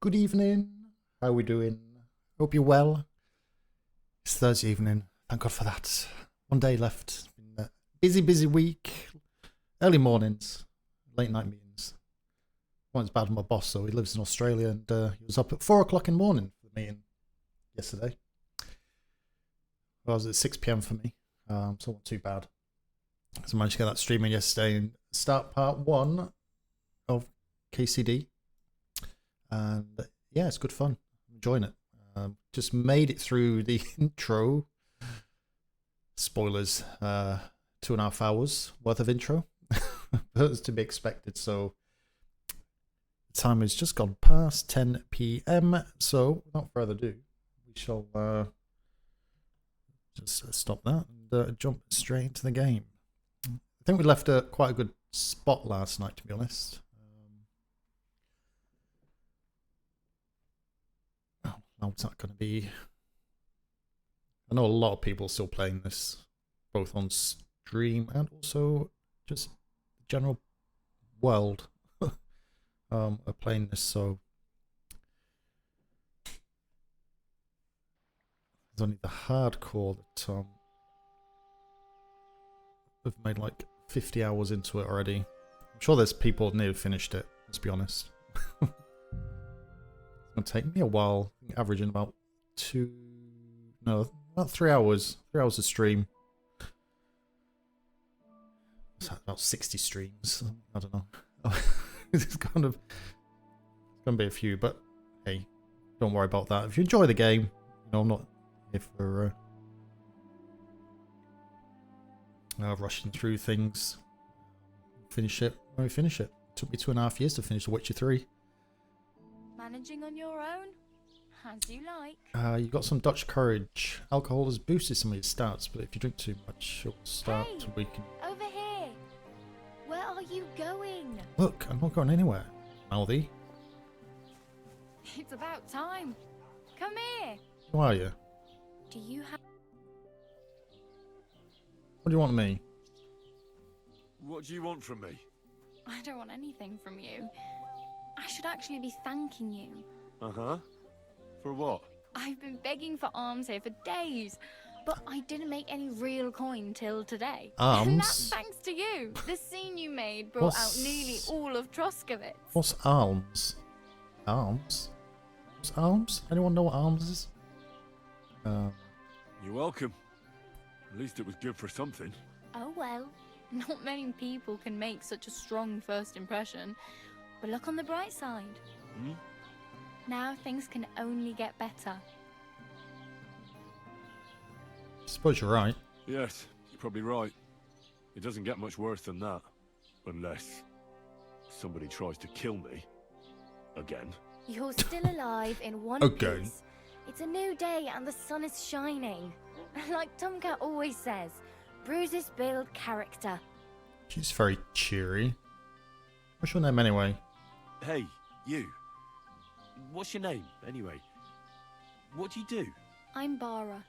Good evening. How are we doing? Hope you're well. It's Thursday evening. Thank God for that. One day left. It's been a busy week. Early mornings, late night meetings. One's bad with my boss, so he lives in Australia, and he was up at 4 o'clock in the morning for the meeting yesterday. Well, it was at 6 p.m. for me, so not too bad. So I managed to get that streaming yesterday and start part 1 of KCD. And yeah, it's good fun. I'm enjoying it. Just made it through the intro. Spoilers, 2.5 hours worth of intro. That's to be expected. So the time has just gone past 10 p.m. So without further ado, we shall just stop that and jump straight into the game. I think we left quite a good spot last night, to be honest. How's that going to be? I know a lot of people are still playing this, both on stream and also just the general world are playing this, so there's only the hardcore that have made like 50 hours into it already. I'm sure there's people near finished it, let's be honest. It'll take me a while, averaging about 3 hours. 3 hours of stream. What's that, about 60 streams? I don't know. It's gonna be a few, but hey, don't worry about that. If you enjoy the game, you know I'm not here for rushing through things. Finish it when we finish it. It took me 2.5 years to finish The Witcher 3. Managing on your own? As you like. You got some Dutch courage. Alcohol has boosted some of your stats, but if you drink too much, it will start to weaken. Over here! Where are you going? Look, I'm not going anywhere, Maldy. It's about time. Come here. Who are you? Do you have... What do you want of me? What do you want from me? I don't want anything from you. I should actually be thanking you. Uh-huh. For what? I've been begging for alms here for days, but I didn't make any real coin till today. Alms? And that's thanks to you. The scene you made brought out nearly all of Troskowitz. What's alms? Alms? What's alms? Anyone know what alms is? You're welcome. At least it was good for something. Oh well. Not many people can make such a strong first impression. But look on the bright side. Hmm? Now things can only get better. Suppose you're right. Yes, you're probably right. It doesn't get much worse than that. Unless somebody tries to kill me. Again. You're still alive in one Again. piece. It's a new day and the sun is shining. Like Tomcat always says, bruises build character. She's very cheery. What's your name anyway? Hey, you. What's your name, anyway? What do you do? I'm Bara.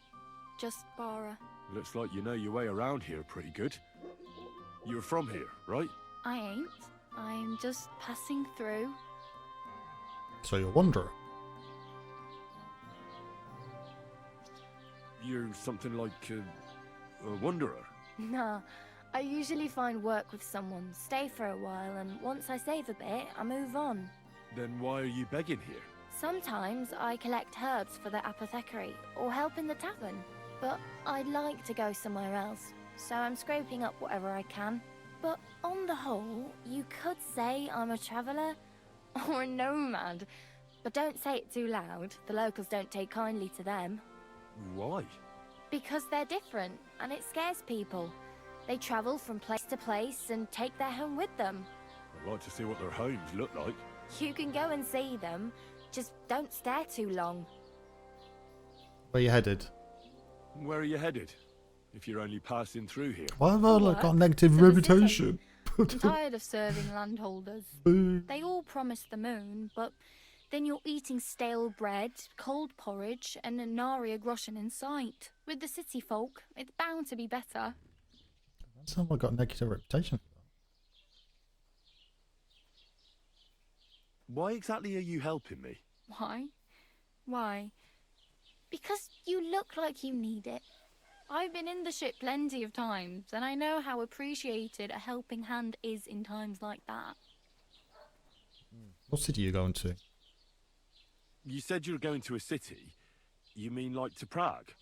Just Bara. Looks like you know your way around here pretty good. You're from here, right? I ain't. I'm just passing through. So you're a wanderer. You're something like a wanderer. Nah. I usually find work with someone, stay for a while, and once I save a bit, I move on. Then why are you begging here? Sometimes I collect herbs for the apothecary, or help in the tavern. But I'd like to go somewhere else, so I'm scraping up whatever I can. But on the whole, you could say I'm a traveller, or a nomad. But don't say it too loud, the locals don't take kindly to them. Why? Because they're different, and it scares people. They travel from place to place and take their home with them. I'd like to see what their homes look like. You can go and see them, just don't stare too long. Where you headed? Where are you headed? If you're only passing through here. Why have I Work got a negative for the reputation? I'm tired of serving landholders. Boo. They all promise the moon, but then you're eating stale bread, cold porridge, and a nary a groschen in sight. With the city folk, it's bound to be better. Someone got a negative reputation for that. Why exactly are you helping me? Why? Why? Because you look like you need it. I've been in the ship plenty of times, and I know how appreciated a helping hand is in times like that. What city are you going to? You said you're going to a city. You mean like to Prague?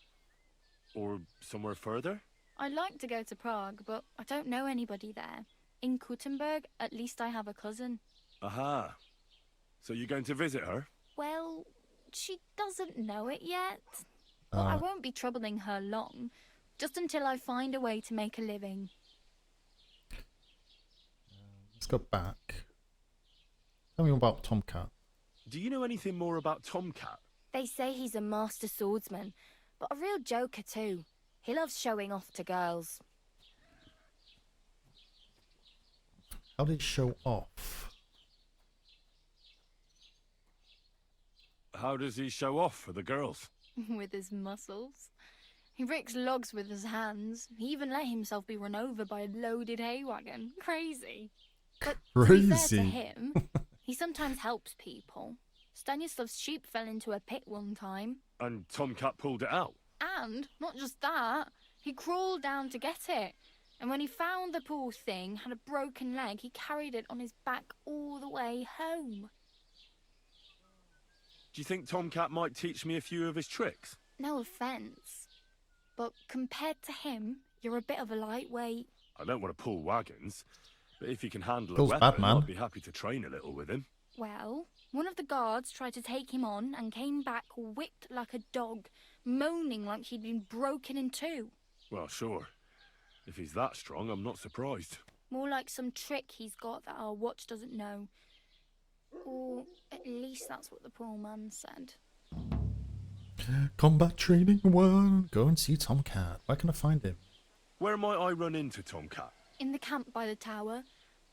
Or somewhere further? I'd like to go to Prague, but I don't know anybody there. In Kuttenberg, at least I have a cousin. Aha. So you're going to visit her? Well, she doesn't know it yet. But I won't be troubling her long, just until I find a way to make a living. Let's go back. Tell me about Tomcat. Do you know anything more about Tomcat? They say he's a master swordsman, but a real joker too. He loves showing off to girls. How did he show off? How does he show off for the girls? With his muscles. He ricks logs with his hands. He even let himself be run over by a loaded hay wagon. Crazy. But to be fair to him, he sometimes helps people. Stanislav's sheep fell into a pit one time. And Tomcat pulled it out? And, not just that, he crawled down to get it. And when he found the poor thing had a broken leg, he carried it on his back all the way home. Do you think Tomcat might teach me a few of his tricks? No offence, but compared to him, you're a bit of a lightweight. I don't want to pull wagons, but if he can handle Feels a weapon, bad, man. I'd be happy to train a little with him. Well, one of the guards tried to take him on and came back whipped like a dog, moaning like he'd been broken in two. Well, sure. If he's that strong, I'm not surprised. More like some trick he's got that our watch doesn't know. Or at least that's what the poor man said. Combat training 1. Go and see Tomcat. Where can I find him? Where might I run into Tomcat? In the camp by the tower.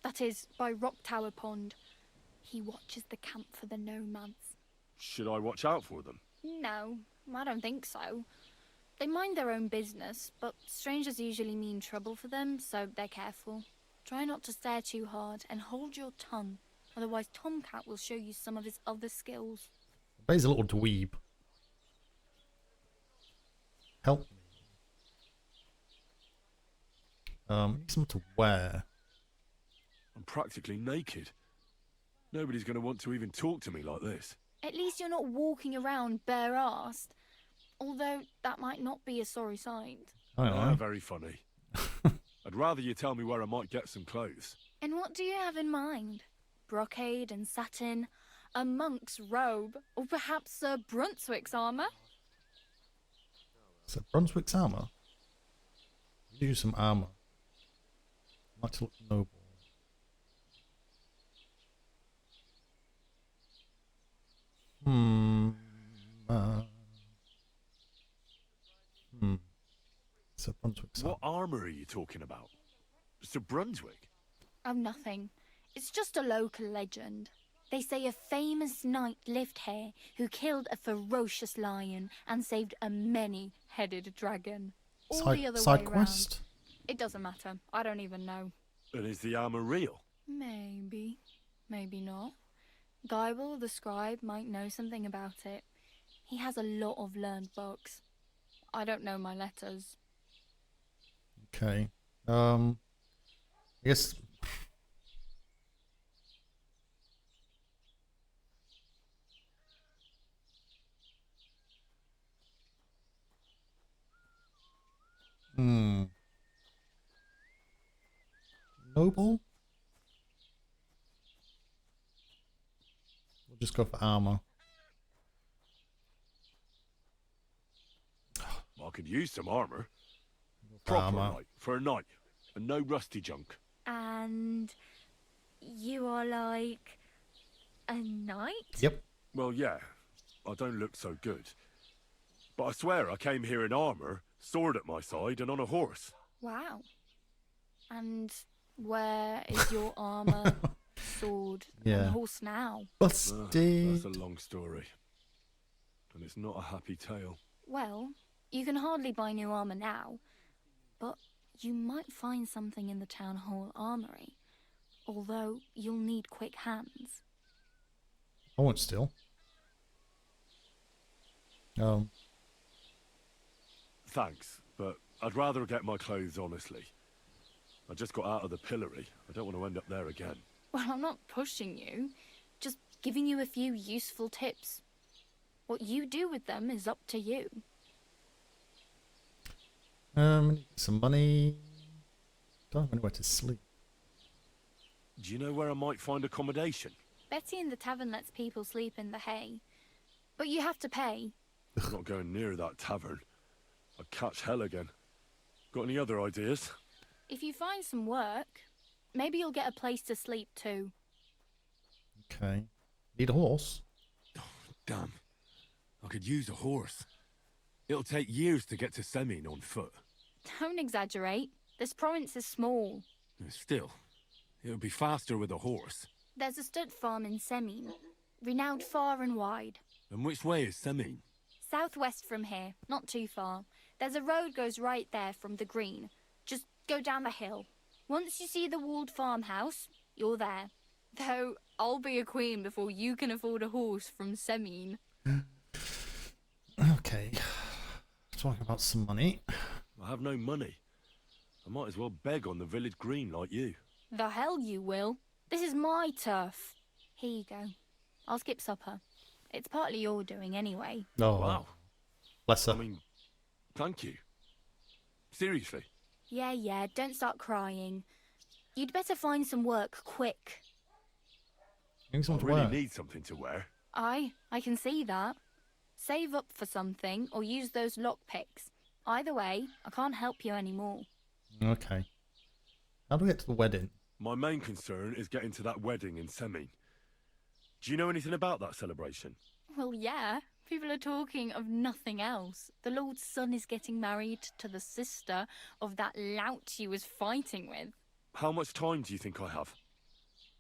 That is, by Rock Tower Pond. He watches the camp for the nomads. Should I watch out for them? No, I don't think so. They mind their own business, but strangers usually mean trouble for them, so they're careful. Try not to stare too hard and hold your tongue, otherwise Tomcat will show you some of his other skills. I bet he's a little dweeb. Help me. Need something to wear. I'm practically naked. Nobody's going to want to even talk to me like this. At least you're not walking around bare-assed. Although that might not be a sorry sight. I don't know. Very funny. I'd rather you tell me where I might get some clothes. And what do you have in mind? Brocade and satin, a monk's robe, or perhaps Sir Brunswick's armour? So Brunswick's armour? Use some armour. Like to look noble. Sir Brunswick's What armour. armour are you talking about? Sir Brunswick? Oh, nothing. It's just a local legend. They say a famous knight lived here who killed a ferocious lion and saved a many-headed dragon. All the other Side way quest? round. It doesn't matter. I don't even know. And is the armour real? Maybe. Maybe not. Geibel, the scribe, might know something about it. He has a lot of learned books. I don't know my letters. Okay. I guess. Noble? We'll just go for armor. I could use some armour. Proper Armor. like, for a night. And no rusty junk. And you are like a knight? Yep. Well, yeah. I don't look so good. But I swear I came here in armour, sword at my side, and on a horse. Wow. And where is your armour, sword, Yeah. and horse now? Busted. That's a long story. And it's not a happy tale. Well, you can hardly buy new armour now, but you might find something in the town hall armoury. Although you'll need quick hands. I won't steal. Um, Thanks, but I'd rather get my clothes honestly. I just got out of the pillory. I don't want to end up there again. Well, I'm not pushing you, just giving you a few useful tips. What you do with them is up to you. some money. Don't have anywhere to sleep. Do you know where I might find accommodation? Betty in the tavern lets people sleep in the hay. But you have to pay. I'm not going near that tavern. I'd catch hell again. Got any other ideas? If you find some work, maybe you'll get a place to sleep too. Okay. Need a horse? Damn. I could use a horse. It'll take years to get to Semin on foot. Don't exaggerate. This province is small. Still, it would be faster with a horse. There's a stud farm in Semin, renowned far and wide. And which way is Semin? Southwest from here, not too far. There's a road goes right there from the green. Just go down the hill. Once you see the walled farmhouse, you're there. Though, I'll be a queen before you can afford a horse from Semin. Okay. Talking about some money. I have no money. I might as well beg on the village green like you. The hell you will. This is my turf. Here you go. I'll skip supper. It's partly your doing anyway. Oh, Wow. bless her. I mean, thank you. Seriously. Yeah, don't start crying. You'd better find some work quick. Need I something to really wear. need something to wear. I can see that. Save up for something or use those lockpicks. Either way, I can't help you anymore. Okay. How do we get to the wedding? My main concern is getting to that wedding in Semin. Do you know anything about that celebration? Well, yeah. People are talking of nothing else. The Lord's son is getting married to the sister of that lout he was fighting with. How much time do you think I have?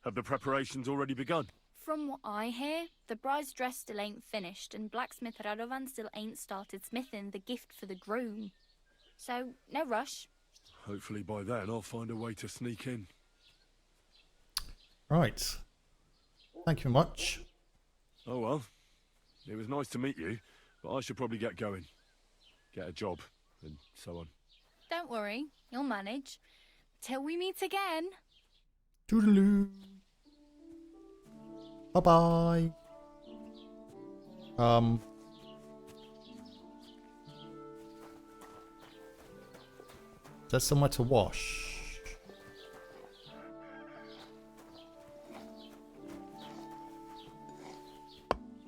Have the preparations already begun? From what I hear, the bride's dress still ain't finished, and blacksmith Radovan still ain't started smithing the gift for the groom. So, no rush. Hopefully by then I'll find a way to sneak in. Right. Thank you much. Oh well. It was nice to meet you, but I should probably get going. Get a job, and so on. Don't worry, you'll manage. Till we meet again. Toodaloo. Bye-bye. There's somewhere to wash.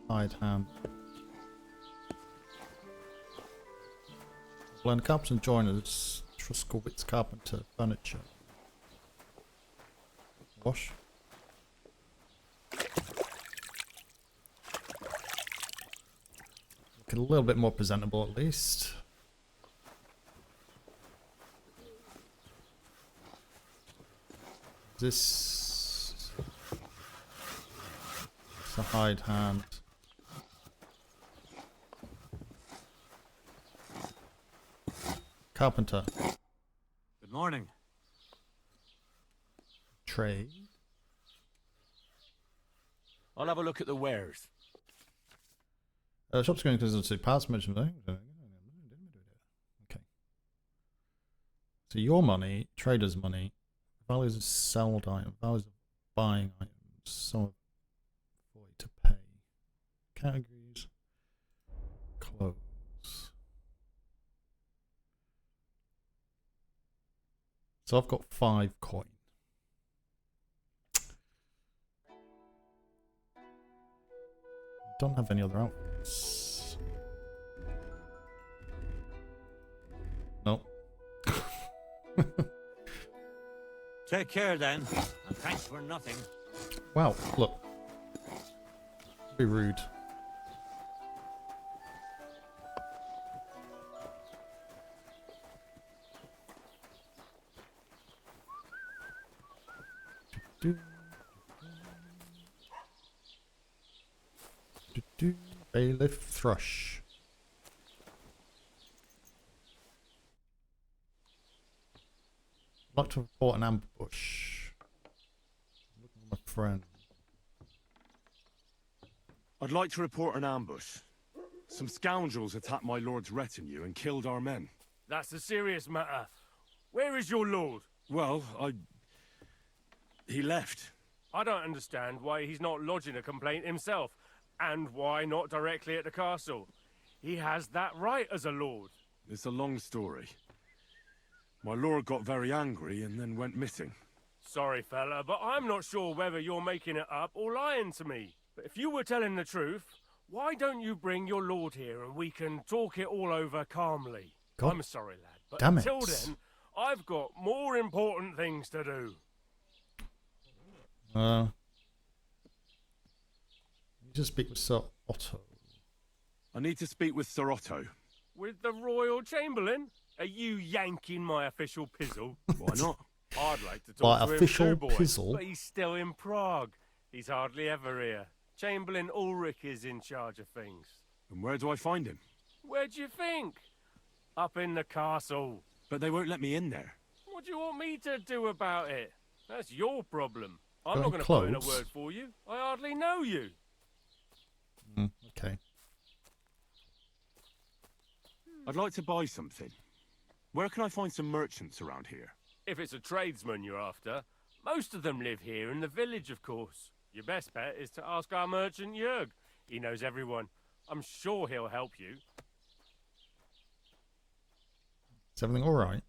Hide hand. Blend carpenter joiners. Truskowitz carpenter furniture. Wash. Looking a little bit more presentable at least. This it's a hide hand. Carpenter. Good morning. Trade. I'll have a look at the wares. Shop's going to parts mentioned. Okay. So your money, trader's money, values of sold items, values of buying items, some of 40 to pay. Categories, clothes. So I've got 5 coin. Don't have any other outfits. No. Take care then, and thanks for nothing. Wow, look. Be rude. Bailiff thrush. I'd like to report an ambush. Looking at my friend. I'd like to report an ambush. Some scoundrels attacked my lord's retinue and killed our men. That's a serious matter. Where is your lord? Well, he left. I don't understand why he's not lodging a complaint himself, and why not directly at the castle. He has that right as a lord. It's a long story. My lord got very angry and then went missing. Sorry, fella, but I'm not sure whether you're making it up or lying to me. But if you were telling the truth, why don't you bring your lord here and we can talk it all over calmly? God I'm sorry, lad, but damn until it. then, I've got more important things to do. You just speak with Sir Otto. I need to speak with Sir Otto. With the Royal Chamberlain? Are you yanking my official pizzle? Why not? I'd like to My talk to official him too, boy, pizzle? but he's still in Prague. He's hardly ever here. Chamberlain Ulrich is in charge of things. And where do I find him? Where do you think? Up in the castle. But they won't let me in there. What do you want me to do about it? That's your problem. I'm Got not any going to put in a clothes? word for you. I hardly know you. Okay. I'd like to buy something. Where can I find some merchants around here? If it's a tradesman you're after, most of them live here in the village, of course. Your best bet is to ask our merchant Jörg. He knows everyone. I'm sure he'll help you. Is everything alright?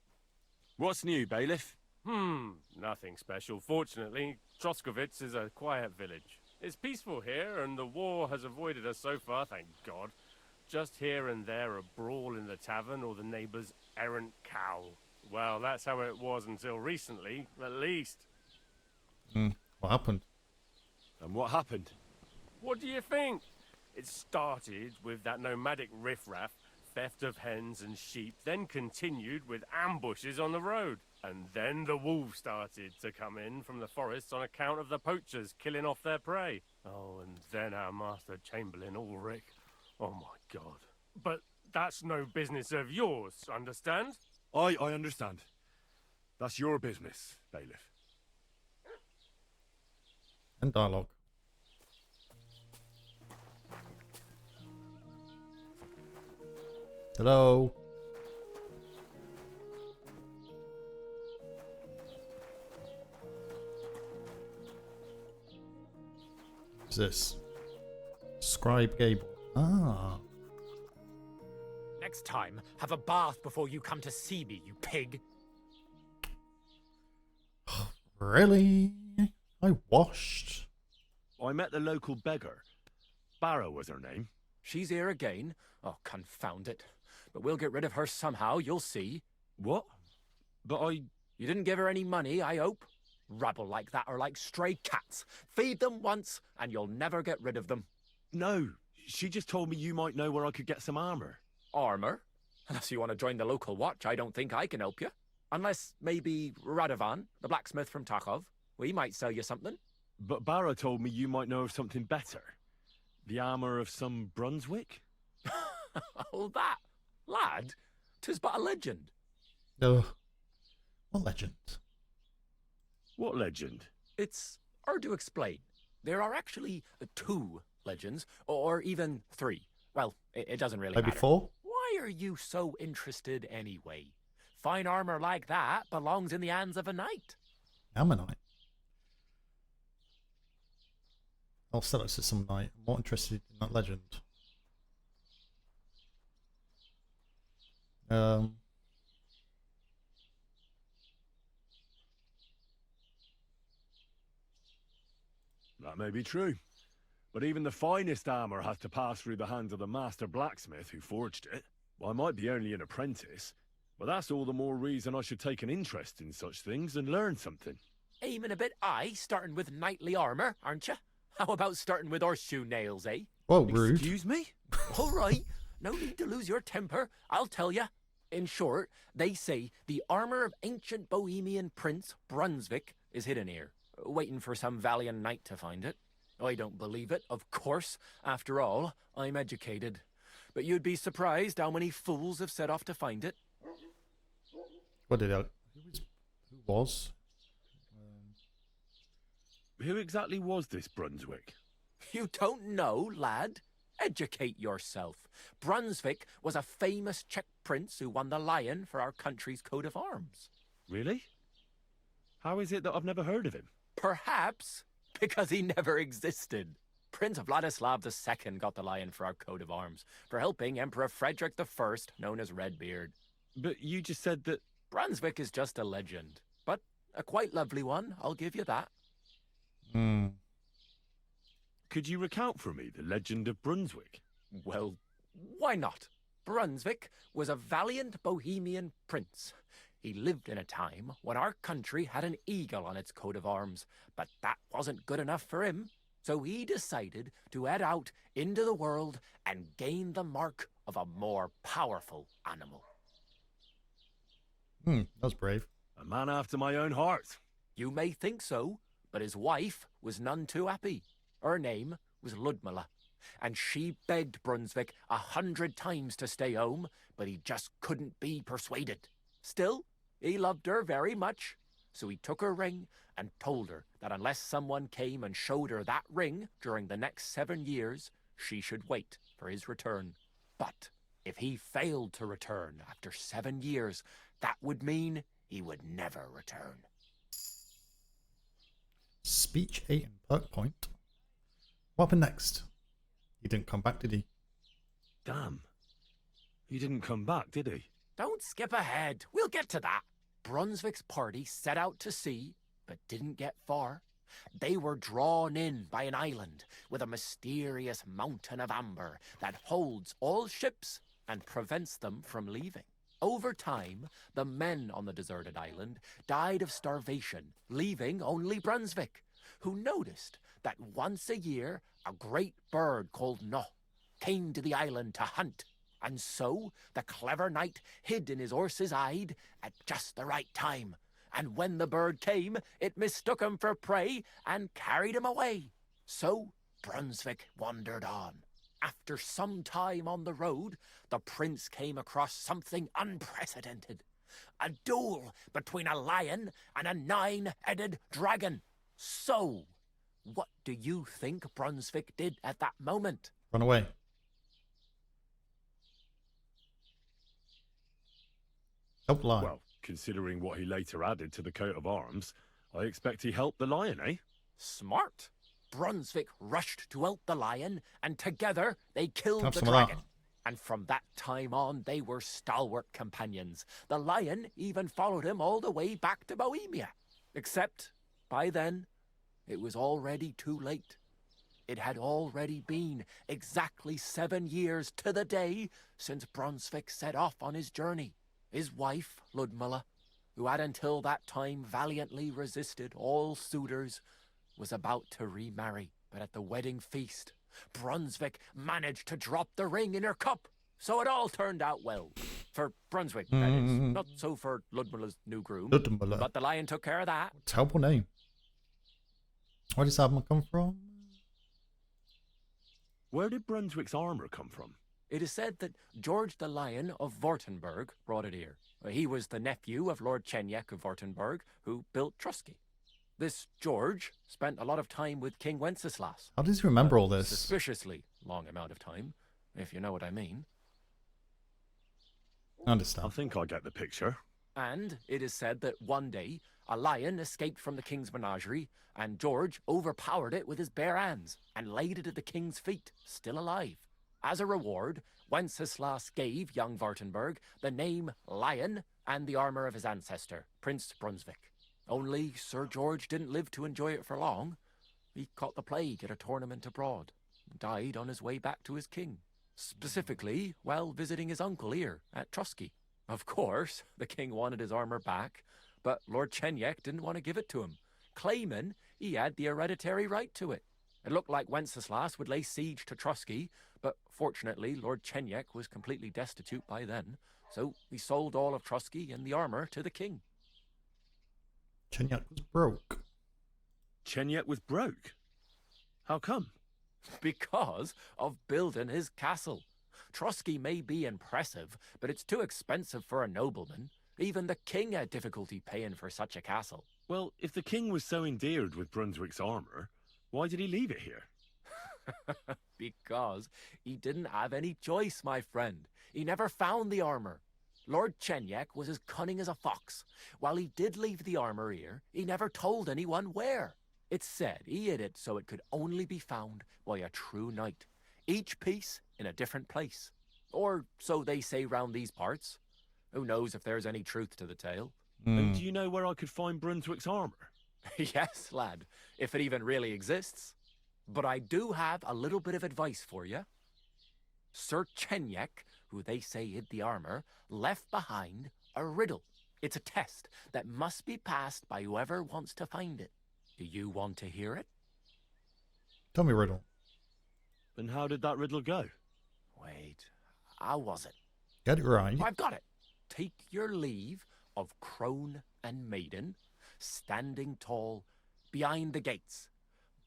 What's new, bailiff? Nothing special. Fortunately, Troskovitz is a quiet village. It's peaceful here, and the war has avoided us so far, thank God. Just here and there a brawl in the tavern or the neighbour's errant cow. Well, that's how it was until recently, at least. What happened? And what happened? What do you think? It started with that nomadic riffraff, theft of hens and sheep, then continued with ambushes on the road. And then the wolves started to come in from the forests on account of the poachers killing off their prey. Oh, and then our master Chamberlain Ulrich. Oh my God. But that's no business of yours, understand? I understand. That's your business, bailiff. And dialogue. Hello? Who's this? Scribe Gable. Ah. Next time, have a bath before you come to see me, you pig. Really? I washed. I met the local beggar. Barrow was her name. She's here again. Oh, confound it. But we'll get rid of her somehow, you'll see. What? But You didn't give her any money, I hope? Rabble like that are like stray cats. Feed them once, and you'll never get rid of them. No, she just told me you might know where I could get some armor. Armor? Unless you want to join the local watch, I don't think I can help you. Unless, maybe, Radovan, the blacksmith from Takov. We might sell you something. But Barrow told me you might know of something better. The armor of some Brunswick? Oh, that. Lad, 'tis but a legend. Ugh. What legend? What legend? It's hard to explain. There are actually 2 legends, or even 3. Well, it doesn't really Maybe matter. 4? Why are you so interested anyway? Fine armor like that belongs in the hands of a knight. Ammonite. I'll sell it to some knight. I'm more interested in that legend. That may be true. But even the finest armor has to pass through the hands of the master blacksmith who forged it. I might be only an apprentice, but that's all the more reason I should take an interest in such things and learn something. Aiming a bit high, starting with knightly armor, aren't you? How about starting with horseshoe nails, eh? Well, rude. Excuse me? All right, no need to lose your temper, I'll tell you. In short, they say the armor of ancient Bohemian prince Brunswick is hidden here, waiting for some valiant knight to find it. I don't believe it, of course. After all, I'm educated. But you'd be surprised how many fools have set off to find it. What did I... Who was? Who exactly was this Brunswick? You don't know, lad? Educate yourself. Brunswick was a famous Czech prince who won the lion for our country's coat of arms. Really? How is it that I've never heard of him? Perhaps because he never existed. Prince Vladislav II got the lion for our coat of arms for helping Emperor Frederick I, known as Redbeard. But you just said that... Brunswick is just a legend, but a quite lovely one, I'll give you that. Could you recount for me the legend of Brunswick? Well, why not? Brunswick was a valiant Bohemian prince. He lived in a time when our country had an eagle on its coat of arms, but that wasn't good enough for him. So he decided to head out into the world and gain the mark of a more powerful animal. That's brave. A man after my own heart. You may think so, but his wife was none too happy. Her name was Ludmilla, and she begged Brunswick 100 times to stay home, but he just couldn't be persuaded. Still, he loved her very much, so he took her ring and told her that unless someone came and showed her that ring during the next 7 years, she should wait for his return. But if he failed to return after 7 years, that would mean he would never return. Speech 8 and perk point. What happened next? He didn't come back, did he? Damn. He didn't come back, did he? Don't skip ahead. We'll get to that. Brunswick's party set out to sea, but didn't get far. They were drawn in by an island with a mysterious mountain of amber that holds all ships and prevents them from leaving. Over time, the men on the deserted island died of starvation, leaving only Brunswick, who noticed that once a year a great bird called No came to the island to hunt. And so the clever knight hid in his horse's hide at just the right time. And when the bird came, it mistook him for prey and carried him away. So Brunswick wandered on. After some time on the road, the prince came across something unprecedented. A duel between a lion and a 9-headed dragon. So, what do you think Brunswick did at that moment? Run away. Help lie. Well, considering what he later added to the coat of arms, I expect he helped the lion, eh? Smart. Brunswick rushed to help the lion, and together they killed Have the some of that. dragon. And from that time on, they were stalwart companions. The lion even followed him all the way back to Bohemia. Except, by then, it was already too late. It had already been exactly 7 years to the day since Brunswick set off on his journey. His wife, Ludmilla, who had until that time valiantly resisted all suitors, was about to remarry. But at the wedding feast, Brunswick managed to drop the ring in her cup. So it all turned out well. For Brunswick, that is. Not so for Ludmilla's new groom. Ludmilla. But the lion took care of that. Terrible name. Where does that come from? Where did Brunswick's armour come from? It is said that George the Lion of Württemberg brought it here. He was the nephew of Lord Chenyak of Württemberg, who built Trusky. This George spent a lot of time with King Wenceslas. How does he remember all this? Suspiciously long amount of time, if you know what I mean. I understand. I think I get the picture. And it is said that one day, a lion escaped from the king's menagerie, and George overpowered it with his bare hands and laid it at the king's feet, still alive. As a reward, Wenceslas gave young Württemberg the name Lion and the armour of his ancestor, Prince Brunswick. Only Sir George didn't live to enjoy it for long. He caught the plague at a tournament abroad and died on his way back to his king. Specifically, while visiting his uncle here at Trusky. Of course, the king wanted his armour back, but Lord Chenyak didn't want to give it to him, claiming he had the hereditary right to it. It looked like Wenceslas would lay siege to Trusky, but fortunately Lord Chenyak was completely destitute by then, so he sold all of Trusky and the armour to the king. Chenyak was broke. Chenyak was broke? How come? Because of building his castle. Trusky may be impressive, but it's too expensive for a nobleman. Even the king had difficulty paying for such a castle. Well, if the king was so endeared with Brunswick's armour, why did he leave it here? Because he didn't have any choice, my friend. He never found the armor. Lord Chenyek was as cunning as a fox. While he did leave the armor here, he never told anyone where. It's said he hid it so it could only be found by a true knight. Each piece in a different place. Or so they say round these parts. Who knows if there's any truth to the tale? And do you know where I could find Brunswick's armor? Yes, lad, if it even really exists. But I do have a little bit of advice for you. Sir Chenyek, who they say hid the armor, left behind a riddle. It's a test that must be passed by whoever wants to find it. Do you want to hear it? Tell me a riddle. And how did that riddle go? Wait, how was it? Get it right. I've got it. Take your leave of crone and maiden, standing tall behind the gates.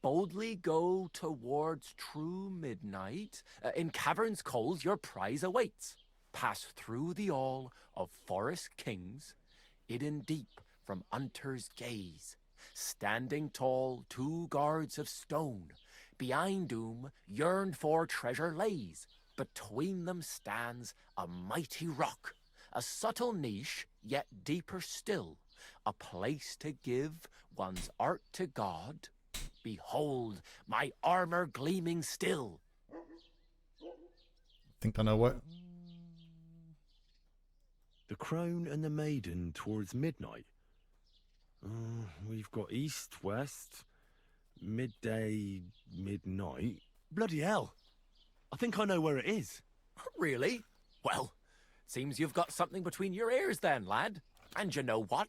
Boldly go towards true midnight. In caverns cold your prize awaits. Pass through the all of forest kings, hidden deep from hunter's gaze. Standing tall, 2 guards of stone. Behind whom yearned for treasure lays. Between them stands a mighty rock. A subtle niche, yet deeper still. A place to give one's art to God. Behold, my armor gleaming still. I think I know what. The crone and the maiden towards midnight. We've got east, west, midday, midnight. Bloody hell. I think I know where it is. Really? Well, seems you've got something between your ears then, lad. And you know what?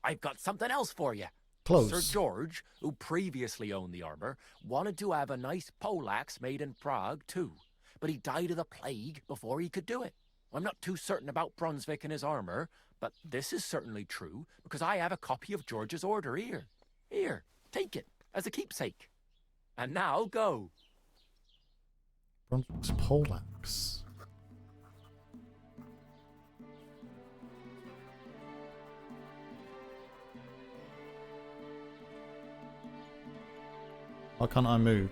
I've got something else for you. Close. Sir George, who previously owned the armor, wanted to have a nice poleaxe made in Prague too, but he died of the plague before he could do it. I'm not too certain about Brunswick and his armor, but this is certainly true because I have a copy of George's order here. Here, take it as a keepsake. And now go. Brunswick's poleaxe. Why can't I move?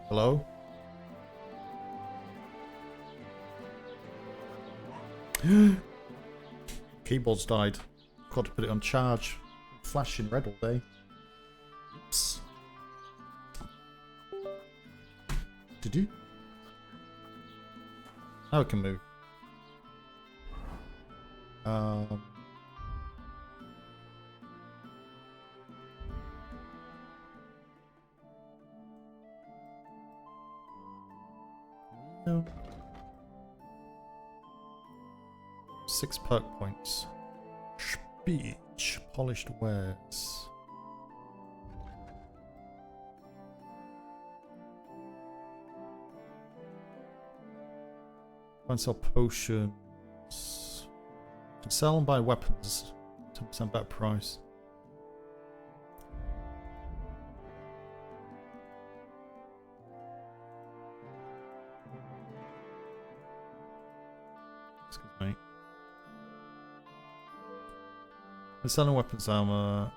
Hello? Keyboard's died. Got to put it on charge. Flashing red all day. Oops. Did you? Now it can move. No. 6 perk points. Speech. Polished wares. Can sell potions. Can sell and buy weapons. 10% better price. Excuse me. Can sell weapons armor.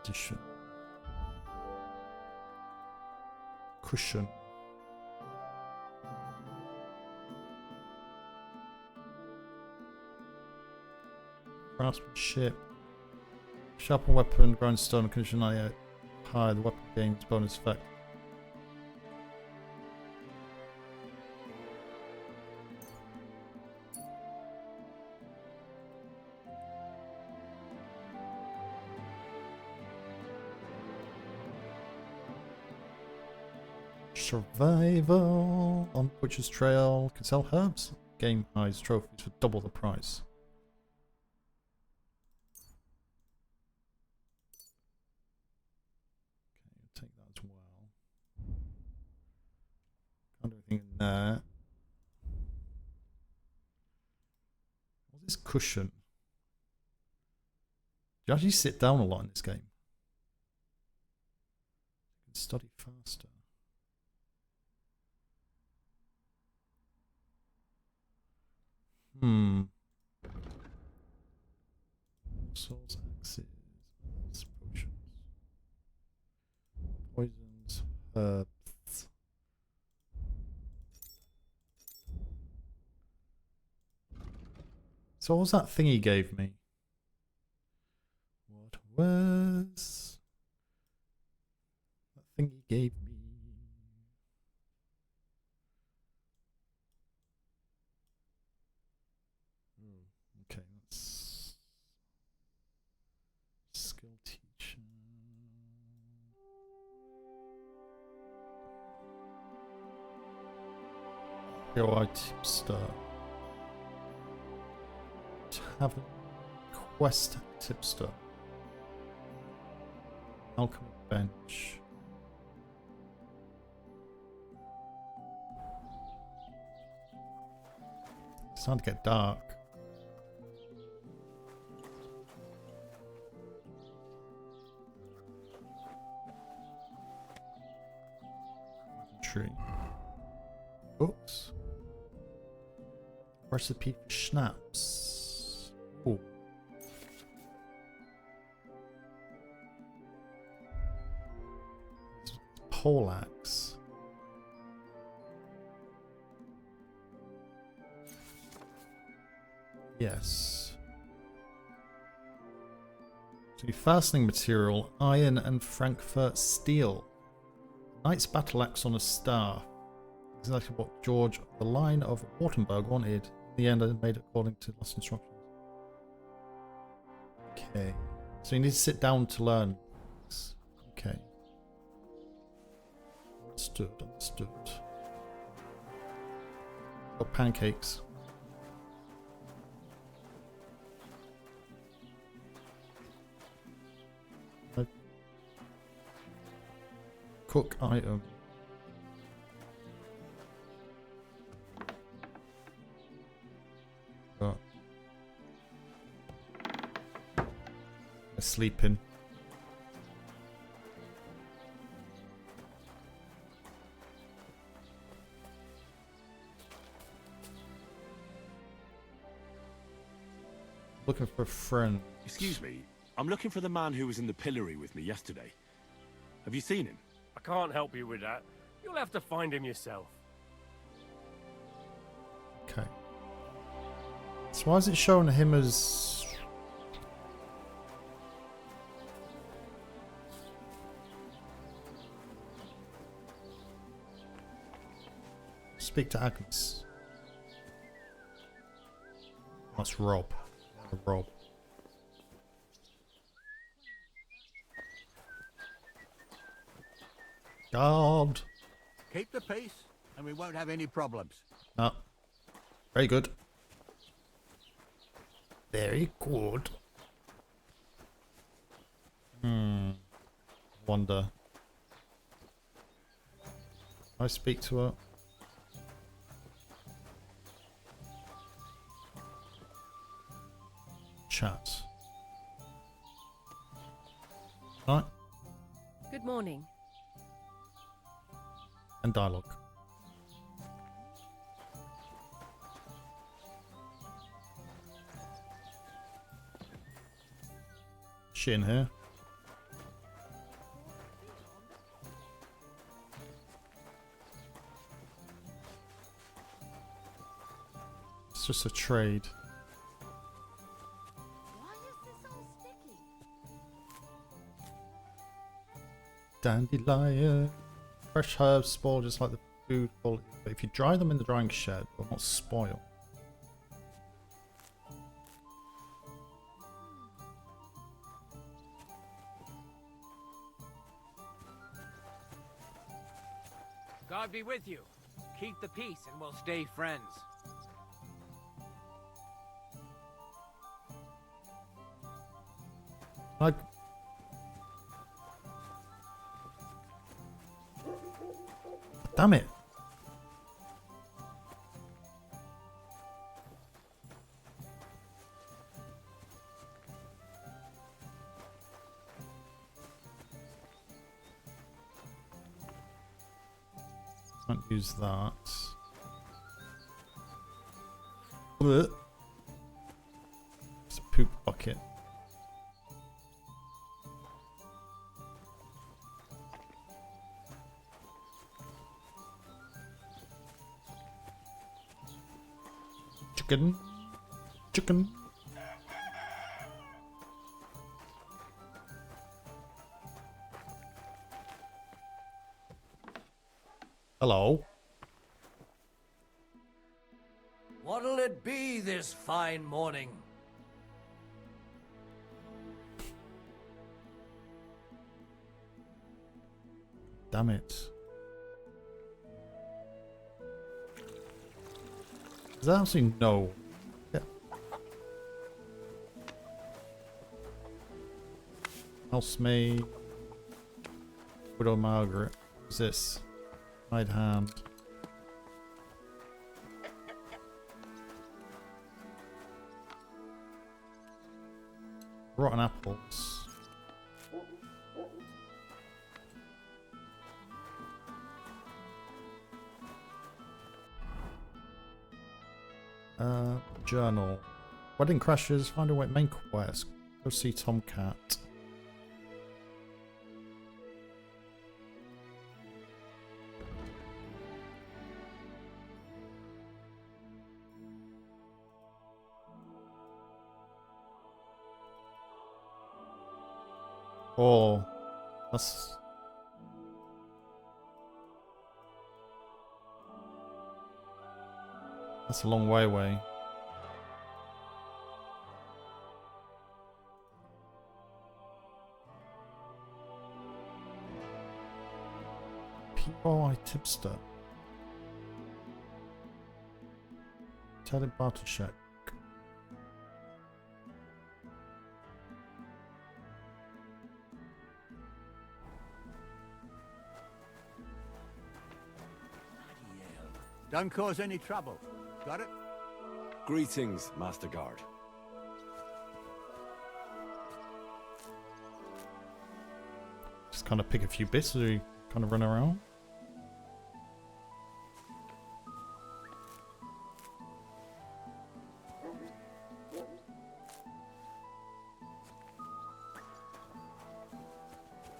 Addition. Cushion. Craftsmanship. Sharpen weapon, grindstone, condition not yet high. The weapon gains bonus effect. Survival on Butcher's Trail. Can sell herbs. Game highs trophies for double the price. Take that as well. Can't do anything in there. What's this cushion? You actually sit down a lot in this game. You can study faster. Swords, axes, herbs. So what was that thing he gave me? What was that thing he gave me? Okay, that's skill teacher. Your tipster. Tavern quest tipster. Alchemy bench. It's starting to get dark. Tree. Books. Recipe for schnapps. Ooh. Poleaxe. Yes. So fastening material, iron and Frankfurt steel. Knight's battle axe on a staff. Exactly what George the Line of Wartenberg wanted. In the end, I made it according to last instructions. Okay. So you need to sit down to learn. Okay. Understood, understood. Got pancakes. Cook item. Got a sleeping. Looking for a friend. Excuse me, I'm looking for the man who was in the pillory with me yesterday. Have you seen him? I can't help you with that. You'll have to find him yourself. Okay. So why is it showing him as... Speak to Agnes. That's Rob. Rob. God. Keep the peace, and we won't have any problems. Oh. Very good. Very good. Wonder. Can I speak to her? Chat. Right. Good morning. And dialogue. She in here? It's just a trade. Why is this all sticky? Dandelion. Fresh herbs spoil just like the food quality, but if you dry them in the drying shed, they'll not spoil. God be with you. Keep the peace and we'll stay friends. Like, damn it. Can't use that. Blech. It's a poop bucket. Chicken. Chicken. Hello. What'll it be this fine morning? Damn it. Is that actually no? Yeah. Housemaid. Widow Margaret. What's this? Right hand. Rotten apples. Journal. Wedding crashes. Find a way. Main quest. Go see Tomcat. Oh, that's a long way away. POI tipster. Tell it barter check. Don't cause any trouble. Got it? Greetings, Master Guard. Just kind of pick a few bits as we kind of run around.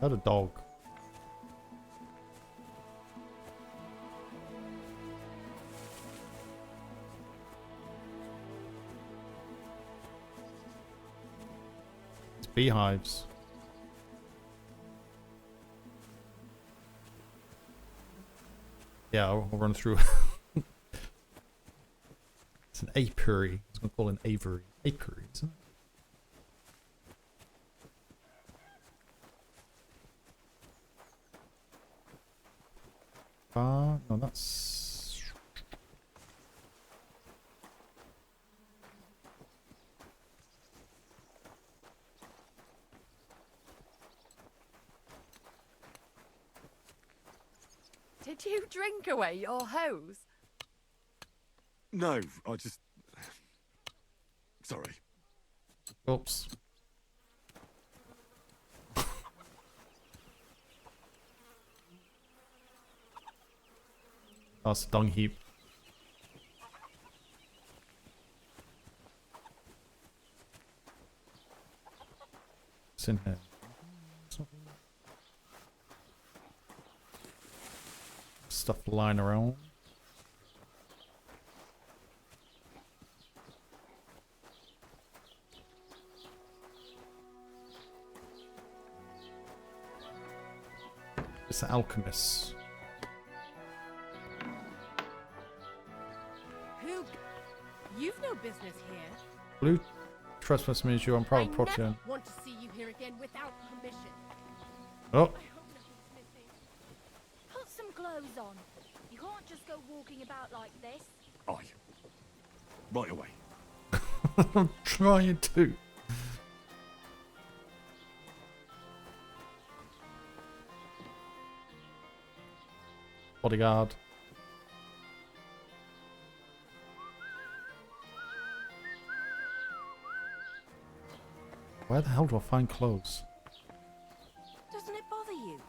Had a dog. It's beehives. Yeah, I'll run through. It's an apiary. I was going to call it an aviary. Apiary, isn't it? No, that's... Did you drink away your hose? No, I just... Sorry. Oops. That's a dung heap. What's in here? Stuff lying around. It's an alchemist. You've no business here. Blue trespass means you're on private I property. never want to see you here again without permission. Oh, I hope nothing's missing. Put some clothes on. You can't just go walking about like this. Aye. Right away. I'm trying to. Bodyguard. Where the hell do I find clothes? Doesn't it bother you?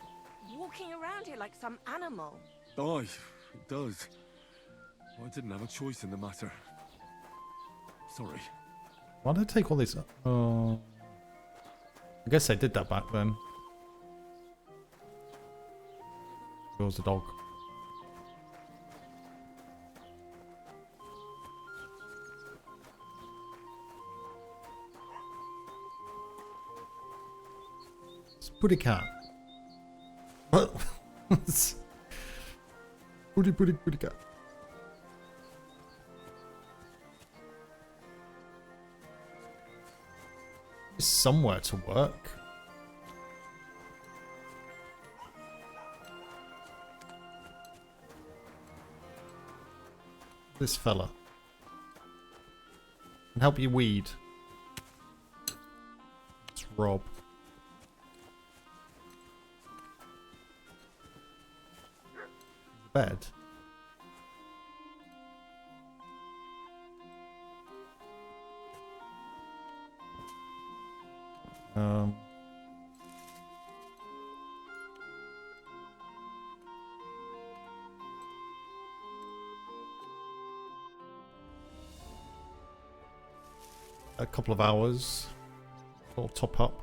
Walking around here like some animal. Aye, it does. I didn't have a choice in the matter. Sorry. Why did I take all these? I guess I did that back then. Where was the dog? Putty cat. What? Putty cat. There's somewhere to work. This fella can help you weed. It's Rob. Bed. A couple of hours. Little top up.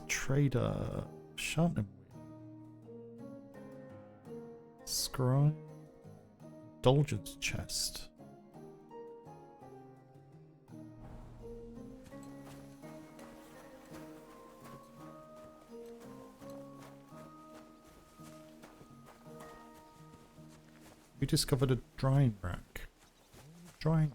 Trader sharpening wheel. Scry. Indulgence chest. We discovered a drying rack. Drying.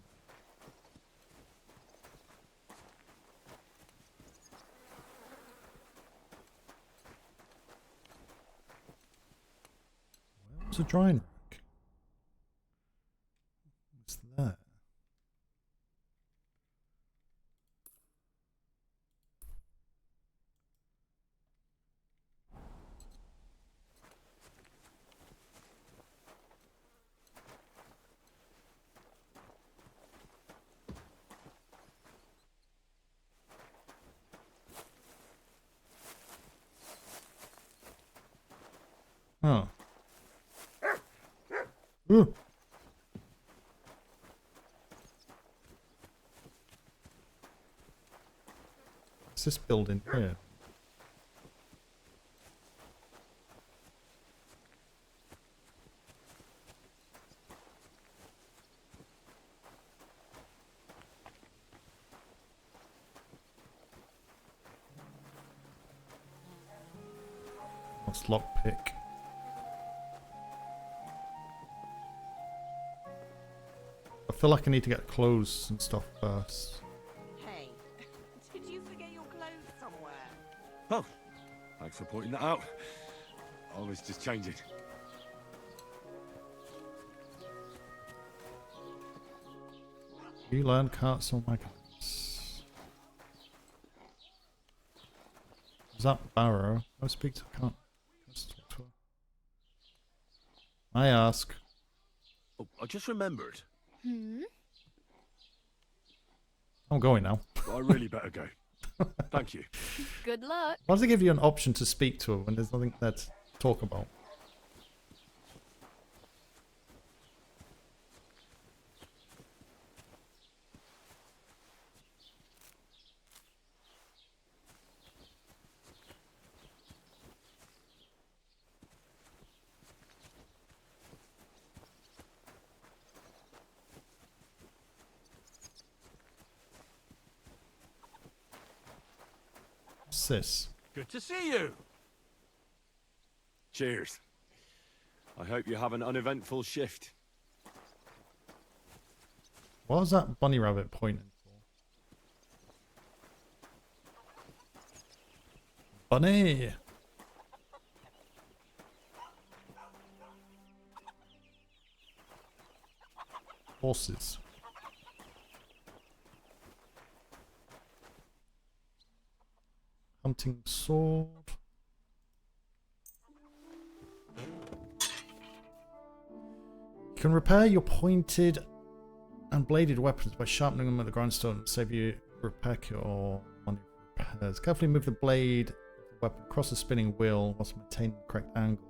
Where was a drying rack? What's that? Oh. Ooh. What's this building here? What's lockpick? I feel like I need to get clothes and stuff first. Hey, did you forget your clothes somewhere? Oh, thanks for pointing that out. I was just changing. You learn carts on wagons. Is that Barrow? I speak to can't. Let's talk to her. I ask. Oh, I just remembered. I'm going now. I really better go. Thank you. Good luck. Why does it give you an option to speak to her when there's nothing there to talk about? Sis. Good to see you. Cheers. I hope you have an uneventful shift. What was that bunny rabbit pointing for? Bunny! Horses. Hunting sword. You can repair your pointed and bladed weapons by sharpening them at the grindstone and save you repair kit or money for repairs. Carefully move the blade of the weapon across the spinning wheel whilst maintaining the correct angle.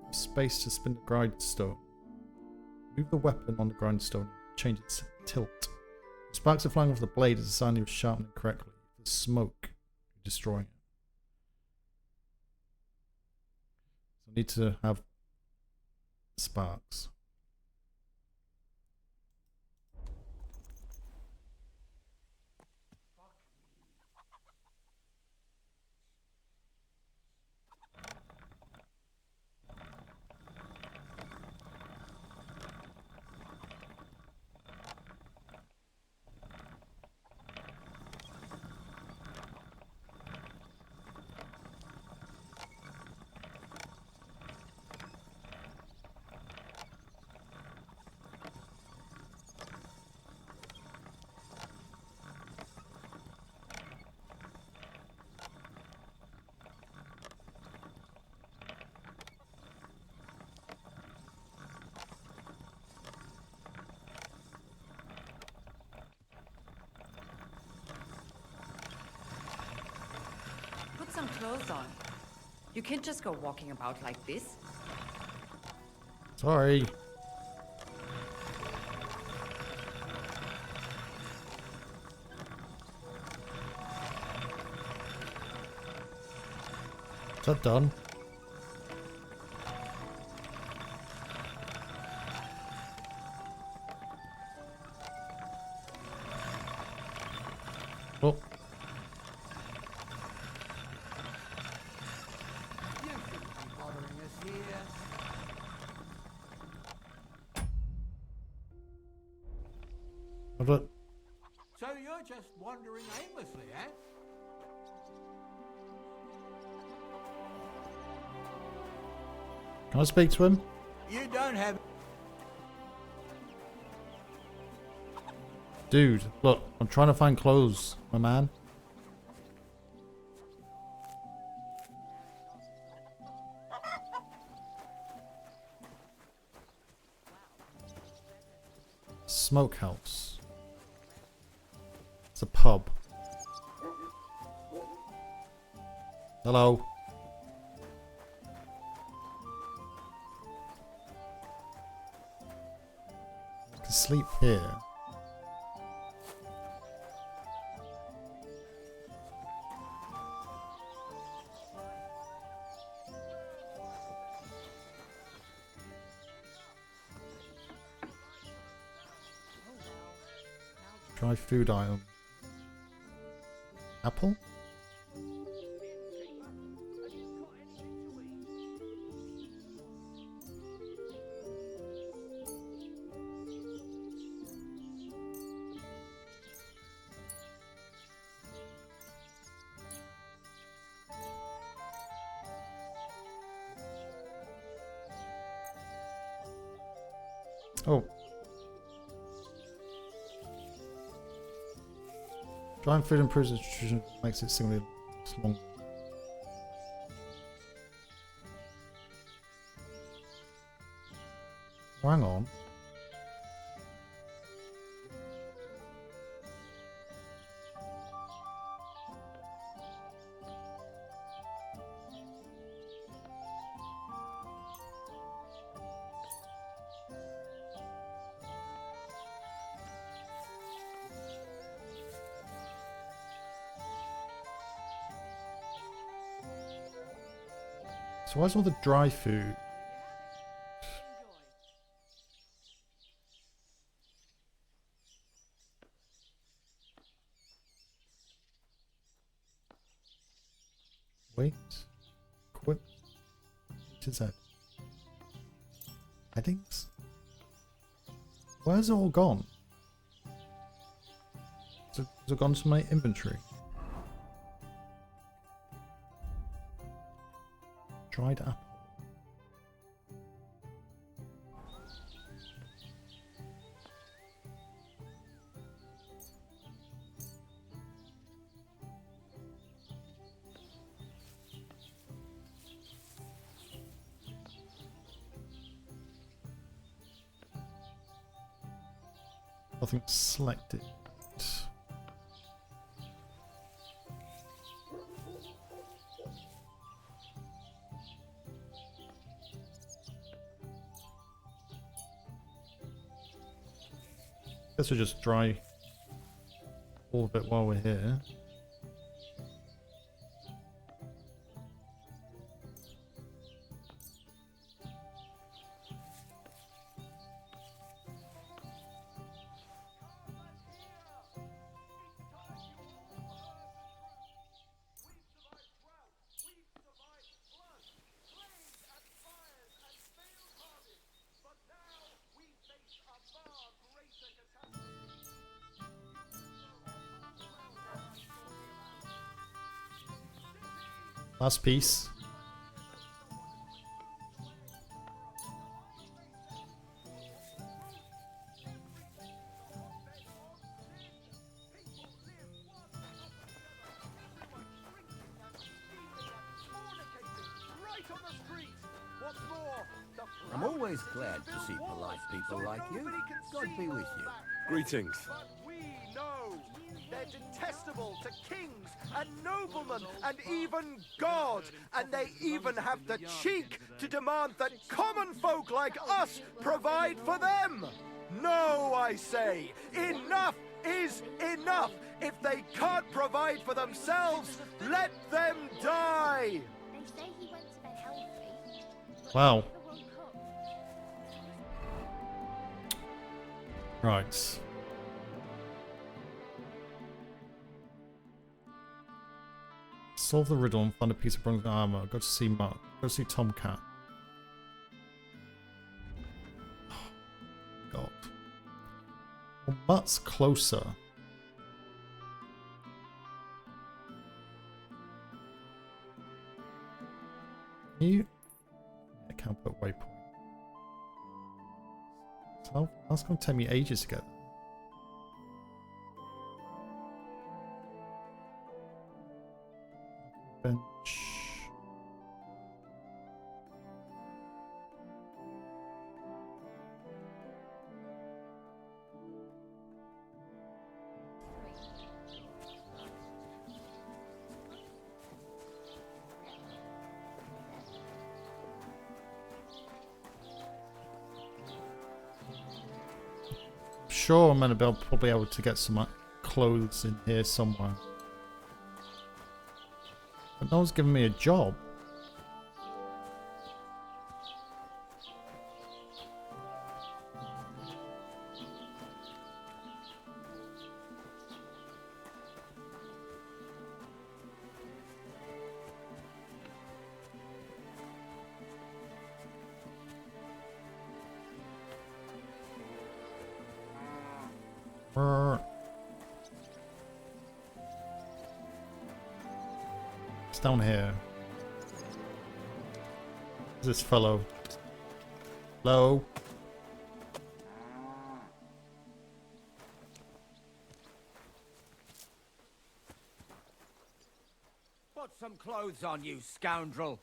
Use space to spin the grindstone. Move the weapon on the grindstone and change its tilt. The sparks are flying off the blade as a sign you were sharpening correctly. If there's smoke, you're destroying it. I need to have sparks. Put some clothes on. You can't just go walking about like this. Sorry. Is that done? Oh. You shouldn't be bothering us here. But So you're just wandering aimlessly, eh? can I speak to him? You don't have... Dude, look, I'm trying to find clothes, my man. Smokehouse. It's a pub. Hello. I can sleep here. Dry food item. Apple? Oh. Drying food improves nutrition, makes it singly long. Hang on. So why's all the dry food? Wait. Quit. To Z. Headings? Where's it all gone? Has it gone to my inventory? Dried apple. Nothing selected. Guess we'll just dry all of it while we're here. Last piece. I'm always glad to see polite people like you. God be with you. Greetings. We know they're detestable to kings and noblemen and even God. And they even have the cheek to demand that common folk like us provide for them. No, I say, enough is enough. If they can't provide for themselves, let them die. They say he went to bed healthy. Wow. Right. Solve the riddle and find a piece of bronze armor. Go to see Mark. Go see Tomcat. God. Well, Mutt's closer. You... I can't put waypoint. So that's going to take me ages to get there. Bench. Sure, I'm gonna be probably able to get some clothes in here somewhere. But no one's giving me a job. It's down here. Who's this fellow? Hello? Put some clothes on, you scoundrel.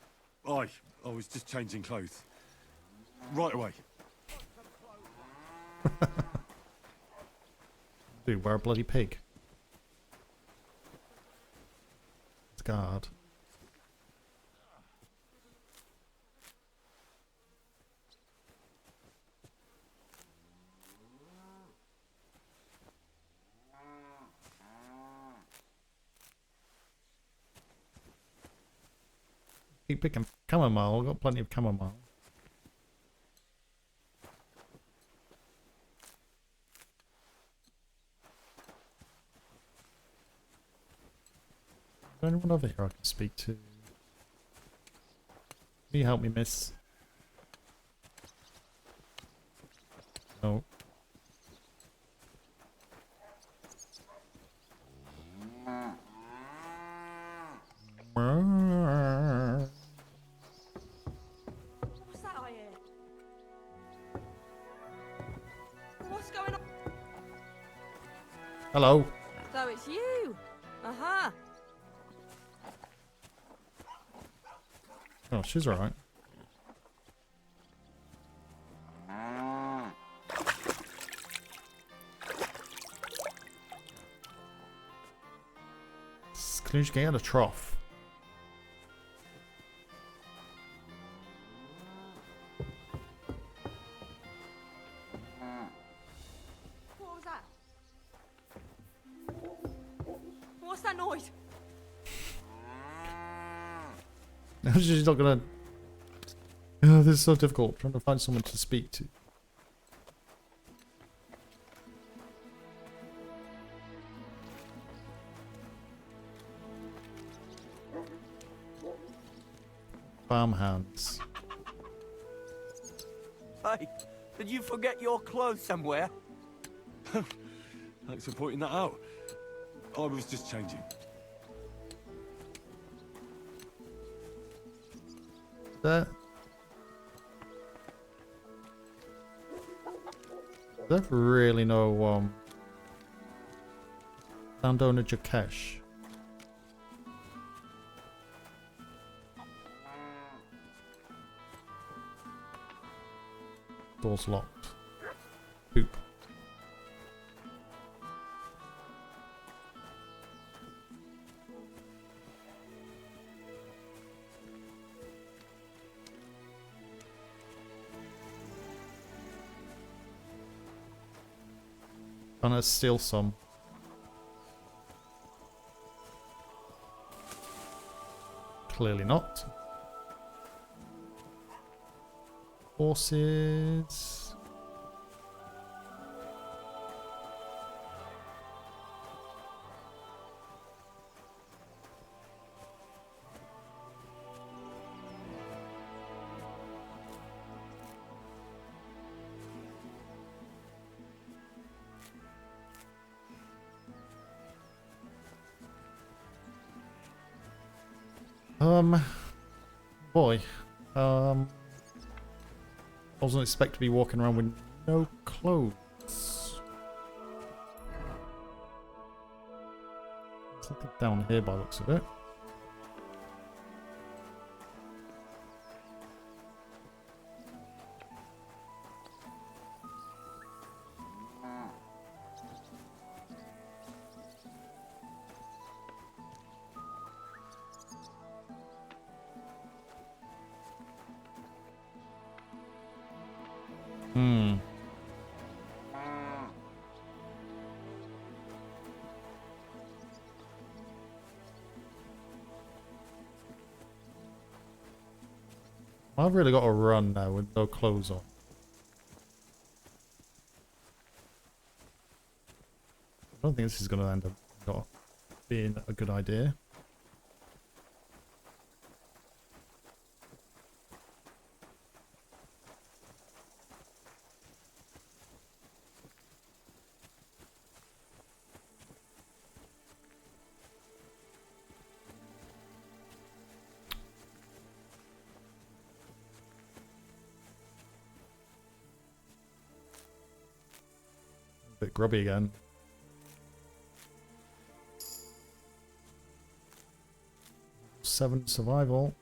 Aye, I was just changing clothes. Right away. Dude, wear a bloody pig. It's guard. Keep picking chamomile. I've got plenty of chamomile. Is there anyone over here I can speak to? Can you help me, miss? No. What's that I hear? What's going on? Hello. So it's you. Uh-huh. Oh, she's alright. Can you just get out of the trough? What was that? What's that noise? She's not gonna... Oh, this is so difficult. Trying to find someone to speak to. Farmhands. Hey, did you forget your clothes somewhere? Thanks for pointing that out. I was just changing. there. There's really no landowner Jakesh. Door's locked. Boop. Gonna steal some. Clearly not. Horses. Boy, I wasn't expecting to be walking around with no clothes. Something down here by the looks of it. I've really got to run now with no clothes on. I don't think this is going to end up being a good idea. Bit grubby again. Seven survival.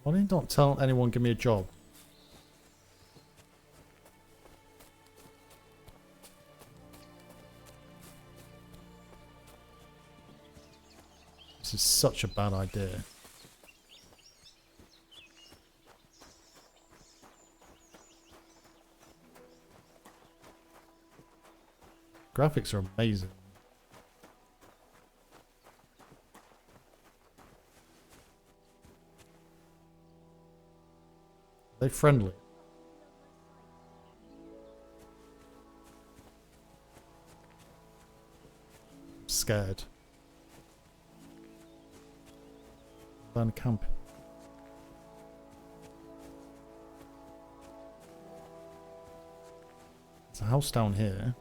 Why didn't tell anyone give me a job? This is such a bad idea. Graphics are amazing. Are they friendly? I'm scared. Burn camp. There's a house down here.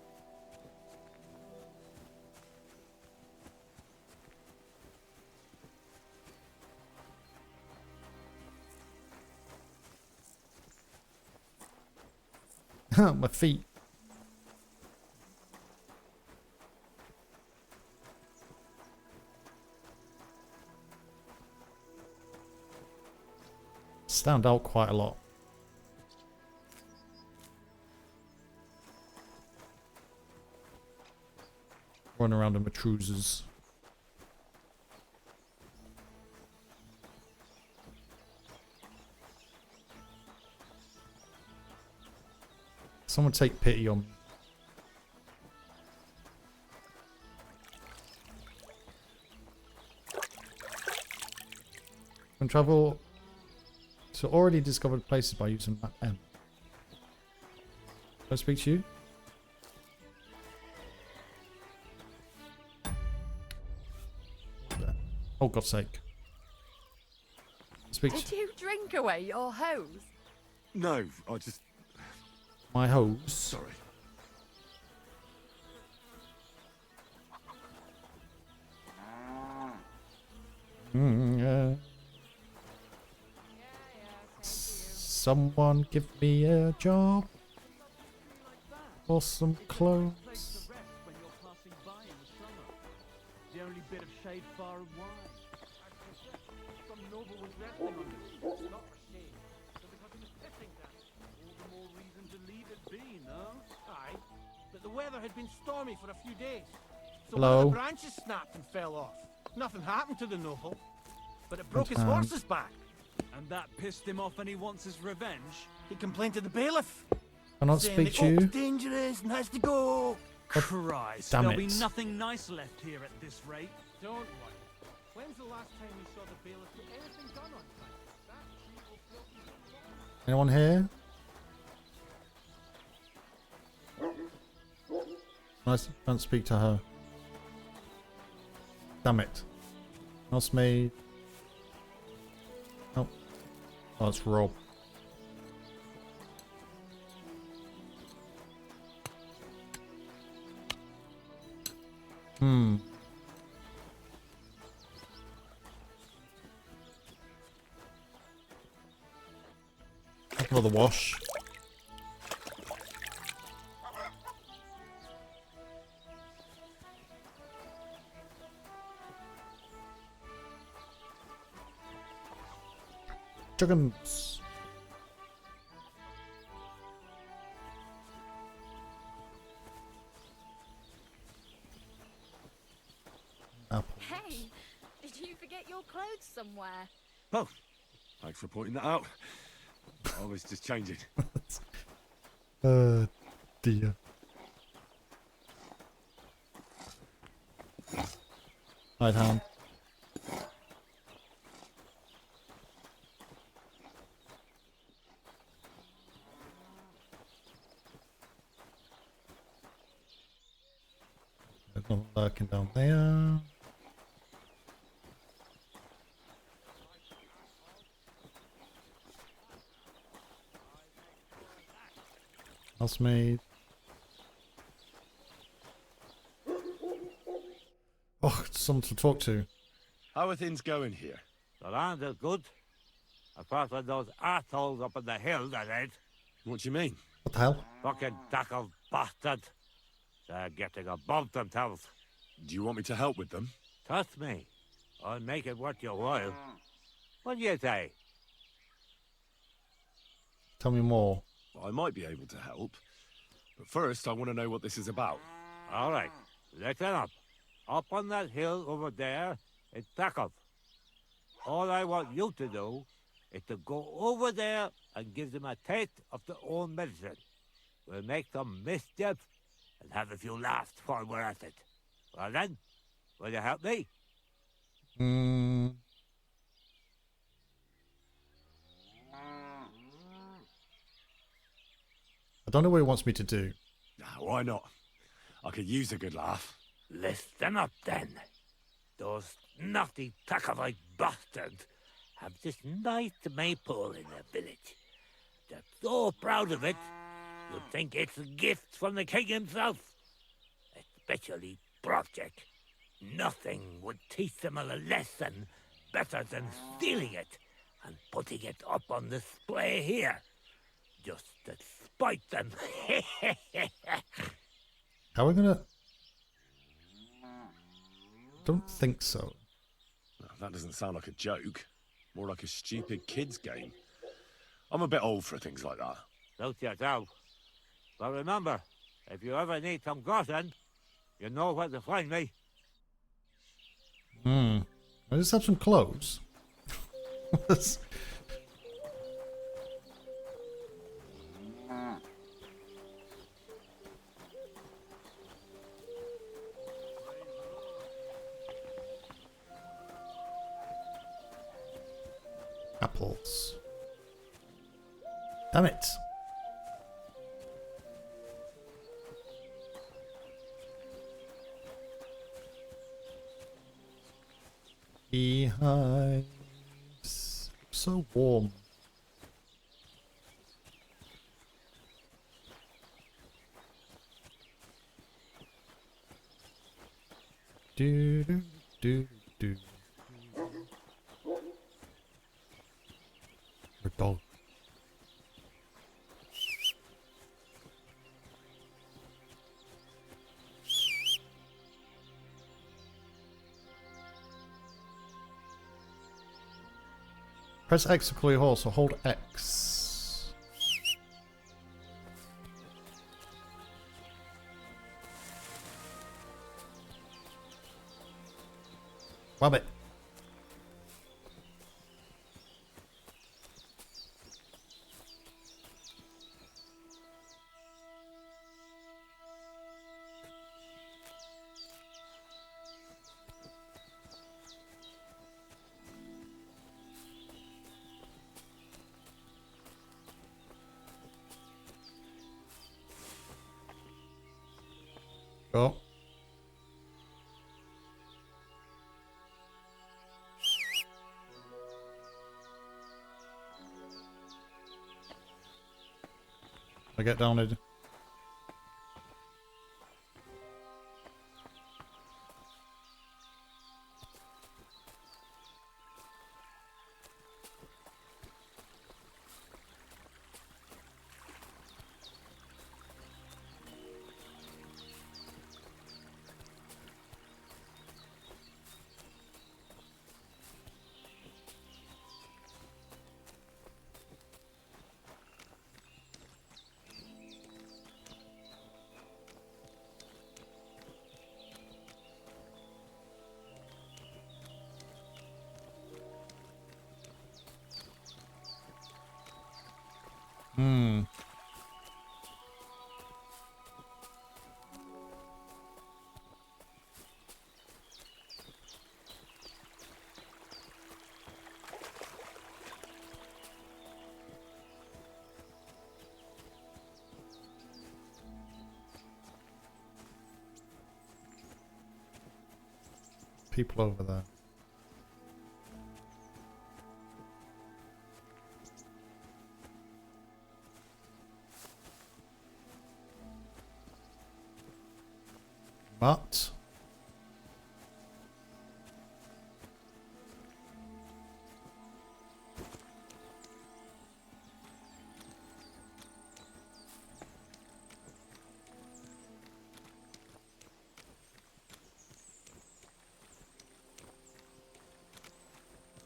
My feet. Stand out quite a lot. Run around in my trousers. Someone take pity on me. Can travel to already discovered places by using map M. Can I speak to you? There. Oh, God's sake. Speak Did to you drink away your hose? No, I just... my hose. Sorry. Yeah. Someone give me a job or some clothes. The only bit of shade far and wide. Some noble was resting on this. Not for shade. So because he was pissing down. All the more reason to leave it be, no? Aye, but the weather had been stormy for a few days. So Hello? one of the branches snapped and fell off. Nothing happened to the noble, but it broke his horse's back. And that pissed him off and he wants his revenge? He complained to the bailiff. Cannot saying speak the to you. oak's dangerous and has to go. Christ, damn there'll be it. nothing nice left here at this rate. Don't worry. When's the last time you saw the bailiff put anything done on time? That tree will float. Anyone here? Nice. Can't speak to her. Damn it. That's me. Oh. Oh, it's Rob. Another wash. Chickens. Apple. Hey, did you forget your clothes somewhere? Oh, thanks for pointing that out. I was just changing. Dear. Right hand. There's nothing lurking down there. Housemaid. Oh, someone to talk to. How are things going here? The land is good. Apart from those assholes up on the hill, that is. What do you mean? What the hell? Fucking tackle bastard. They're getting above themselves. Do you want me to help with them? Trust me. I'll make it worth your while. What do you say? Tell me more. I might be able to help. But first, I want to know what this is about. All right. Listen up. Up on that hill over there, it's Takov. All I want you to do is to go over there and give them a taste of their own medicine. We'll make some mischief and have a few laughs while we're at it. Well then, will you help me? I don't know what he wants me to do. Why not? I could use a good laugh. Listen up then. Those naughty Takovite bastards have this nice maypole in their village. They're so proud of it, you'd think it's a gift from the king himself. Especially Project. Nothing would teach them a lesson better than stealing it and putting it up on display here. Just to spite them. How are we gonna... Don't think so. That doesn't sound like a joke. More like a stupid kid's game. I'm a bit old for things like that. Suit yourself. But remember, if you ever need some groschen, you know where to find me. I just have some clothes. Apples. Damn it. Beehives. So warm. Do do do do. A dog. Press X to call your horse, or hold X. Wabbit. Go. I get down it. Hmm. People over there. But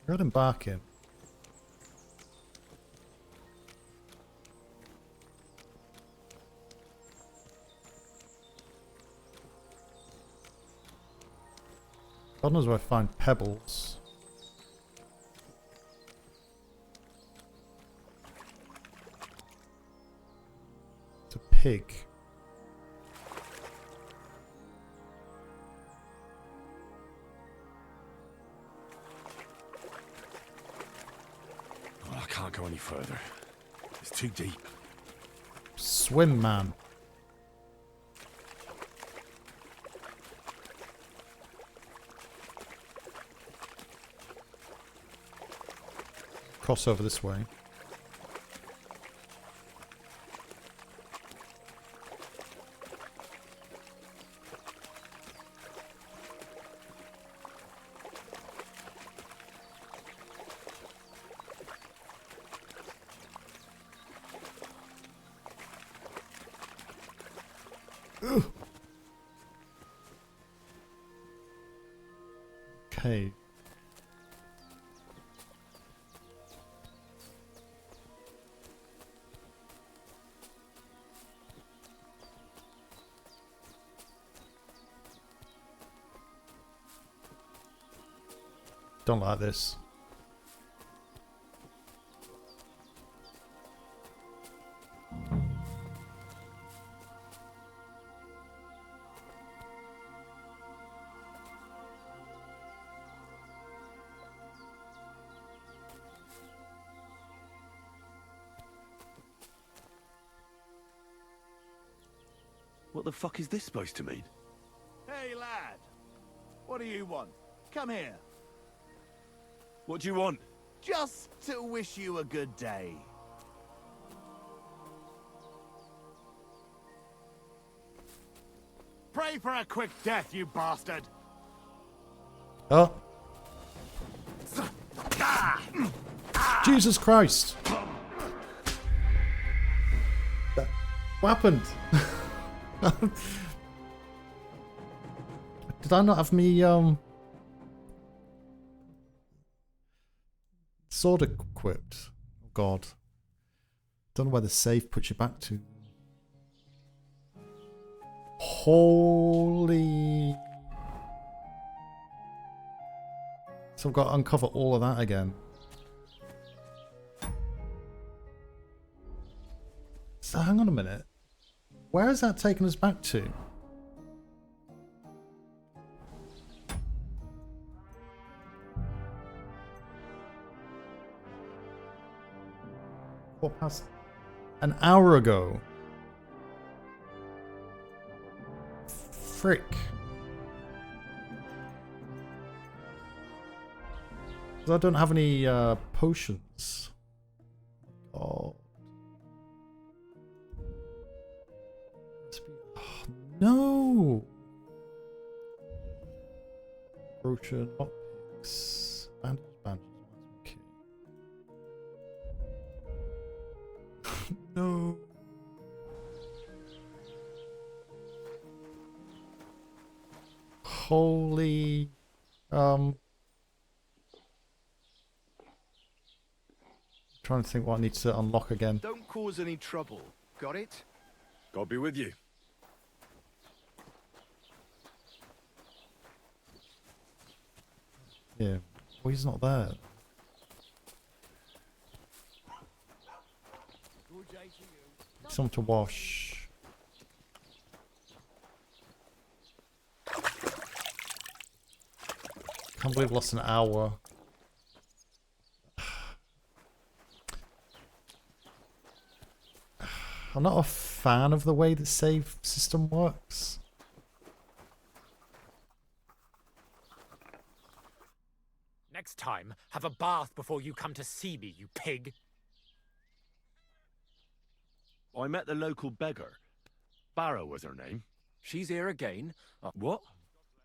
got him back in. God knows where I find pebbles. It's a pig. Oh, I can't go any further. It's too deep. Swim, man. Cross over this way. Ugh. Okay. Don't like this. What the fuck is this supposed to mean? Hey, lad. What do you want? Come here. What do you want? Just to wish you a good day. Pray for a quick death, you bastard! Oh. Jesus Christ. What happened? Did I not have me sword equipped? Oh God. Don't know where the save puts you back to. Holy. So I've got to uncover all of that again. So hang on a minute. Where has that taken us back to? What past an hour ago? Frick. I don't have any potions. Oh. Oh, no. Brochure, lockpicks, bandages. Okay. No. Holy. Trying to think what I need to unlock again. Don't cause any trouble. Got it? God be with you. Yeah. Well, he's not there. Something to wash. Can't believe I lost an hour. I'm not a fan of the way the save system works. Next time, have a bath before you come to see me, you pig. I met the local beggar. Barrow was her name. She's here again. What?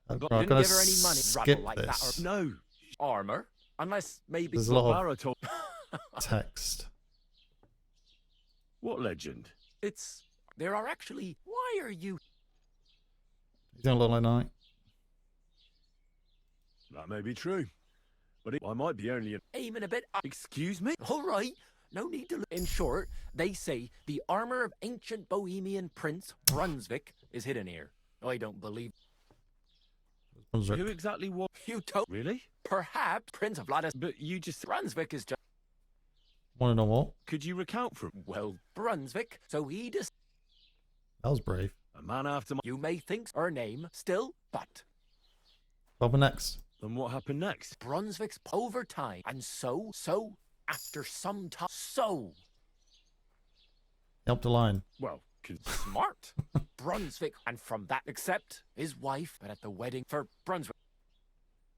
I'm Didn't gonna give her any money. skip Rabble like this. that or No. armor. Unless maybe There's a lot Barrow of told... text. What legend? it's... There are actually... Why are you... You don't look like night. That may be true. But I might be only an... aiming a bit... Excuse me? All right. No need to... In short, they say the armor of ancient Bohemian Prince Brunswick is hidden here. I don't believe... Who exactly was... You don't... Really? Perhaps Prince of Vladis... But you just... Brunswick is just... Want to know what? Could you recount for... Well, Brunswick, so he just... That was brave. A man after my... You may think her name still, but... What happened next? Then what happened next? Brunswick's over time, and so, after some time, Help the line. Well, smart. Brunswick, and from that, except his wife, but at the wedding for Brunswick.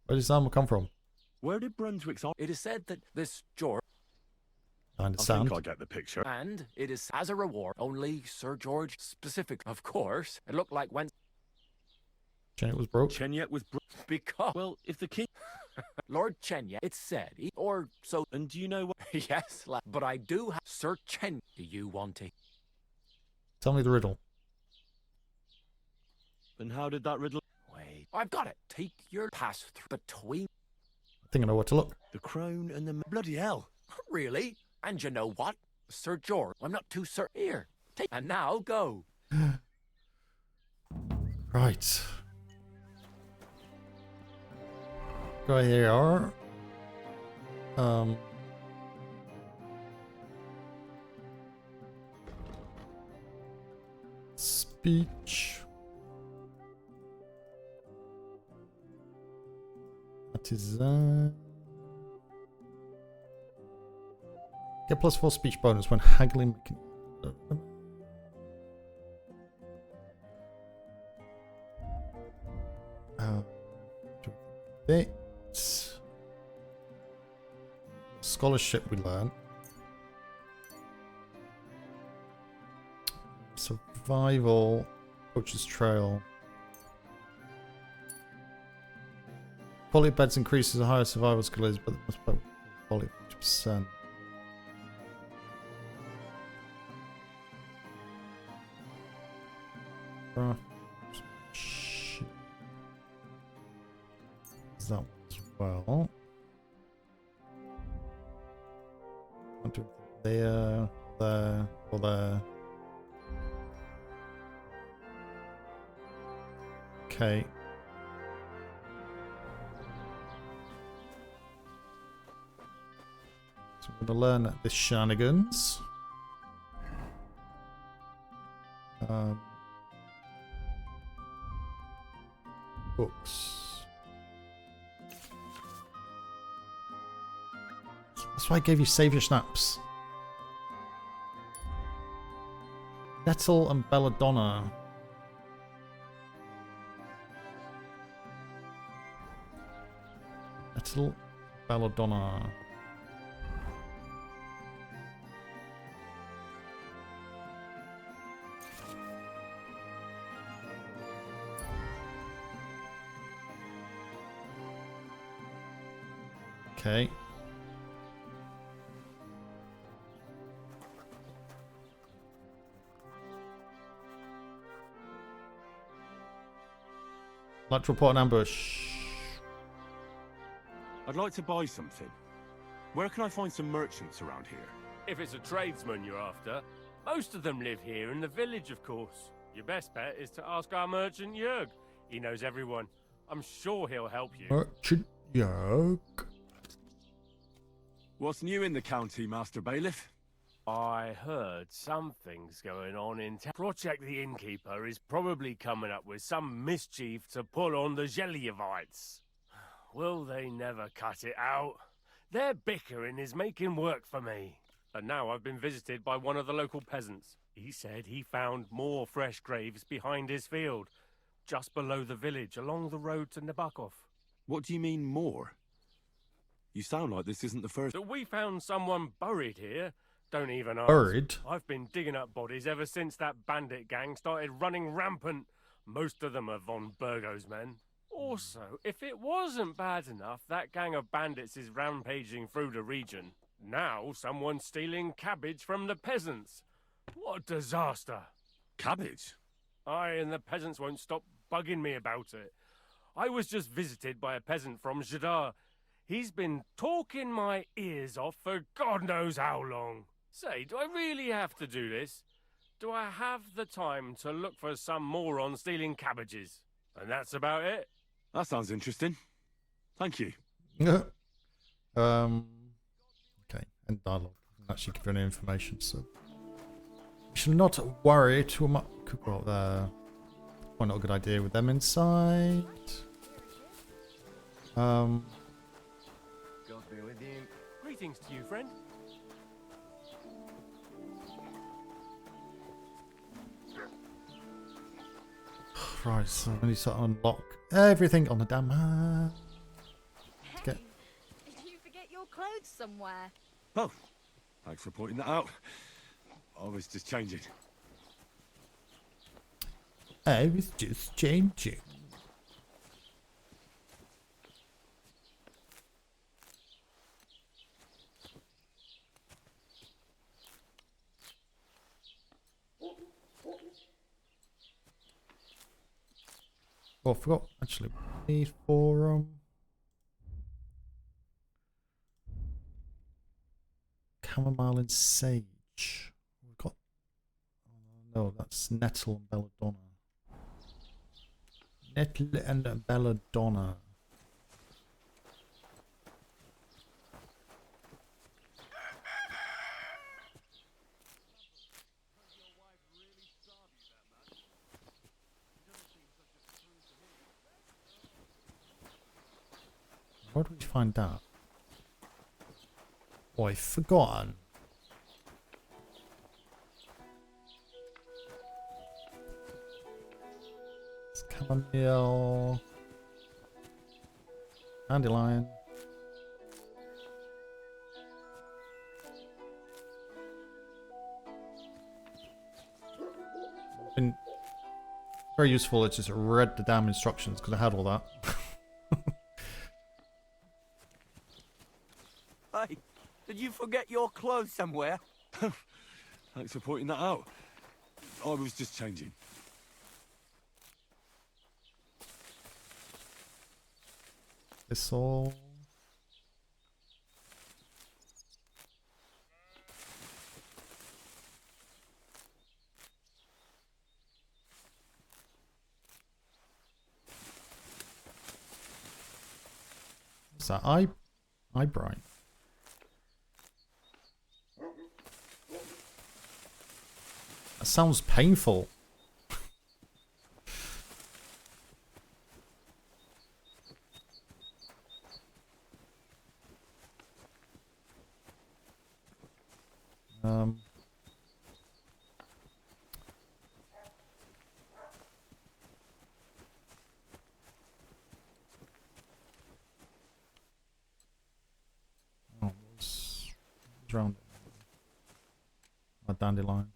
Where did Sam come from? Where did Brunswick's... It is said that this George... I I understand. think I get the picture. And it is as a reward, only Sir George specific, of course. It looked like when... Janet was broke. Chenyet was... Because... Well, if the king... Lord Chenya, it's said, or so... And do you know what... Yes, but I do have... Sir Chen, do you want it? Tell me the riddle. And how did that riddle... Wait, I've got it. Take your pass through between... I think I know where to look. The crone and the... Bloody hell. Really? And you know what? Sir George, I'm not too certain. Here, take... And now, go. Right. Go here. Speech. That is get +4 speech bonus when haggling. Bit. scholarship we learned. Survival, Poacher's Trail. Quality of beds increases the higher survival skill is, but must put quality 50%. Right. Is that as well? I'll do there, there, or there. Okay. So we're going to learn the shenanigans. Books. That's why I gave you Save Your Snaps. Nettle and Belladonna. Nettle, Belladonna. Okay. Like to report an ambush. I'd like to buy something. Where can I find some merchants around here? If it's a tradesman you're after, most of them live here in the village, of course. Your best bet is to ask our merchant Jörg. He knows everyone. I'm sure he'll help you. Merchant Jörg. What's new in the county, Master Bailiff? I heard something's going on in town. Project the Innkeeper is probably coming up with some mischief to pull on the Gelievites. Will they never cut it out? Their bickering is making work for me. And now I've been visited by one of the local peasants. He said he found more fresh graves behind his field, just below the village, along the road to Nabokov. What do you mean, more? You sound like this isn't the first... That we found someone buried here. Don't even ask. Buried? I've been digging up bodies ever since that bandit gang started running rampant. Most of them are von Burgo's men. Also, if it wasn't bad enough, that gang of bandits is rampaging through the region. Now someone's stealing cabbage from the peasants. What a disaster. Cabbage? Aye, and the peasants won't stop bugging me about it. I was just visited by a peasant from Jadar. He's been talking my ears off for God knows how long. Say, do I really have to do this? Do I have the time to look for some moron stealing cabbages? And that's about it. That sounds interesting. Thank you. Okay. And dialogue. Actually give any information, so we should not worry too much. Could go out there. Probably not a good idea with them inside. God be with you. Greetings to you, friend. Right, so we need to unlock everything on the damn map. Hey, did you forget your clothes somewhere? Oh, thanks for pointing that out. I was just changing. I was just changing. Oh, I forgot. Actually, we need for chamomile and sage. We've got. No, that's nettle and belladonna. Nettle and belladonna. Where do we find that? Oh, I've forgotten. It's chamomile. Dandelion. been very useful. It's just read the damn instructions because I had all that. Hey, did you forget your clothes somewhere? Thanks for pointing that out. I was just changing. This all. What's that? Eye bright. That sounds painful. Oh, what's around it? A dandelion.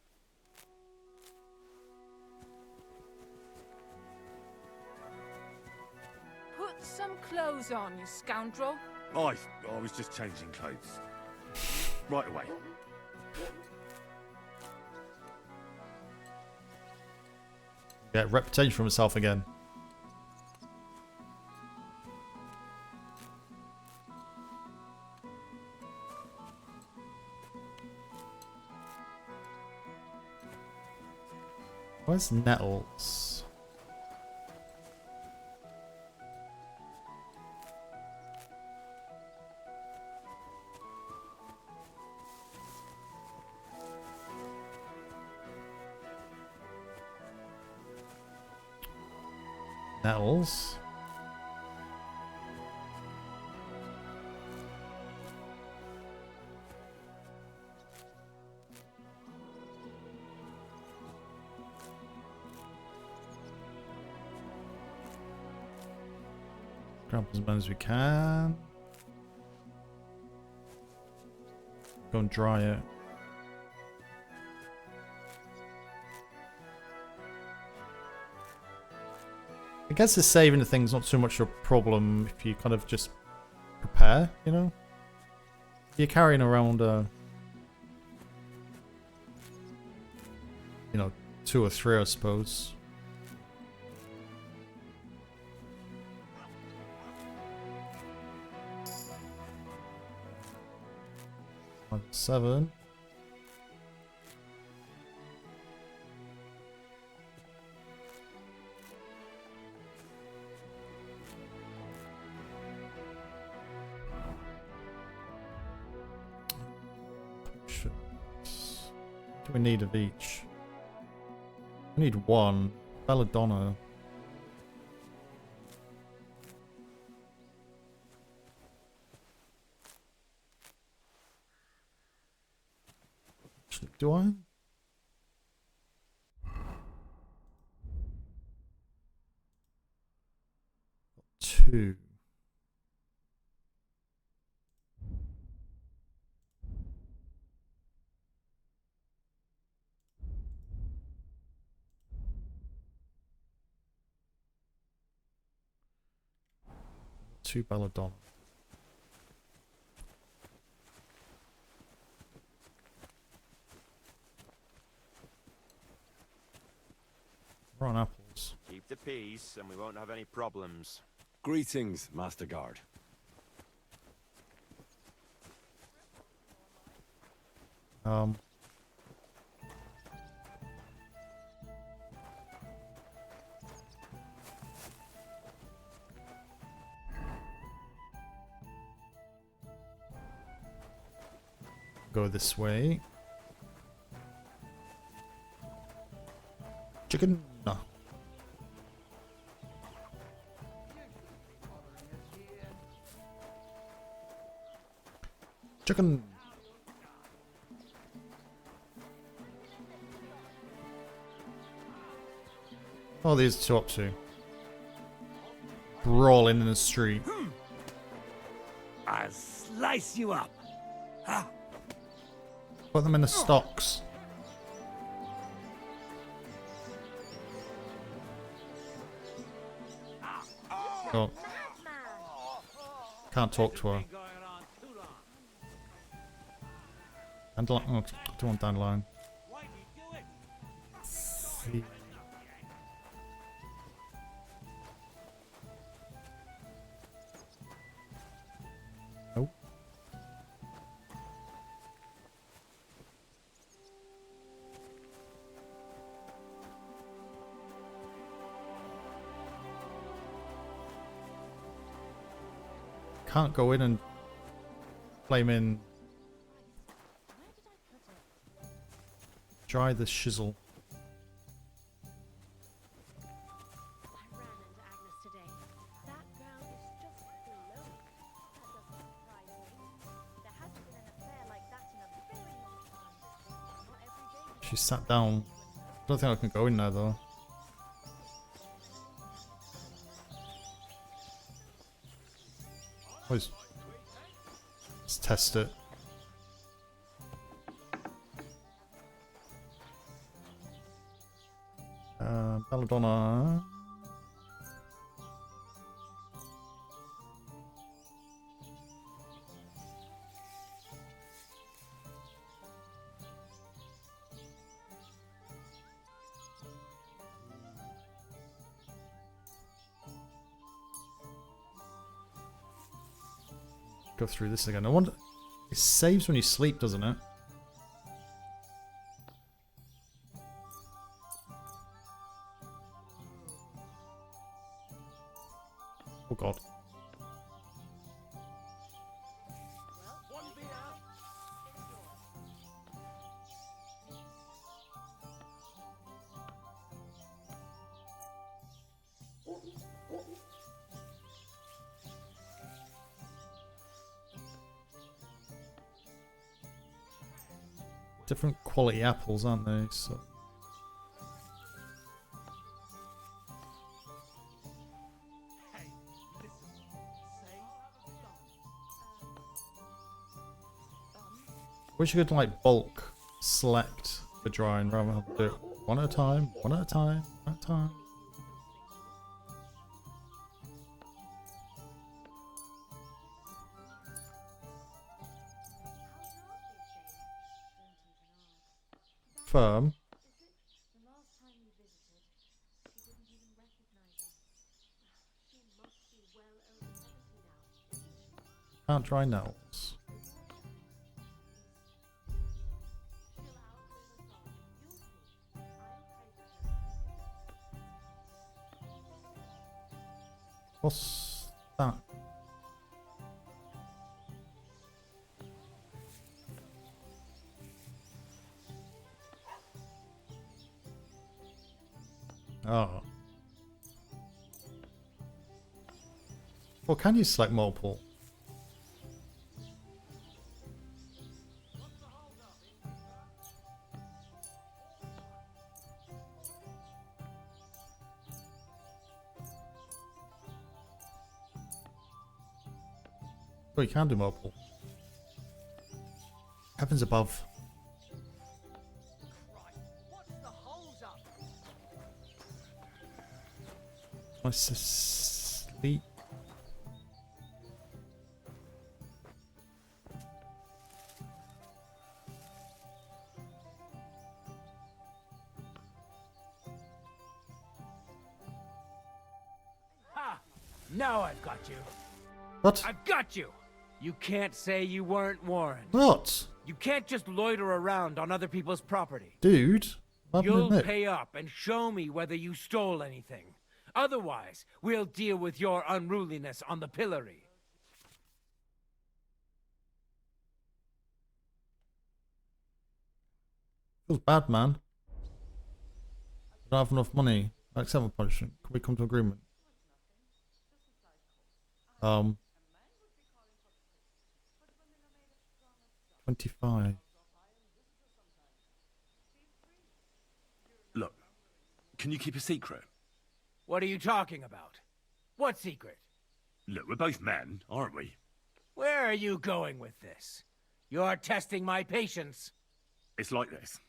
Put some clothes on, you scoundrel. I was just changing clothes. Right away. Get reputation for himself again. Where's Nettles? Nettles. Grab as many as we can. Go and dry it. I guess the saving the thing's not too much of a problem if you kind of just prepare, you know? You're carrying around you know, 2 or 3, I suppose. Like 7. What do we need of each? We need 1. Belladonna. Actually, do I? Two. Two belladonna. We're on apples. Keep the peace, and we won't have any problems. Greetings, Master Guard. Go this way. Chicken. No. Chicken. What are these two up to? Brawling in the street. I'll slice you up. Ah. Put them in the stocks. Oh. Can't talk to her. Dandelion. Oh, I don't want dandelion. See. Nope. Can't go in and flame in. Dry the shizzle. She sat down. I don't think I can go in there though. Let's test it. Belladonna. Go through this again. I wonder. It saves when you sleep, doesn't it? Oh god. Different quality apples, aren't they? So. Wish you could like bulk select the drawing rather than do it one at a time, one at a time, one at a time. Firm. Can't dry nails. What's that? Oh. Well, can you select multiple? Oh, you can do multiple. Heavens above. I sleep. Ha! Now I've got you. What? I've got you. You can't say you weren't warned. What? You can't just loiter around on other people's property. Dude, You'll pay up and show me whether you stole anything. Otherwise, we'll deal with your unruliness on the pillory. Feels bad, man. I don't have enough money. I accept my punishment. Can we come to agreement? 25. Look, can you keep a secret? What are you talking about? What secret? Look, we're both men, aren't we? Where are you going with this? You're testing my patience. It's like this.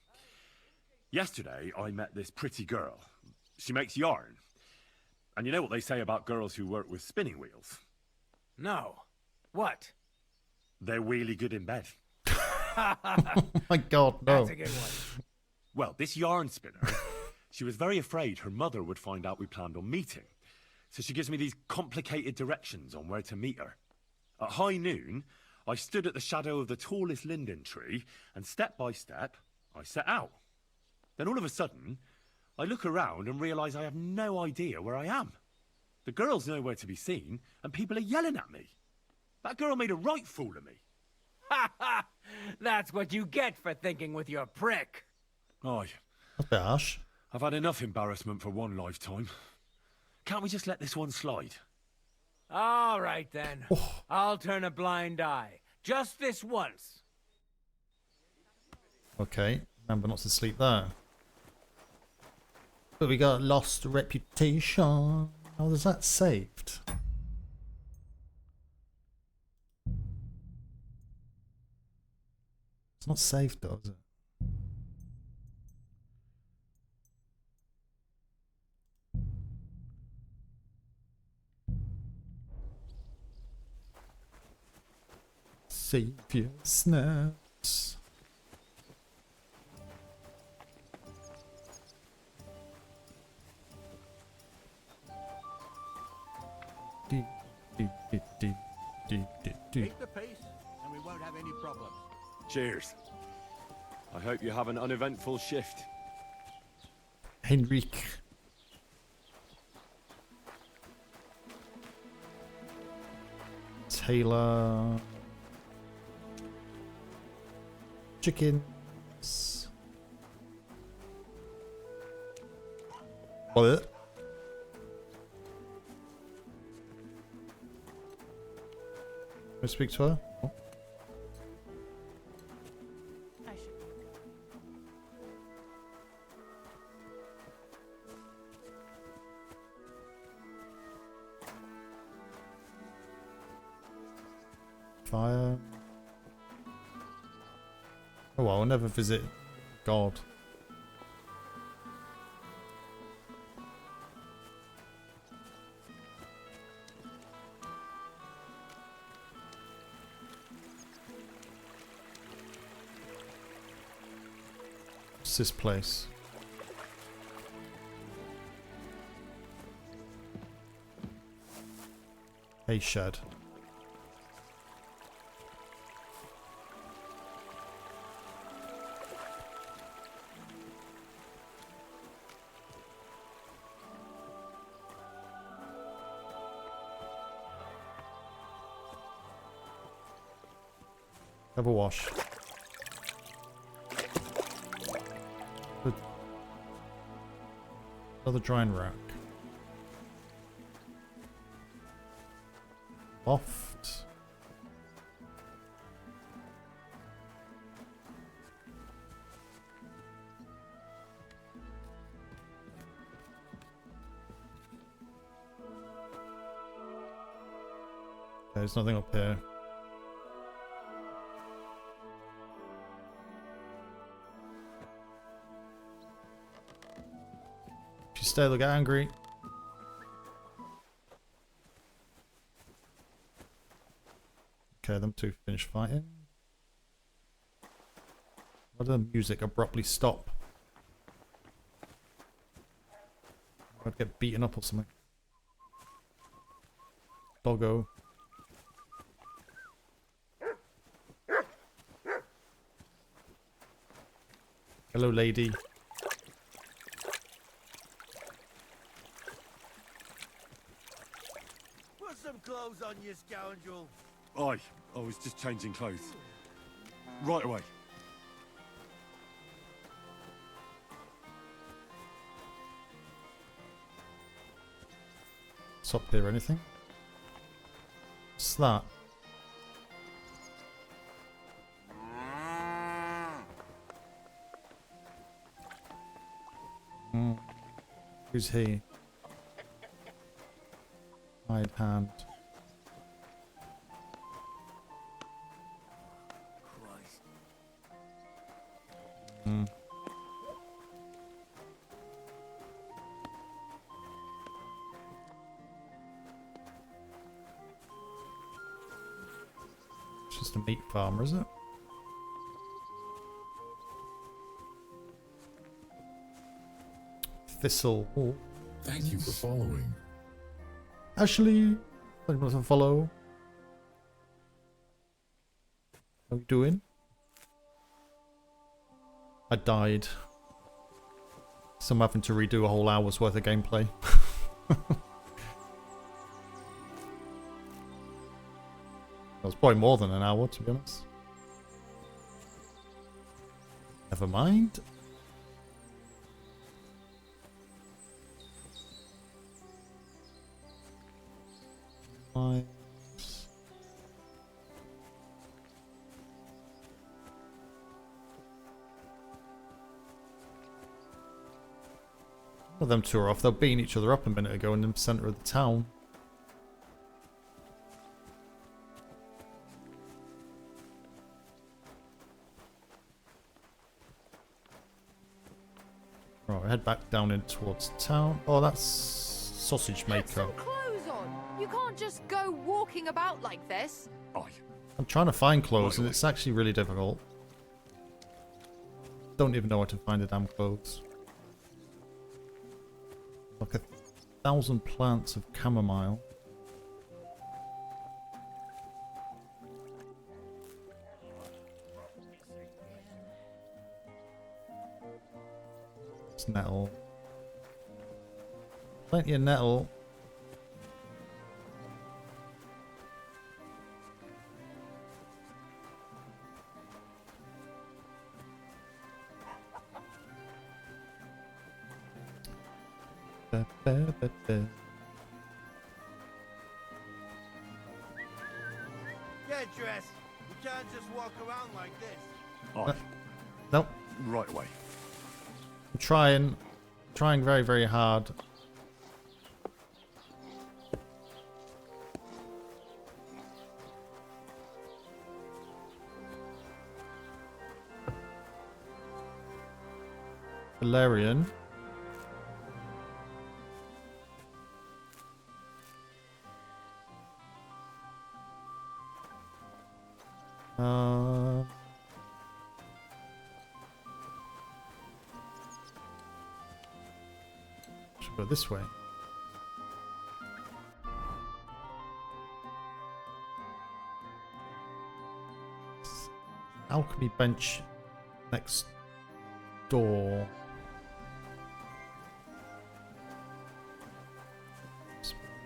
Yesterday, I met this pretty girl. She makes yarn. And you know what they say about girls who work with spinning wheels? No. What? They're really good in bed. Oh my god, no. That's a good one. Well, this yarn spinner, she was very afraid her mother would find out we planned on meeting. So she gives me these complicated directions on where to meet her. At high noon, I stood at the shadow of the tallest linden tree, and step by step, I set out. Then all of a sudden, I look around and realise I have no idea where I am. The girl's nowhere to be seen, and people are yelling at me. That girl made a right fool of me. Ha ha! That's what you get for thinking with your prick. Aye. That's a bit harsh. I've had enough embarrassment for one lifetime. Can't we just let this one slide? All right, then. I'll turn a blind eye. Just this once. Okay, remember not to sleep there. But we got lost reputation. How is that saved? It's not saved though, is it? Save your snaps. Keep the peace, and we won't have any problems. Cheers. I hope you have an uneventful shift. Henrik. Taylor. Chickens. What? Can I speak to her? Oh. Fire. Oh well, I'll never visit God. What's this place? Hay shed. Have a wash. Another drying rack. Loft. There's nothing up here. If you stay, they'll get angry. Okay, them two finish fighting. Why did the music abruptly stop? I'd get beaten up or something. Doggo. Hello, lady. Put some clothes on, you scoundrel. Aye, I was just changing clothes. Right away. What's up here, anything? What's that? Who's he? Hide hand. just a meat farmer, is it? Thistle. Oh. Thank you for following. Ashley, thank you for the follow. How you doing? I died. So I'm having to redo a whole hour's worth of gameplay. That was probably more than an hour, to be honest. Never mind. Well, them two are off. They were beating each other up a minute ago in the centre of the town. Right, head back down in towards town. Oh, that's sausage maker. Put some clothes on. You can't just go walking about like this. I'm trying to find clothes and it's actually really difficult. Don't even know where to find the damn clothes. Like 1,000 plants of chamomile. It's nettle. Plenty of nettle. Get dressed. You can't just walk around like this. Nope. Right away. I'm trying very, very hard. Valerian. Should go this way. Alchemy bench next door.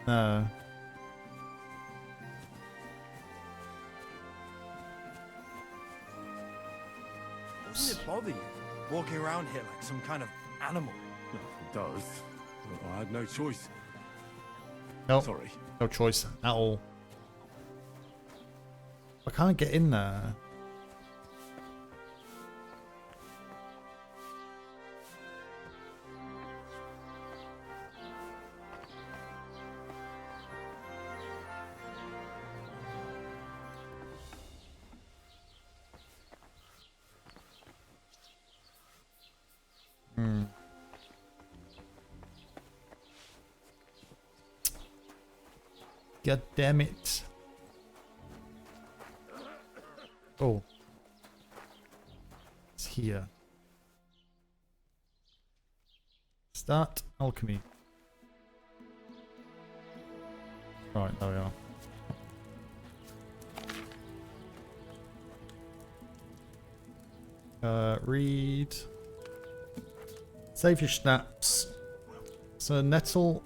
No. Doesn't it bother you walking around here like some kind of animal? It does. But I had no choice. Nope. Sorry. No choice at all. I can't get in there. God damn it. Oh. It's here. Start alchemy. Right, there we are. Read. Save your snaps. So nettle.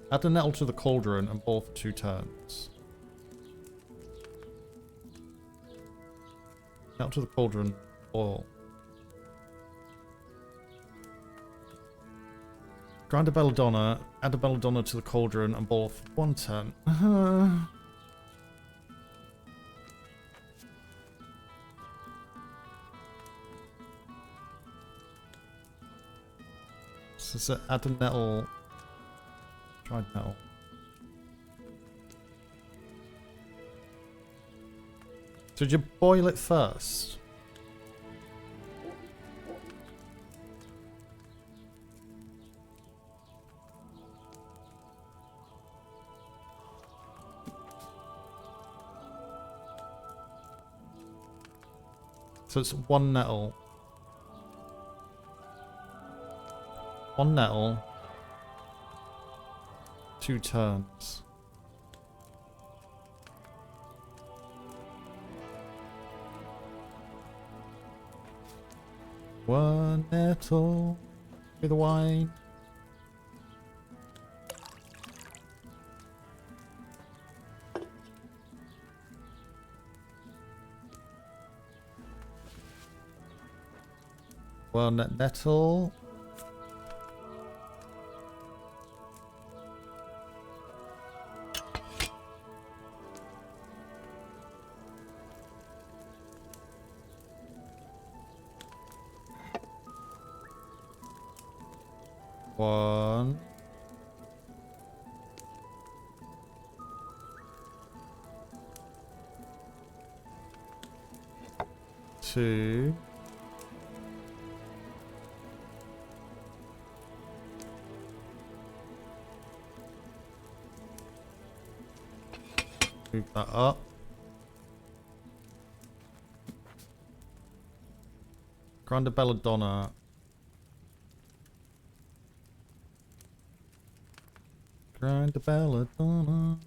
Add a nettle to the cauldron and boil for 2 turns. Nettle to the cauldron, boil. Grind a belladonna, add a belladonna to the cauldron and boil for 1 turn. So add a nettle. Dried nettle. So did you boil it first? So it's one nettle. One nettle. 2 turns. One nettle with wine. One nettle. One. Two. Move that up. Grande Belladonna. Grande Belladonna.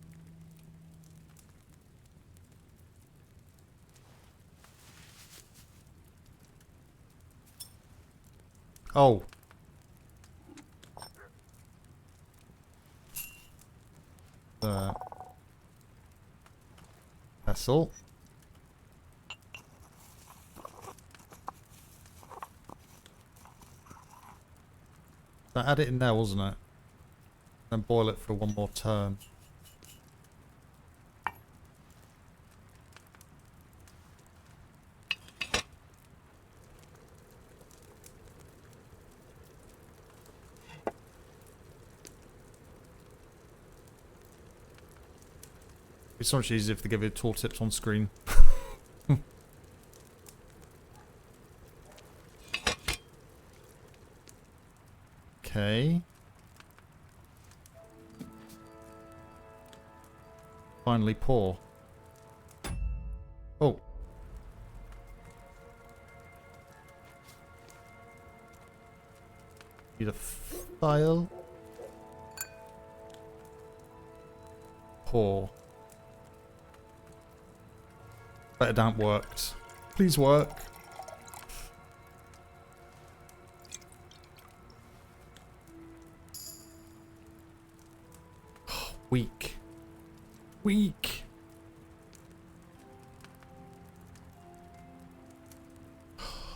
Oh. Vessel. I add it in there, wasn't it? Then boil it for one more turn. It's so much easier if they give you tooltips on screen. Okay. Finally pour. Oh. Need a file. Pour. Better damn worked. Please work. Weak. Weak.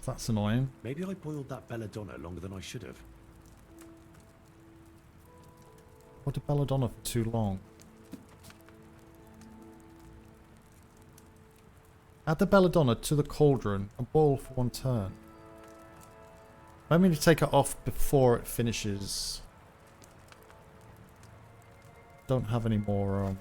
That's annoying. Maybe I boiled that belladonna longer than I should have. What did belladonna for too long? Add the belladonna to the cauldron and boil for 1 turn. I mean to take it off before it finishes. Don't have any more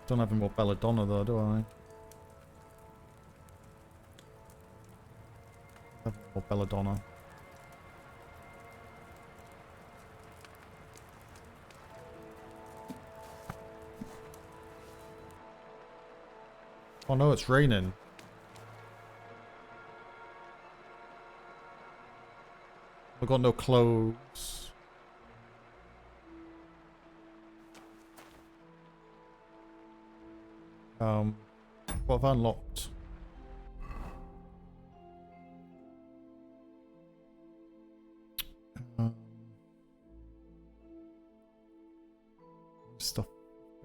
don't have any more belladonna though, do I? Have more belladonna. Oh no, it's raining. I've got no clothes. What have I unlocked? Stuff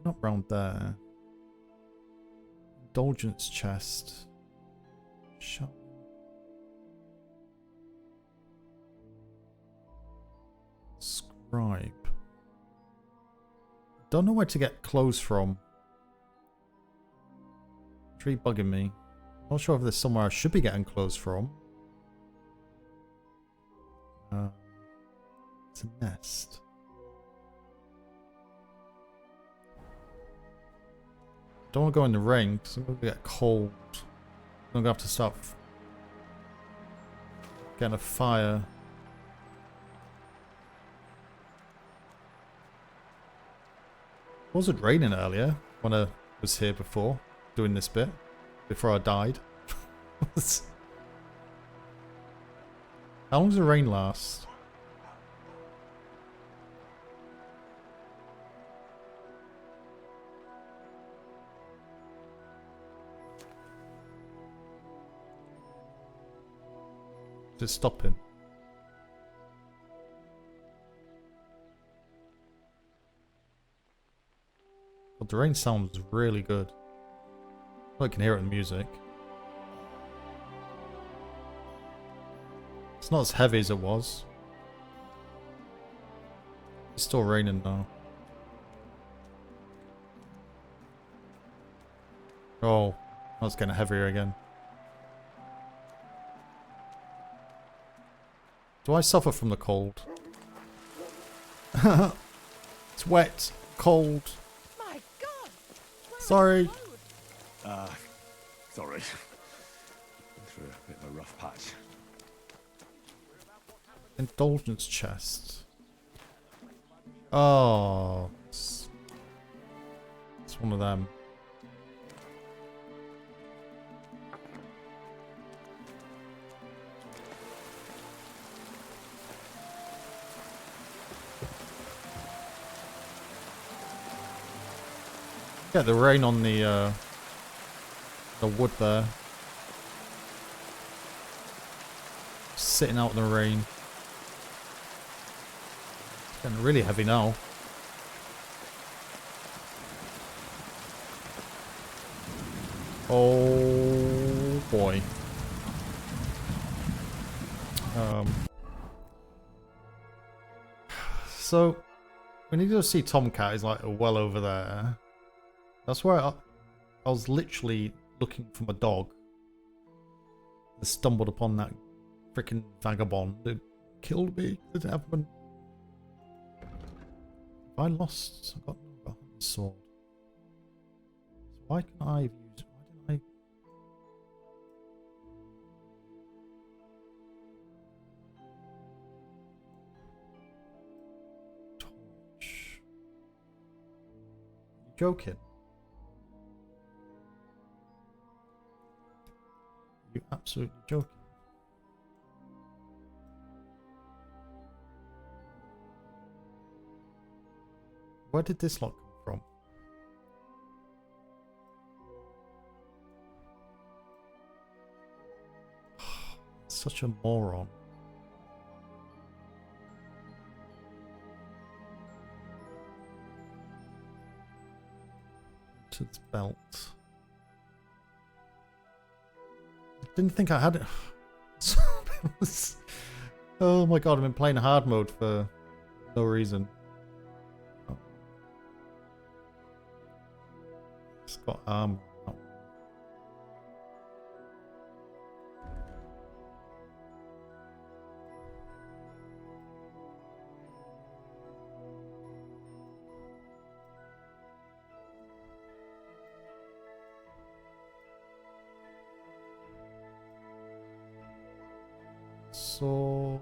not round there. Indulgence chest. Shut. Scribe. Don't know where to get clothes from. It's really bugging me. Not sure if there's somewhere I should be getting clothes from. It's a nest. Don't want to go in the rain because I'm going to get cold. I'm going to have to start getting a fire. wasn't raining earlier when I was here before, doing this bit, before I died. How long does the rain last? Is it stopping? Well, the rain sounds really good. I can hear it in the music. It's not as heavy as it was. It's still raining now. Oh, that's getting heavier again. Do I suffer from the cold? It's wet, cold. My God! Sorry. Sorry. Been through a bit of a rough patch. Indulgence chest. Oh. It's one of them. Get the rain on the wood there. Sitting out in the rain. It's getting really heavy now. Oh boy. So we need to go see Tomcat. He's like well over there. That's where I was literally looking for my dog. I stumbled upon that freaking vagabond that killed me. It happened. I lost. I got a hunter's sword. So why can't I use? Why didn't I? Torch. You joking? You absolutely joking? Where did this lot come from? Such a moron. To its belt. Didn't think I had it. Oh my god, I've been playing hard mode for no reason. Oh. It's got armor. Oh. Sword.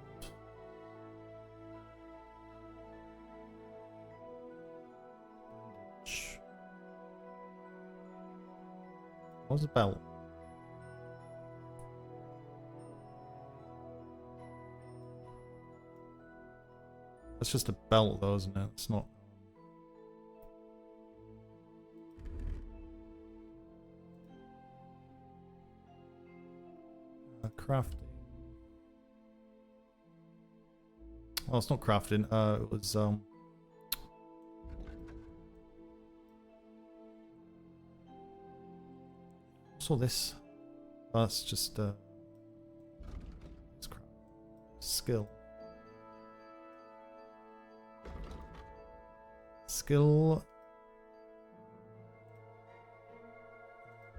What's the belt? That's just a belt though, isn't it? It's not. Crafting. Well, it's not crafting. It was what's all this? Oh, that's just it's skill. Skill.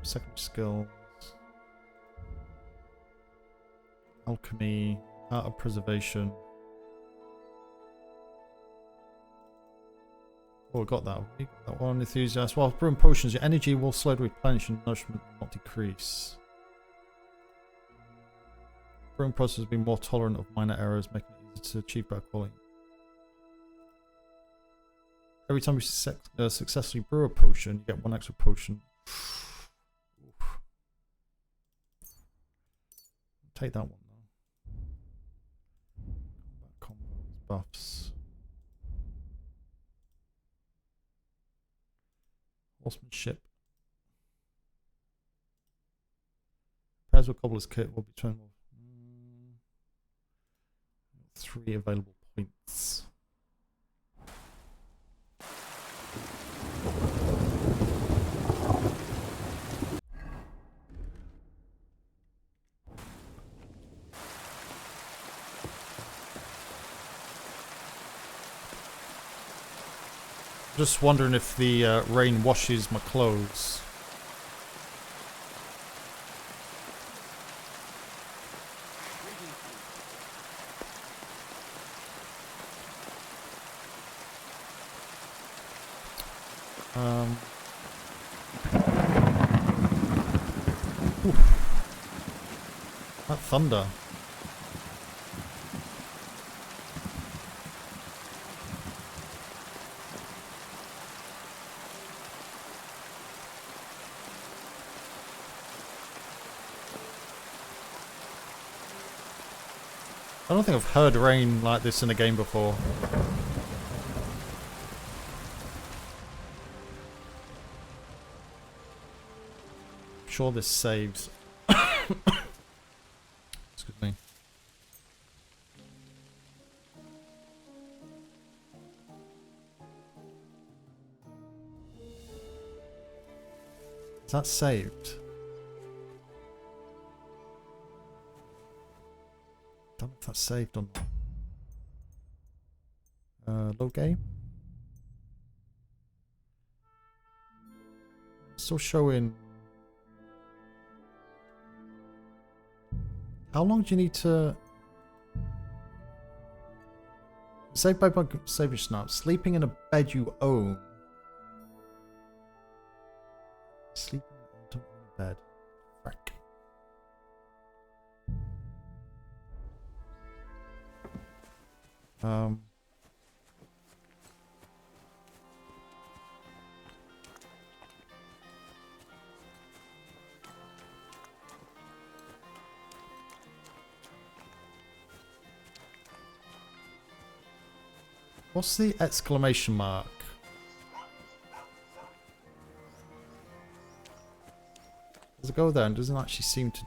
Secondary skills. Alchemy. Art of preservation. Oh, we got that. We got that one. Enthusiast. While brewing potions, your energy will slowly replenish and nourishment will not decrease. Brewing process will be more tolerant of minor errors, making it easier to achieve better quality. Every time you successfully brew a potion, you get one extra potion. Take that one though. Combat combos, buffs. Horsemanship. Pairs with Cobbler's Kit will be 20 more. 3 available points. Just wondering if the rain washes my clothes. That thunder. I don't think I've heard rain like this in a game before. I'm sure this saves. Excuse me. Is that saved? Don't know if that's saved or not. Load game. Still showing. How long do you need to save by saving snap? Sleeping in a bed you own. Sleeping in a bed. Frack. What's the exclamation mark? Does it go there and doesn't actually seem to...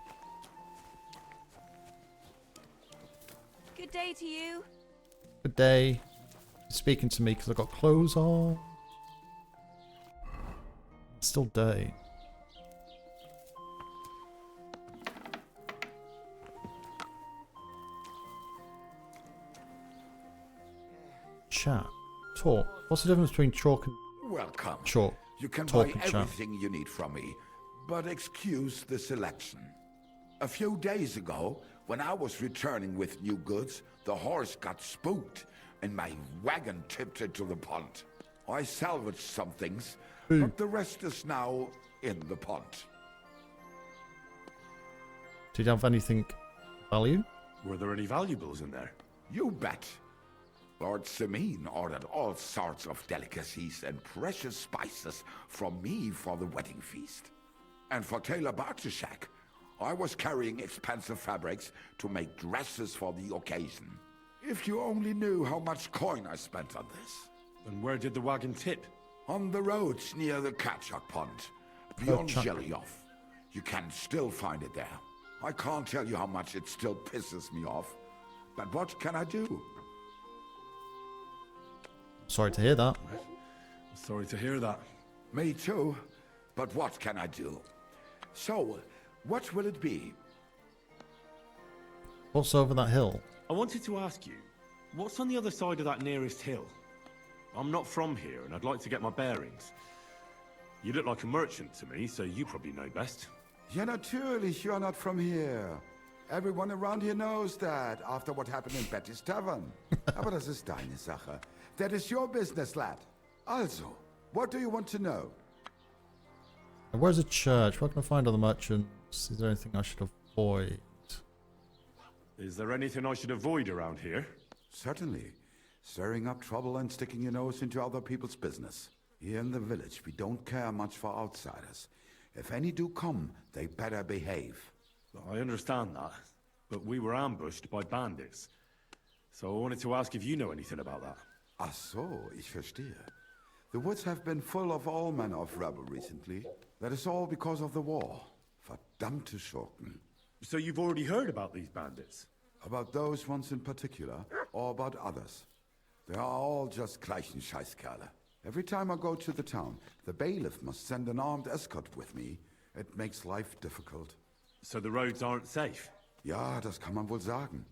Good day to you. Good day. Speaking to me because I've got clothes on. It's still day. Chat. Talk. What's the difference between chalk and Welcome. chalk? You can Talk buy and chat. everything you need from me, but excuse the selection. A few days ago, when I was returning with new goods, the horse got spooked and my wagon tipped into the pond. I salvaged some things, but the rest is now in the pond. Did you have anything value? Were there any valuables in there? You bet. Lord Simine ordered all sorts of delicacies and precious spices from me for the wedding feast. And for Taylor Bartishak, I was carrying expensive fabrics to make dresses for the occasion. If you only knew how much coin I spent on this. And where did the wagon tip? On the roads near the Katchak Pond, beyond Katchak. Jellyov. You can still find it there. I can't tell you how much it still pisses me off. But what can I do? Sorry to hear that. Sorry to hear that. Me too. But what can I do? So, what will it be? What's over that hill? I wanted to ask you, what's on the other side of that nearest hill? I'm not from here, and I'd like to get my bearings. You look like a merchant to me, so you probably know best. Ja, natürlich, you're not from here. Everyone around here knows that, after what happened in Betty's Tavern. Aber das ist deine Sache. That is your business, lad. Also, what do you want to know? And where's a church? Where can I find other merchants? Is there anything I should avoid? Is there anything I should avoid around here? Certainly. Stirring up trouble and sticking your nose into other people's business. Here in the village, we don't care much for outsiders. If any do come, they better behave. I understand that, but we were ambushed by bandits. So I wanted to ask if you know anything about that. Ach so, ich verstehe. The woods have been full of all manner of rebel recently. That is all because of the war. Verdammte Schurken. So you've already heard about these bandits? About those ones in particular, or about others? They are all just gleichen Scheißkerle. Every time I go to the town, the bailiff must send an armed escort with me. It makes life difficult. So the roads aren't safe? Ja, das kann man wohl sagen.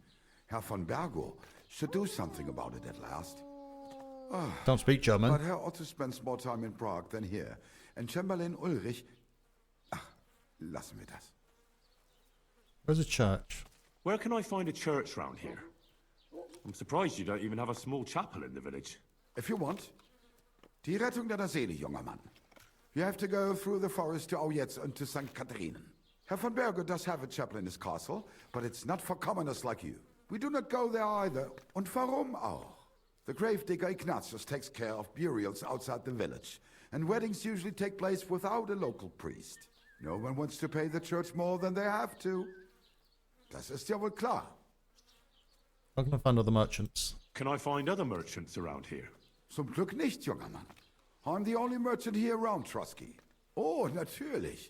Herr von Bergo should do something about it at last. Don't speak German. But Herr Otto spends more time in Prague than here. And Chamberlain Ulrich... Ach, lassen wir das. Where's a church? Where can I find a church round here? I'm surprised you don't even have a small chapel in the village. If you want. Die Rettung deiner Seele, junger Mann. You have to go through the forest to Aujetz and to St. Catharinen. Herr von Berger does have a chapel in his castle, but it's not for commoners like you. We do not go there either. Und warum auch? The gravedigger Ignatius takes care of burials outside the village, and weddings usually take place without a local priest. No one wants to pay the church more than they have to. Das ist ja wohl klar. I'm gonna find other merchants. Can I find other merchants around here? Zum Glück nicht, junger Mann. I'm the only merchant here around Trusky. Oh, natürlich.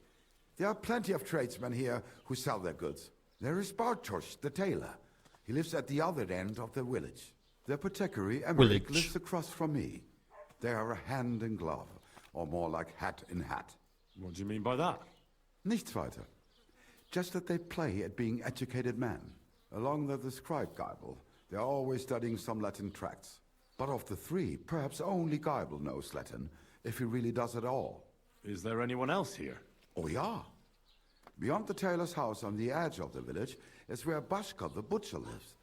There are plenty of tradesmen here who sell their goods. There is Bartosz, the tailor. He lives at the other end of the village. The apothecary, Emmerich, lives across from me. They are a hand in glove, or more like hat in hat. What do you mean by that? Nichts weiter. Just that they play at being educated men. Along with the scribe Geibel, they are always studying some Latin tracts. But of the three, perhaps only Geibel knows Latin, if he really does at all. Is there anyone else here? Oh yeah. Beyond the tailor's house on the edge of the village is where Bashka the butcher lives.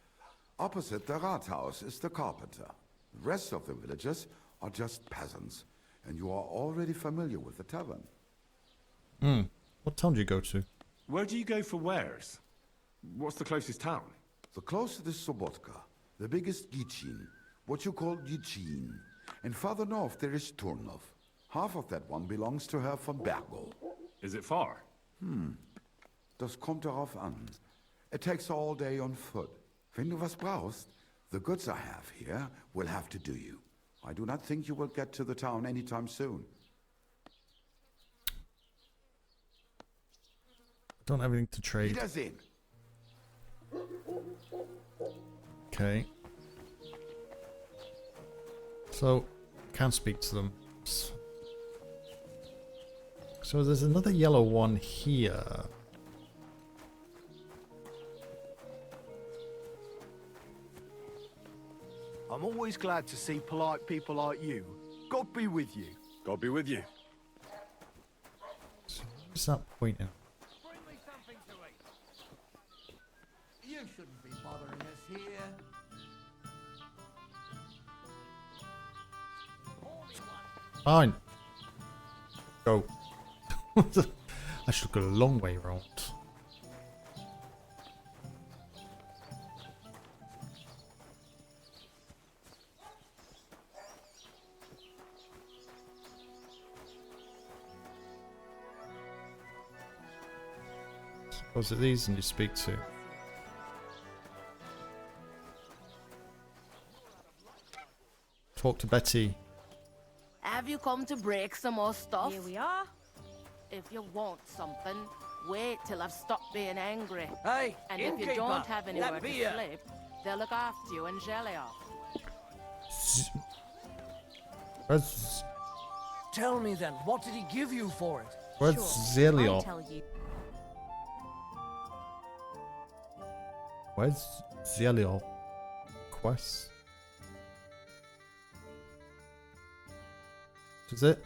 Opposite the Rathaus is the carpenter. The rest of the villagers are just peasants, and you are already familiar with the tavern. What town do you go to? Where do you go for wares? What's the closest town? The closest is Sobotka, the biggest Gichin, what you call Gichin. And farther north there is Turnov. Half of that one belongs to Herr von Bergo. Is it far? Das kommt darauf an. It takes all day on foot. Wenn du was brauchst, the goods I have here will have to do you. I do not think you will get to the town anytime soon. I don't have anything to trade. Wiedersehen. Okay. So, can't speak to them. So there's another yellow one here. I'm always glad to see polite people like you. God be with you. God be with you. So what's that pointing? You shouldn't be bothering us here. Fine. Go. I should go a long way round. Suppose it these and you speak to. Talk to Betty. Have you come to break some more stuff? Here we are. If you want something, wait till I've stopped being angry. Hey, And if you innkeeper, don't have anywhere that to beer. sleep, they'll look after you in Jelliot. Where's Tell me then, what did he give you for it? Where's I'll Zelio? tell you. Where's Zelio? Quest. Is it?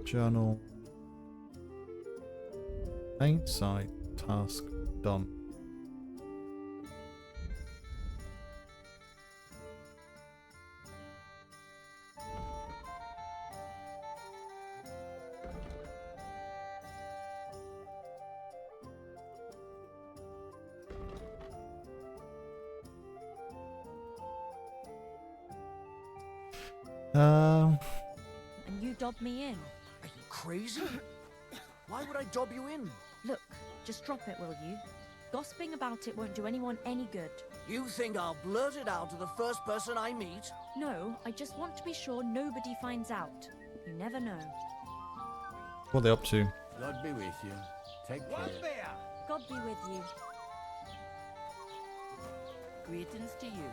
Journal. Main side task done. Um, And you dob me in. Are you crazy? Why would I dob you in? Look, just drop it, will you? Gossiping about it won't do anyone any good. You think I'll blurt it out to the first person I meet? No, I just want to be sure nobody finds out. You never know. what are they up to? God be with you. Take care. God be with you. Greetings to you.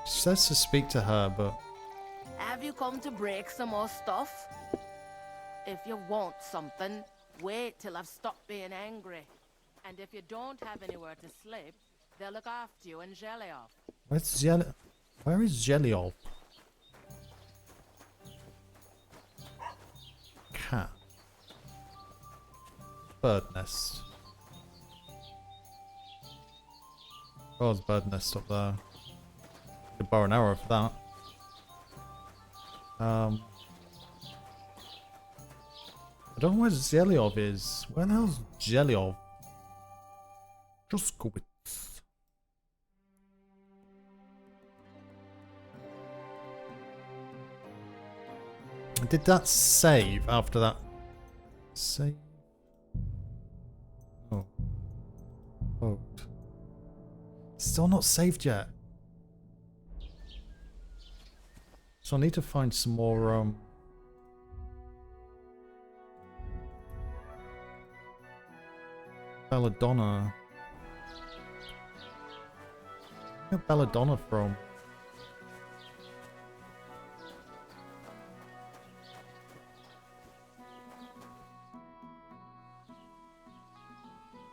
She says to speak to her, but Have you come to break some more stuff? If you want something, wait till I've stopped being angry. And if you don't have anywhere to sleep, they'll look after you in Jelly-off. where's Jelly? Where is Jelly-off? Cat. Bird nest. Oh, there's a bird nest up there. Could borrow an arrow for that. I don't know where Jelly-off is. Where the hell's Jelly-off? Just go with. Did that save after that? Save? Oh. Oh. Still not saved yet. So I need to find some more, Belladonna. Where Belladonna from?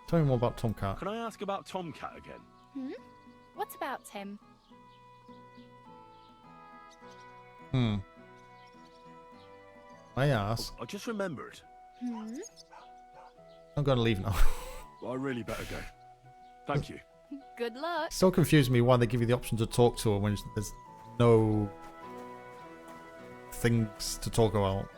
Tell me more about Tomcat. Can I ask about Tomcat again? Hmm? What about him? I ask. I just remembered. Hmm? I'm gonna leave now. I really better go. Thank you. Good luck. Still confused me why they give you the option to talk to her when there's no things to talk about.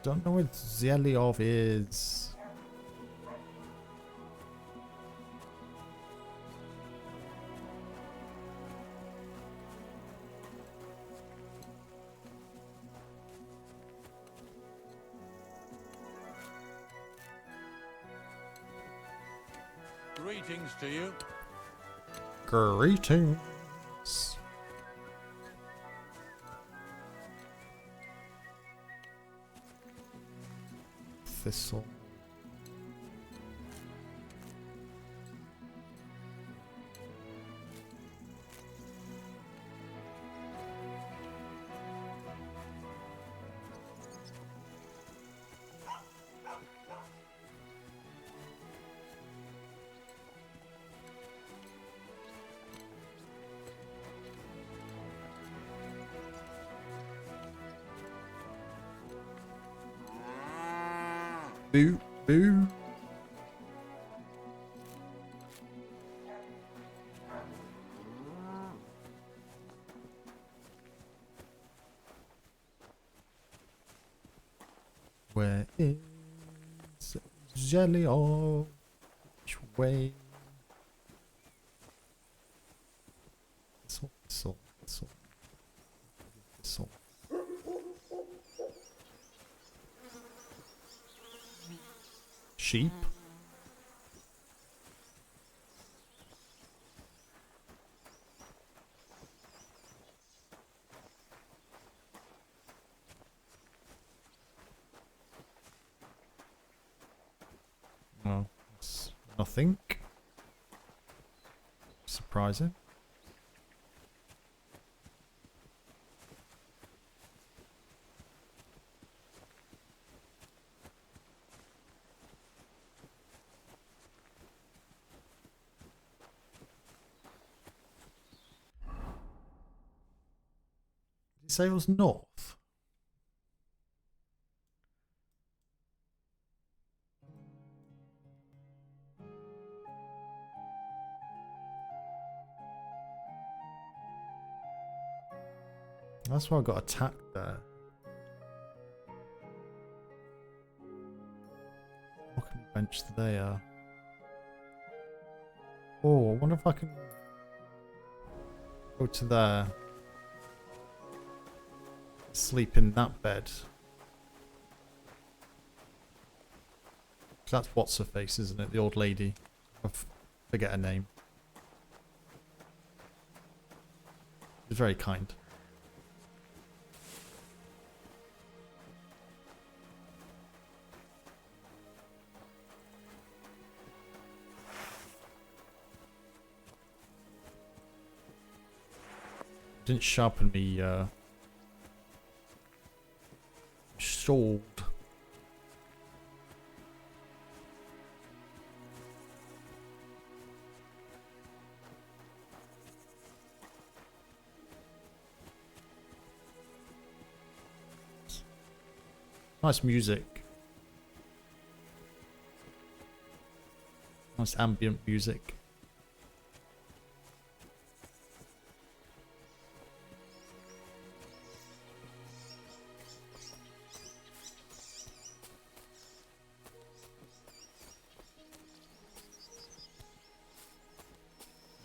Don't know what Zelioff is. Greetings to you. Greetings. Thistle. Boo, boo. Where is Jelly of which way? Thistle. Sheep. Well, it's nothing. Surprising. Did it say it was north? That's why I got attacked there. What can we bench there. Oh, I wonder if I can go to there. Sleep in that bed. That's what's her face, isn't it? The old lady. I forget her name. She's very kind. Didn't sharpen me sword. Nice music. Nice ambient music.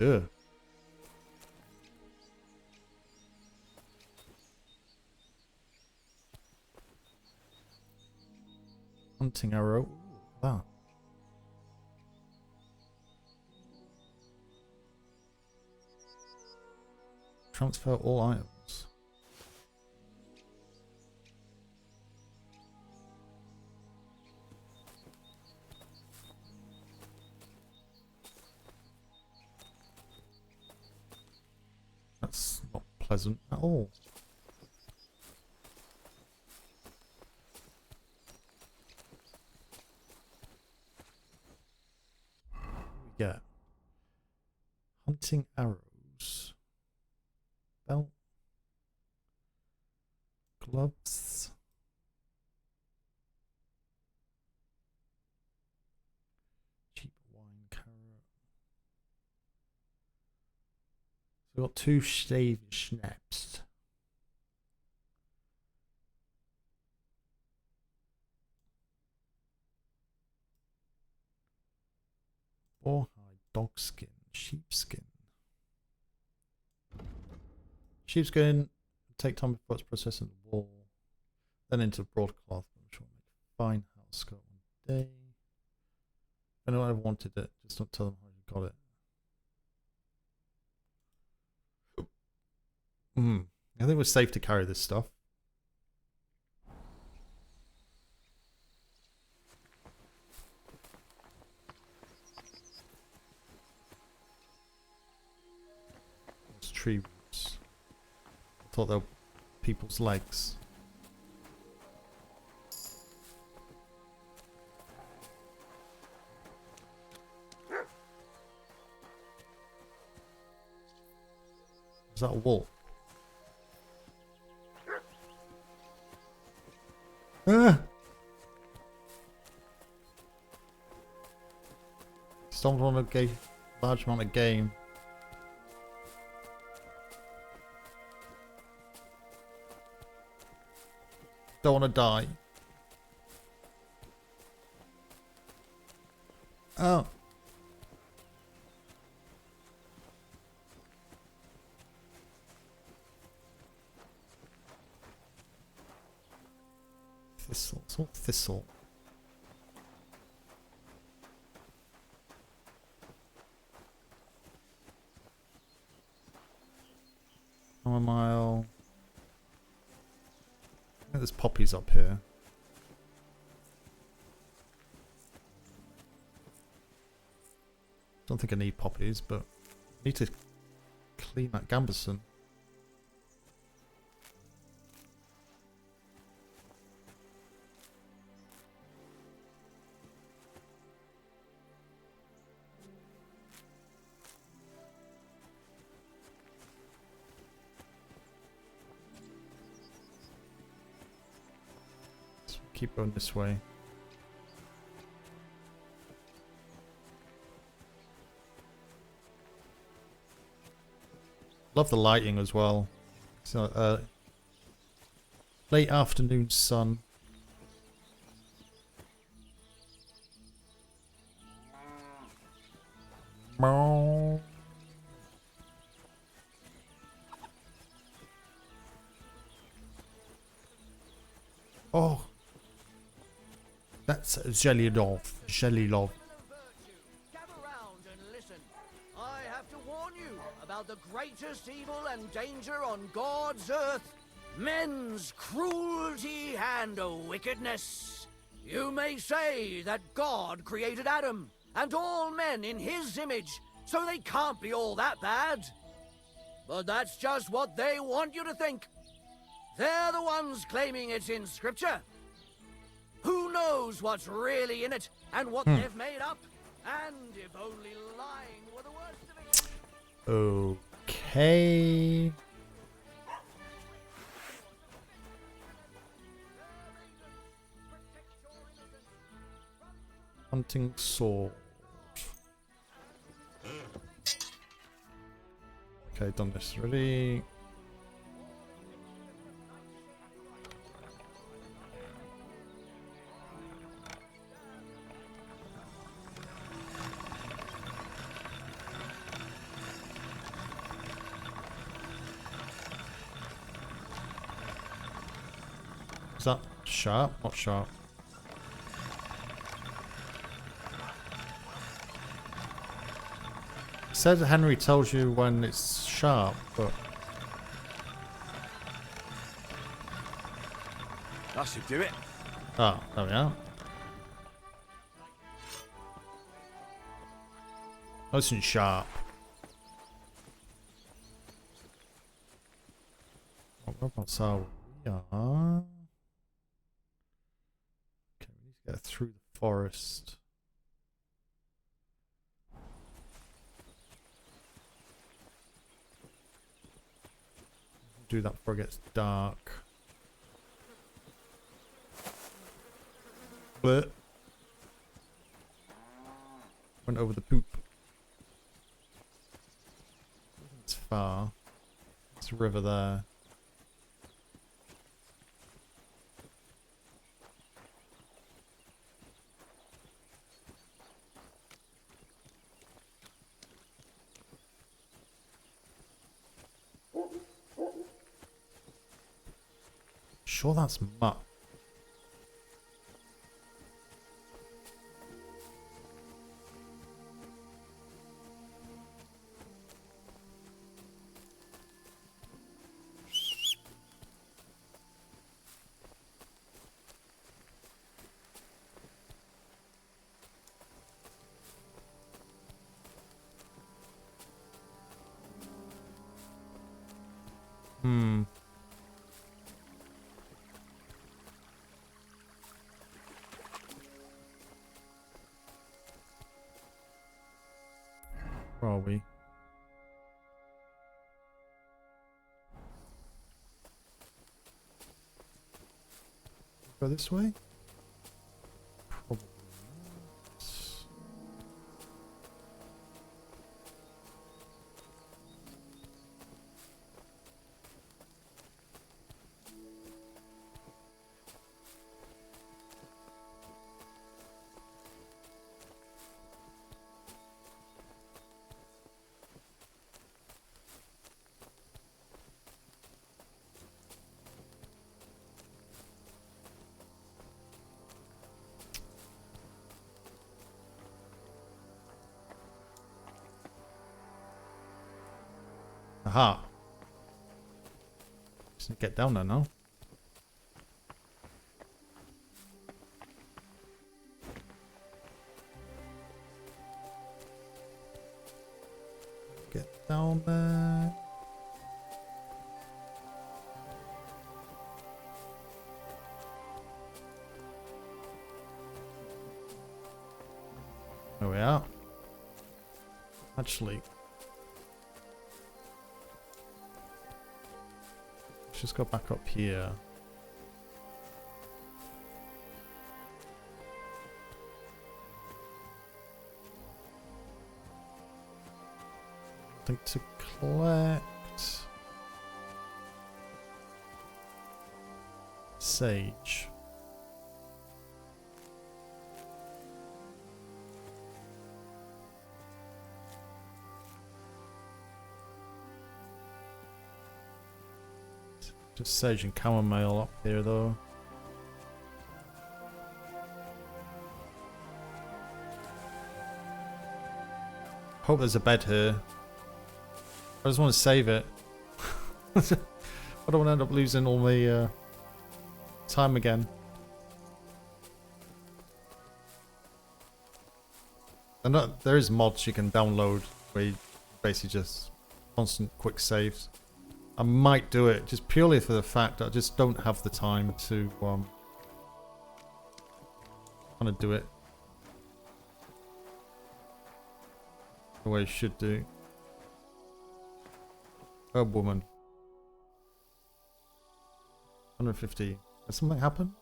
Yeah. Hunting arrow. Ooh, that. Transfer all items. That's not pleasant at all. Yeah. Hunting arrows. Belt. Gloves. Cheap wine carrot. So we've got 2 shaved schnapps. Boar hide, dog skin, sheepskin. Sheepskin take time before it's processed in the wool, then into broadcloth, which will make a fine house coat one day. If anyone ever wanted it, just don't tell them how you got it. I think we're safe to carry this stuff. It's tree roots. I thought they were people's legs. Is that a wolf? Ah! Stumbled on a large amount of game. Don't want to die. Oh. Thistle. It's all thistle. Chamomile. I think there's poppies up here. Don't think I need poppies, but I need to clean that gambeson. Keep going this way. Love the lighting as well. So, late afternoon sun. Oh. That's Jelly-Lov. Jelly-Lov. Gather round and listen. I have to warn you about the greatest evil and danger on God's earth. Men's cruelty and wickedness. You may say that God created Adam and all men in his image, so they can't be all that bad. But that's just what they want you to think. They're the ones claiming it's in Scripture. Who knows what's really in it and what they've made up? And if only lying were the worst of it. Okay. Hunting sword. Okay, done this already. Is that sharp? Not sharp. It said Henry tells you when it's sharp, but That should do it. ah, there we are. Nice and sharp. Whereabouts are we? We are. Okay, we need to get through the forest. Do that before it gets dark. But went over the poop. It's far. There's a river there. Sure, that's mutt. Where are we? Go this way? Probably not. Aha. Just need to get down there now. Get down there. There we are. Actually, let's just go back up here. I think to collect sage. Just sage and chamomile up here though. Hope there's a bed here. I just want to save it. I don't want to end up losing all the time again. And there is mods you can download where you basically just constant quick saves. I might do it just purely for the fact that I just don't have the time to kind of do it the way I should do. A woman. 150. Has something happened?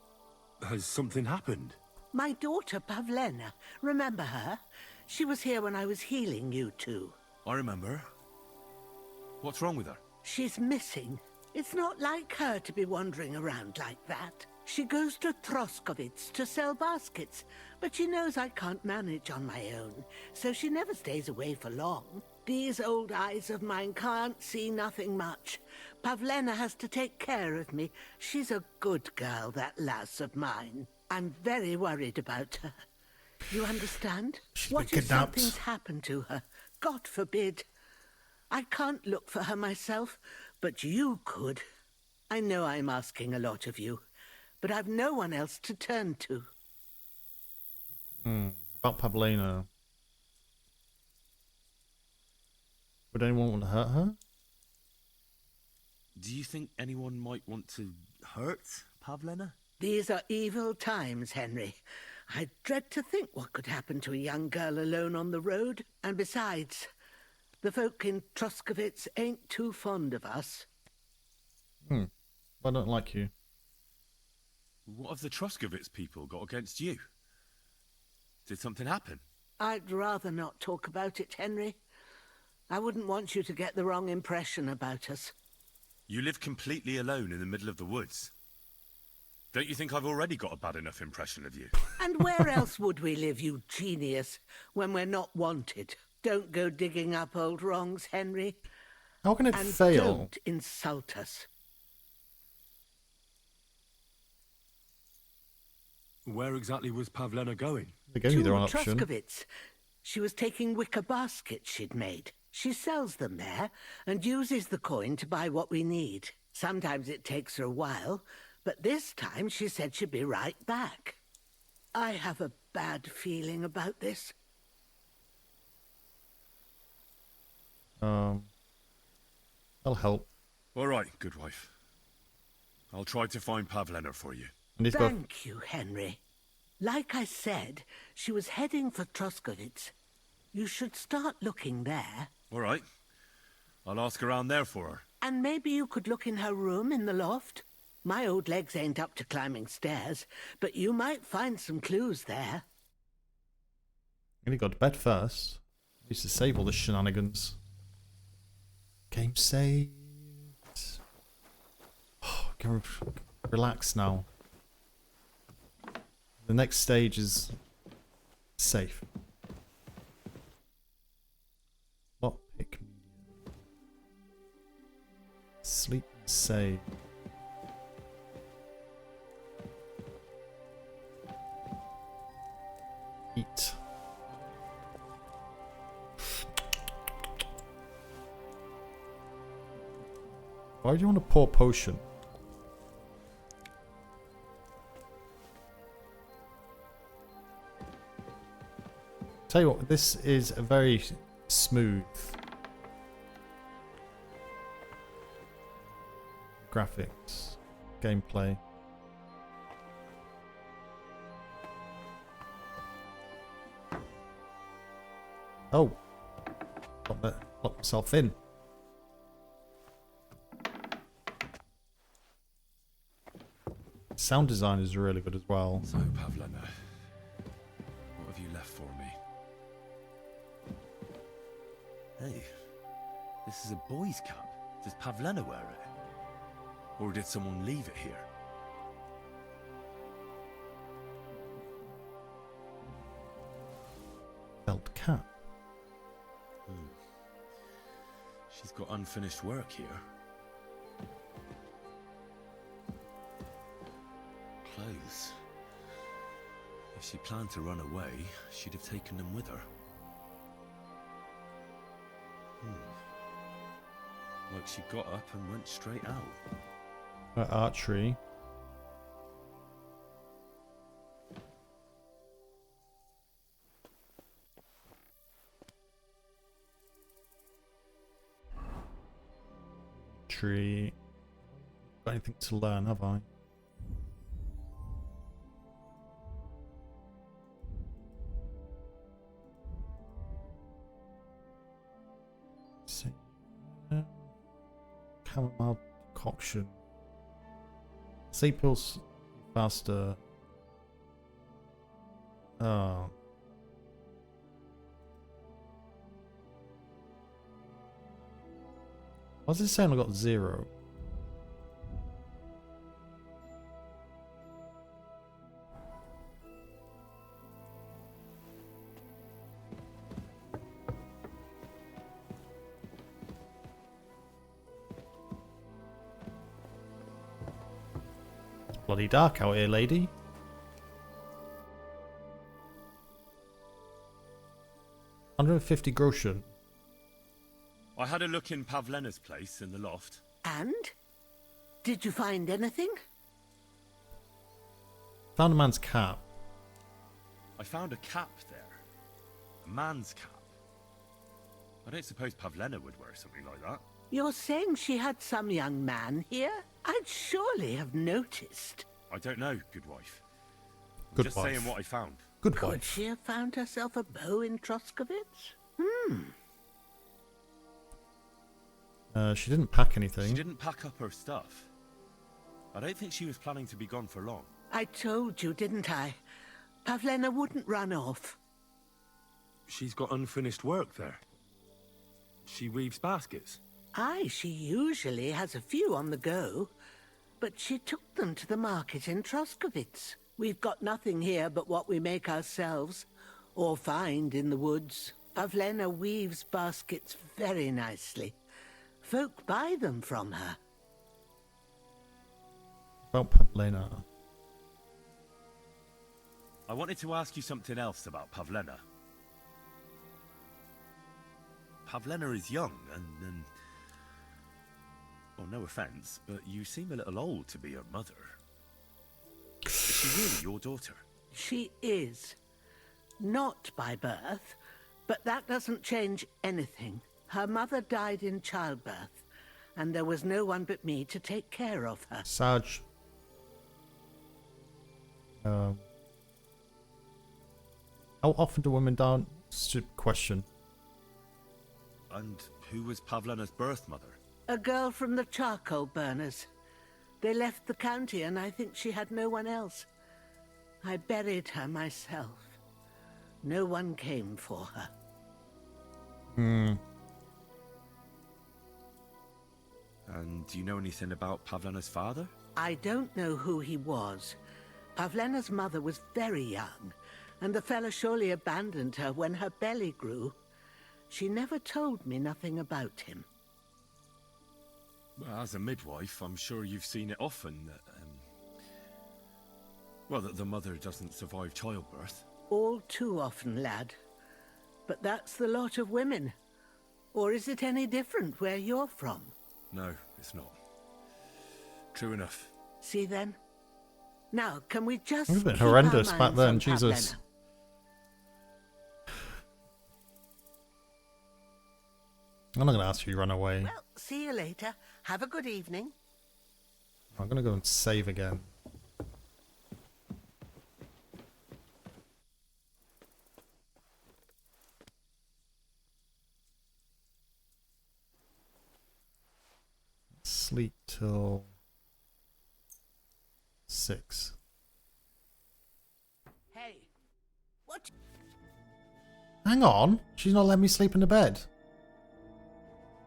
Has something happened? My daughter, Pavlena. Remember her? She was here when I was healing you two. I remember. What's wrong with her? She's missing. It's not like her to be wandering around like that. She goes to Troskovitz to sell baskets, but she knows I can't manage on my own, so she never stays away for long. These old eyes of mine can't see nothing much. Pavlena has to take care of me. She's a good girl, that lass of mine. I'm very worried about her. You understand? What if something's happened to her? God forbid. I can't look for her myself, but you could. I know I'm asking a lot of you, but I've no one else to turn to. About Pavlena. Would anyone want to hurt her? Do you think anyone might want to hurt Pavlena? These are evil times, Henry. I dread to think what could happen to a young girl alone on the road. And besides, the folk in Troskovitz ain't too fond of us. I don't like you. What have the Troskovitz people got against you? Did something happen? I'd rather not talk about it, Henry. I wouldn't want you to get the wrong impression about us. You live completely alone in the middle of the woods. Don't you think I've already got a bad enough impression of you? And where else would we live, you genius, when we're not wanted? Don't go digging up old wrongs, Henry. How can it and fail? Don't insult us. Where exactly was Pavlena going? They gave you their own To option. Troskovitz. She was taking wicker baskets she'd made. She sells them there and uses the coin to buy what we need. Sometimes it takes her a while, but this time she said she'd be right back. I have a bad feeling about this. I'll help. All right, good wife. I'll try to find Pavlena for you. And he's Thank you, Henry. Like I said, she was heading for Troskovitz. You should start looking there. All right. I'll ask around there for her. And maybe you could look in her room in the loft. My old legs ain't up to climbing stairs, but you might find some clues there. And he got to bed first. He used to save all the shenanigans. Game saved. Oh, I can relax now. The next stage is safe. Lockpick media. Sleep and save. Eat. Why do you want to pour potion? Tell you what, this is a very smooth graphics, gameplay. Oh, lock myself in. Sound design is really good as well. So, Pavlena, what have you left for me? Hey, this is a boy's cap. Does Pavlena wear it? Or did someone leave it here? Felt cap. She's got unfinished work here. Clothes. If she planned to run away, she'd have taken them with her. Like she got up and went straight out. Archery. Tree. Got anything to learn, have I? See. Chamomile decoction. Sleep pills faster. Oh. What's it saying? I got 0. It's bloody dark out here, lady. $150 groschen. I had a look in Pavlena's place in the loft. And? Did you find anything? Found a man's cap. I found a cap there. A man's cap. I don't suppose Pavlena would wear something like that. You're saying she had some young man here? I'd surely have noticed. I don't know, good wife. Good Just wife. saying what I found. Good Could wife. she have found herself a bow in Troskovitz? She didn't pack anything. She didn't pack up her stuff. I don't think she was planning to be gone for long. I told you, didn't I? Pavlena wouldn't run off. She's got unfinished work there. She weaves baskets. Aye, she usually has a few on the go. But she took them to the market in Troskovitz. We've got nothing here but what we make ourselves, or find in the woods. Pavlena weaves baskets very nicely. Folk buy them from her. About Pavlena. I wanted to ask you something else about Pavlena. Pavlena is young and well, no offense, but you seem a little old to be her mother. Is she really your daughter? She is. Not by birth, but that doesn't change anything. Her mother died in childbirth, and there was no one but me to take care of her. Sarge. How often do women die? Stupid question. And who was Pavlena's birth mother? A girl from the charcoal burners. They left the county, and I think she had no one else. I buried her myself. No one came for her. And do you know anything about Pavlena's father? I don't know who he was. Pavlena's mother was very young, and the fella surely abandoned her when her belly grew. She never told me nothing about him. Well, as a midwife, I'm sure you've seen it often that, well, that the mother doesn't survive childbirth. All too often, lad. But that's the lot of women. Or is it any different where you're from? No, it's not. True enough. See then? Now, can we just It was a bit keep our horrendous back minds then, on Jesus. Pavlena? I'm not going to ask you to run away. Well, see you later. Have a good evening. I'm going to go and save again. Sleep till 6. Hey, what? Hang on, she's not letting me sleep in the bed.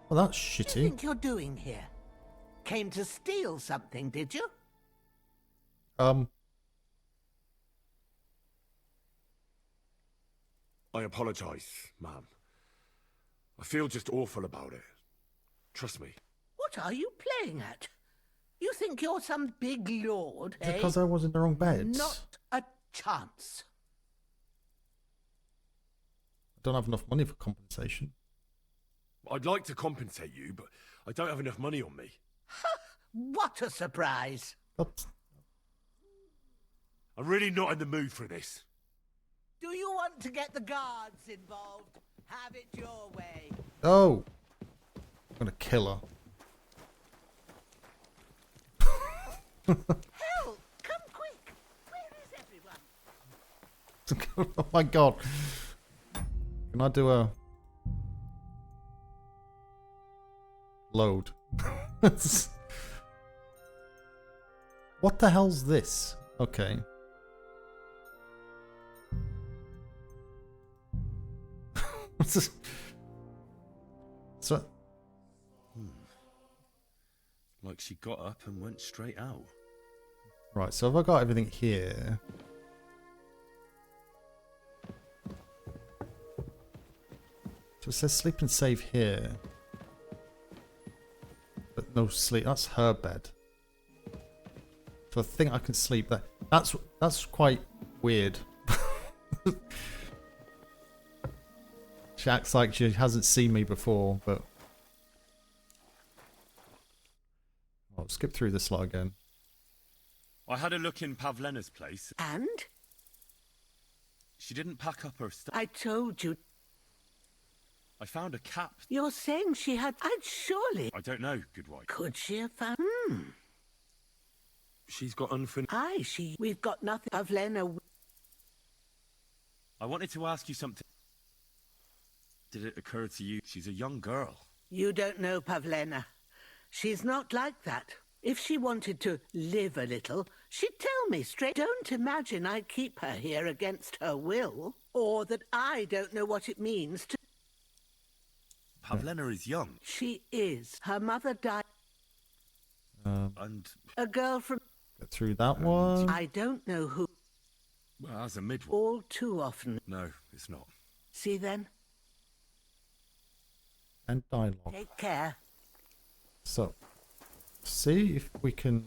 Well, that's What do you shitty. think you're doing here? Came to steal something, did you? I apologize, ma'am. I feel just awful about it. Trust me. What are you playing at? You think you're some big lord, eh? Because I was in the wrong bed. Not a chance. I don't have enough money for compensation. I'd like to compensate you, but I don't have enough money on me. What a surprise! Oops. I'm really not in the mood for this. Do you want to get the guards involved? Have it your way. Oh! I'm gonna kill her. Help! Come quick! Where is everyone? Oh my god. Can I do a load? What the hell's this? Okay. What's this? So Like she got up and went straight out. right, so have I got everything here? So it says sleep and save here. But no sleep. That's her bed. So I think I can sleep there. That's quite weird. She acts like she hasn't seen me before, but I'll skip through this lot again. I had a look in Pavlena's place. And? She didn't pack up her stuff. I told you. I found a cap. You're saying she had... I'd surely... I don't know, good wife. Could she have found... She's got unfinished... Aye, she... We've got nothing. Pavlena... I wanted to ask you something. Did it occur to you she's a young girl? You don't know Pavlena. She's not like that. If she wanted to live a little, she'd tell me straight. Don't imagine I keep her here against her will, or that I don't know what it means to... Pavlena is young. She is. Her mother died. And... A girl from... Get through that one. I don't know who. Well, as a midwife. All too often. No, it's not. See then? And dialogue. Take care. So, see if we can...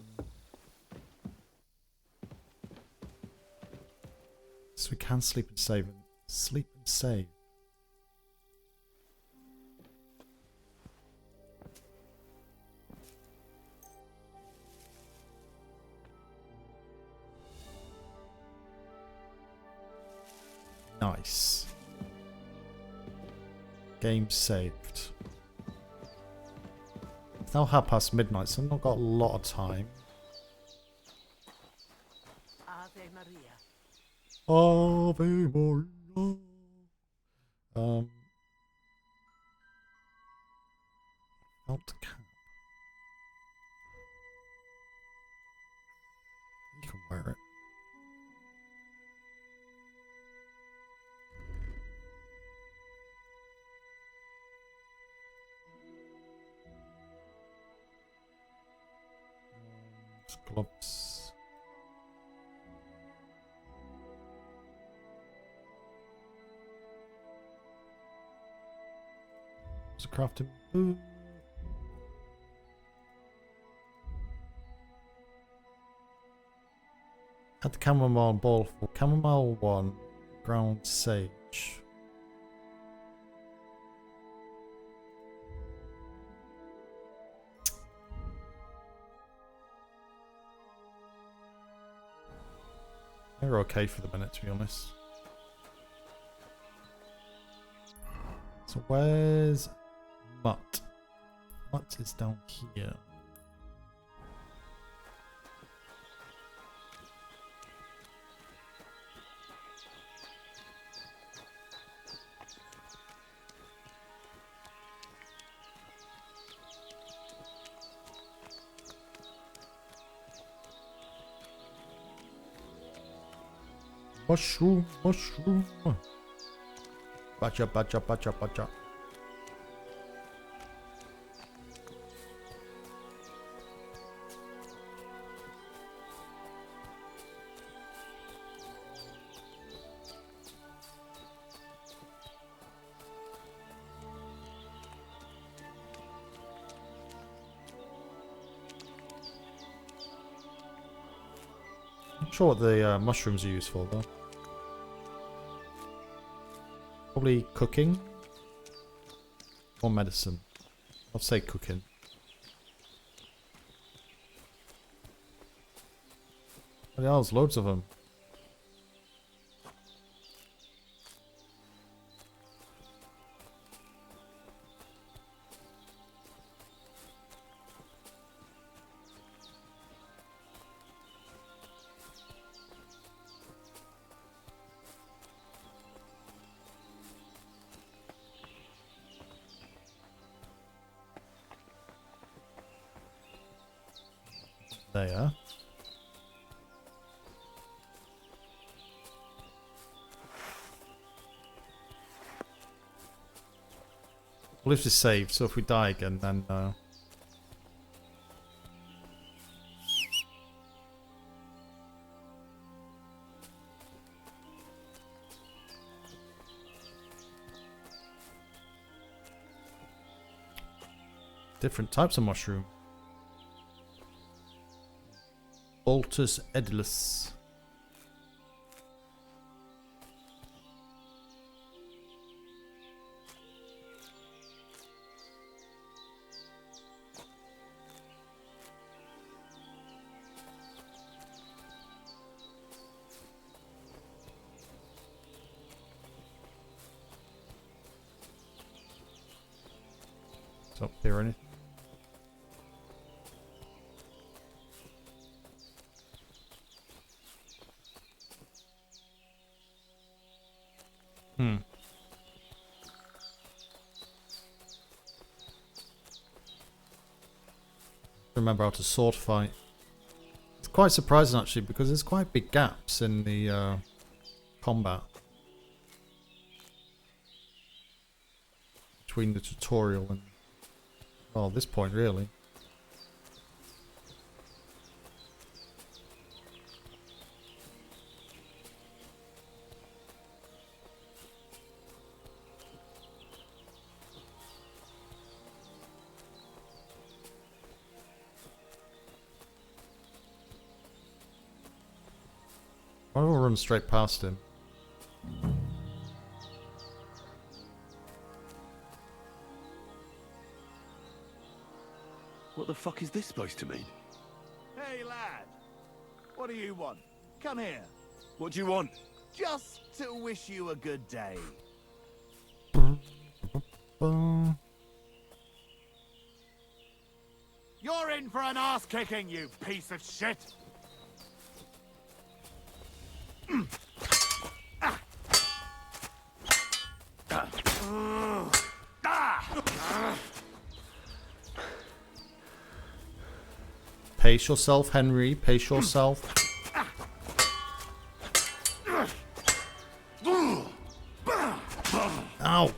So we can sleep and save. Sleep and save. Nice. Game saved. It's now midnight, so I've not got a lot of time. Ave Maria. Ave Maria. Felt cap. You can wear it. Gloves. It's a crafting boot. Add the chamomile ball for chamomile 1, ground sage. They're okay for the minute, to be honest. So where's Mutt? Mutt is down here. Mushroom, mushroom. Bacha, bacha, bacha, bacha. Not sure what the mushrooms are used for though. Probably cooking or medicine. I'll say cooking. There's loads of them. There. Well, this is saved, so if we die again, then different types of mushroom. Altus Edilus. Is up here anything? Remember how to sword fight. It's quite surprising actually because there's quite big gaps in the combat between the tutorial and, well, this point really. Why don't we run straight past him? What the fuck is this supposed to mean? Hey, lad. What do you want? Come here. What do you want? Just to wish you a good day. You're in for an ass-kicking, you piece of shit! Pace yourself, Henry. Pace yourself. Ow.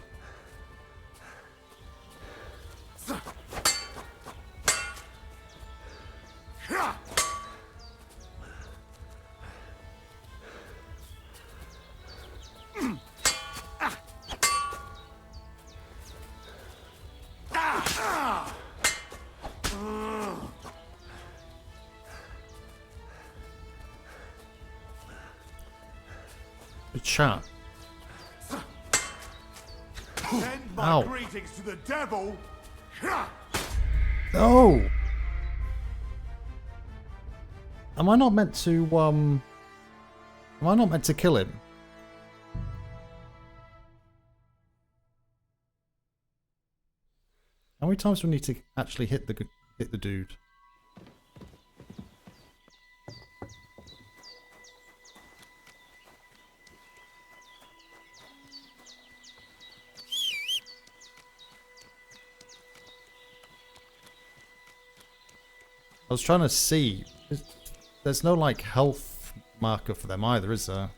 Good shot. Send my Ow. greetings to the devil. No. Am I not meant to Am I not meant to kill him? How many times do we need to actually hit the dude? I was trying to see. There's no like health marker for them either, is there?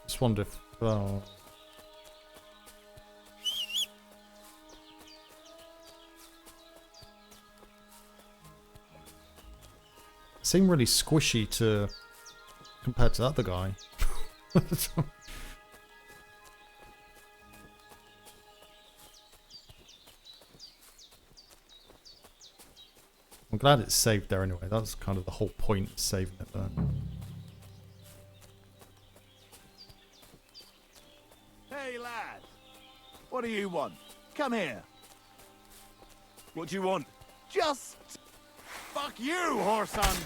Just wonder if... Oh. seem really squishy to compared to the other guy. I'm glad it's saved there anyway. That's kind of the whole point of saving it there. Hey, lad. What do you want? Come here. What do you want? Just... Fuck you, whoreson!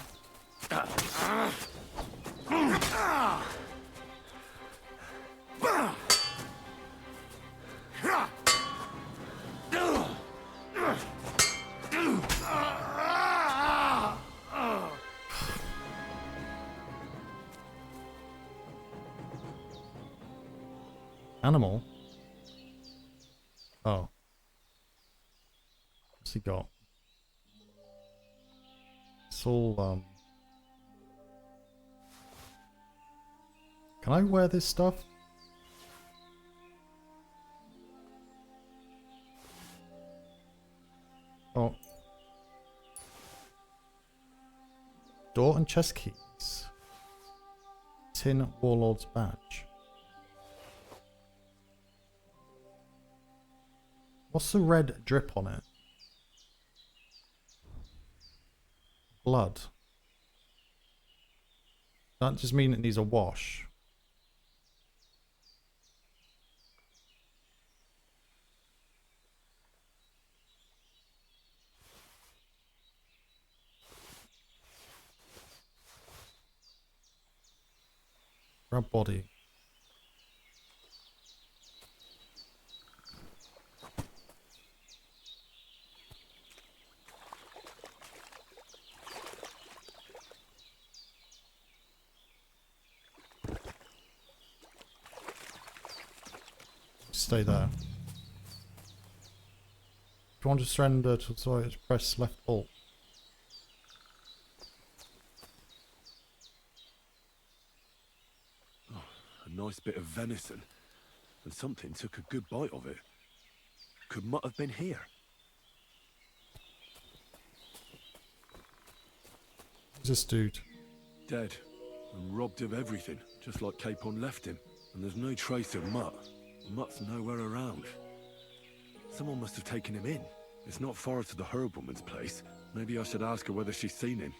Animal? Oh. What's he got? It's all, Can I wear this stuff? Oh. Door and chest keys. Tin Warlord's badge. What's the red drip on it? Blood. That just mean it needs a wash. Grab body. Stay there. If you want to surrender to authorities, press left alt. Oh, a nice bit of venison. And something took a good bite of it. Could Mutt have been here? Who's this dude? Dead. And robbed of everything, just like Capon left him. And there's no trace of Mutt. Mutt's nowhere around. Someone must have taken him in. It's not far to the herb woman's place. Maybe I should ask her whether she's seen him.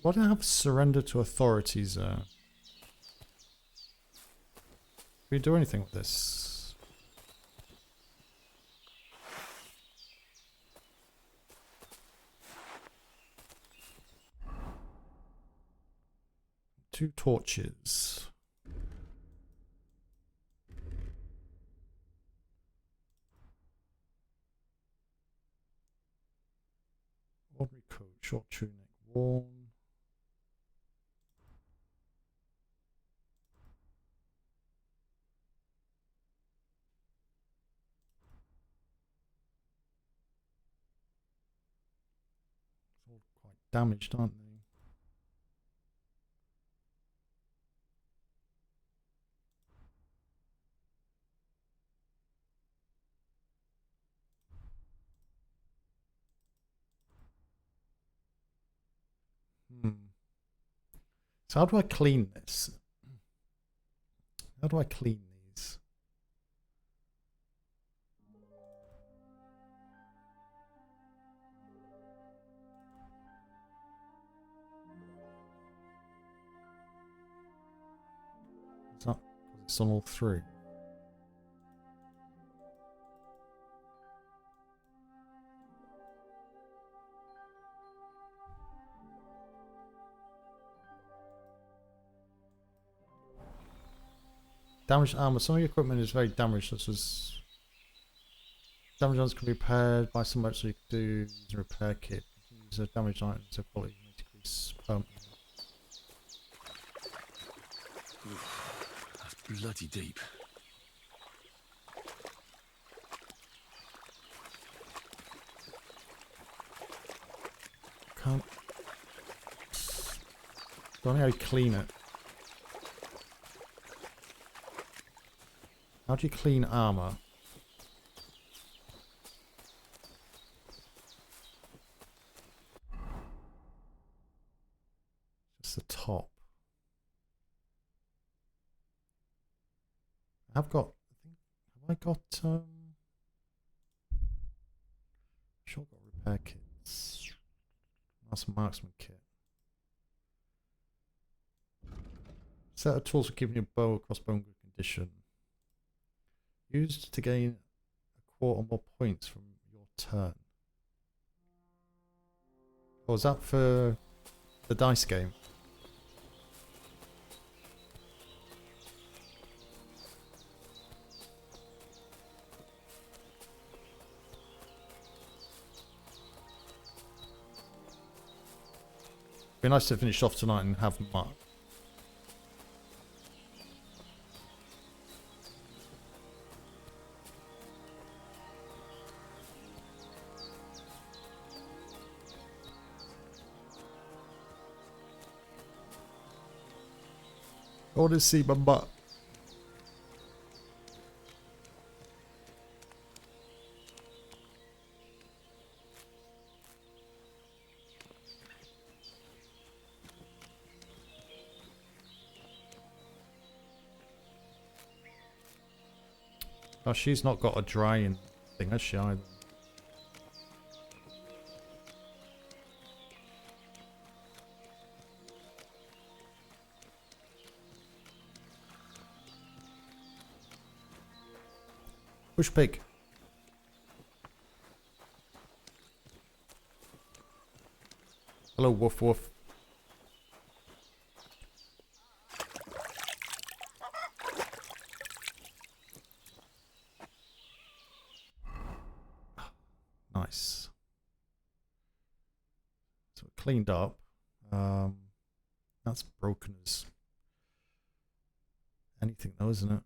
Why do I have surrender to authorities? Can we do anything with this? Two torches. Ordinary coat, short tunic, worn. It's all quite damaged, aren't they? So how do I clean this? How do I clean these? It's on all three. Damaged armor. Some of your equipment is very damaged, such as damaged items can be repaired by some so you can do use a repair kit. Use a damaged item so quality may decrease permanently. That's bloody deep. Can't. Don't know how you clean it. How do you clean armor? Just the top. I've got. Have I got? Sure, got repair kits. That's a marksman kit. Set of tools for keeping your bow, crossbow in good condition. Used to gain a quarter more points from your turn. Oh, is that for the dice game? Be nice to finish off tonight and have Mark. I want to see my butt. Oh, she's not got a drying thing, has she, either? Push pig. Hello, woof woof. Nice. So cleaned up. That's broken as anything though, isn't it?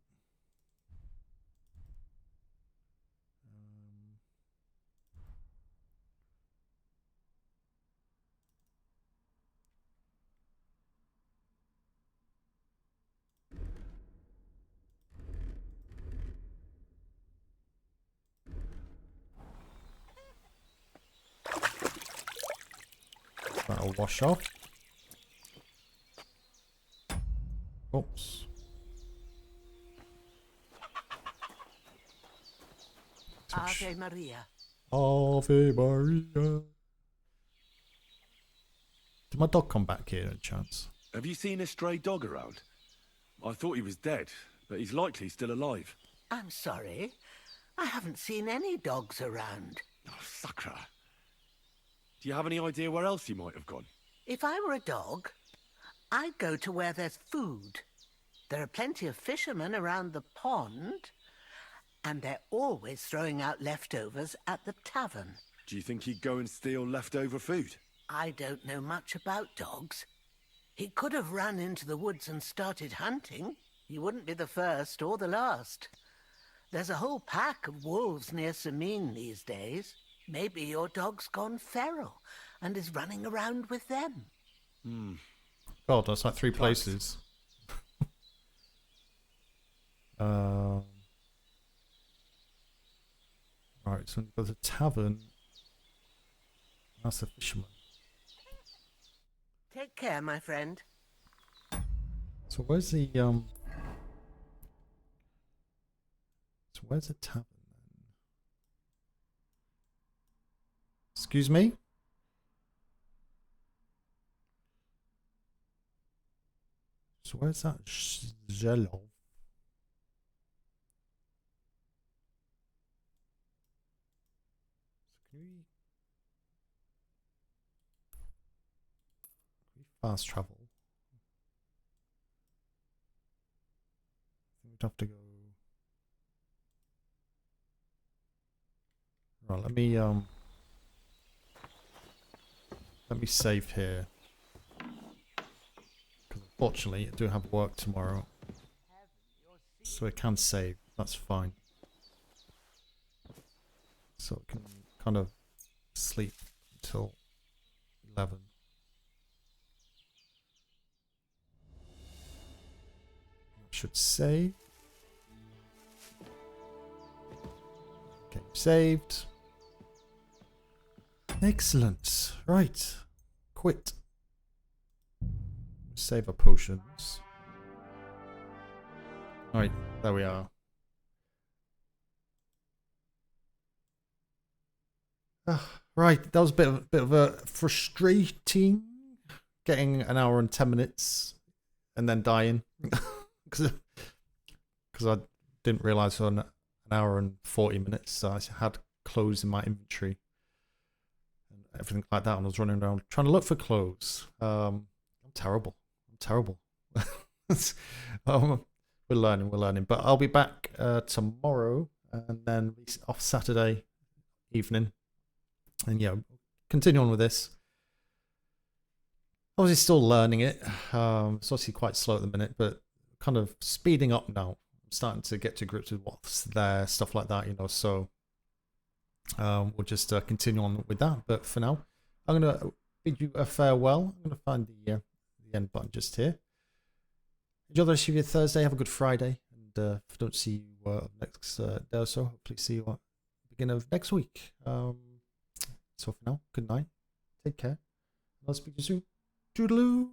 That'll wash off. Oops. Ave Maria. Ave Maria. Did my dog come back here, a chance? Have you seen a stray dog around? I thought he was dead, but he's likely still alive. I'm sorry. I haven't seen any dogs around. Oh, sucker. Do you have any idea where else he might have gone? If I were a dog, I'd go to where there's food. There are plenty of fishermen around the pond, and they're always throwing out leftovers at the tavern. Do you think he'd go and steal leftover food? I don't know much about dogs. He could have run into the woods and started hunting. He wouldn't be the first or the last. There's a whole pack of wolves near Sameen these days. Maybe your dog's gone feral and is running around with them. God, that's like 3 places. Right, so we've got the tavern. That's the fisherman. Take care, my friend. So where's the So where's the tavern then? Excuse me? So where's that Zhelov? Fast travel. We'd have to go. Right, let me save here. Because unfortunately I do have work tomorrow. So I can save, that's fine. So I can kind of sleep until 11. Should save. Saved. Excellent. Right. Quit. Save our potions. Alright, there we are. Right, that was a bit of a frustrating getting an hour and 10 minutes and then dying because I didn't realize on an hour and 40 minutes so I had clothes in my inventory and everything like that, and I was running around trying to look for clothes. I'm terrible. We're learning, but I'll be back tomorrow and then off Saturday evening. And yeah, continue on with this. Obviously still learning it. It's obviously quite slow at the minute, but kind of speeding up now. I'm starting to get to grips with what's there, stuff like that, you know. So we'll just continue on with that. But for now, I'm going to bid you a farewell. I'm going to find the end button just here. Enjoy the rest of your Thursday. Have a good Friday. And if I don't see you next day or so, hopefully see you at the beginning of next week. So for now, good night. Take care. I'll speak to you soon. Toodaloo.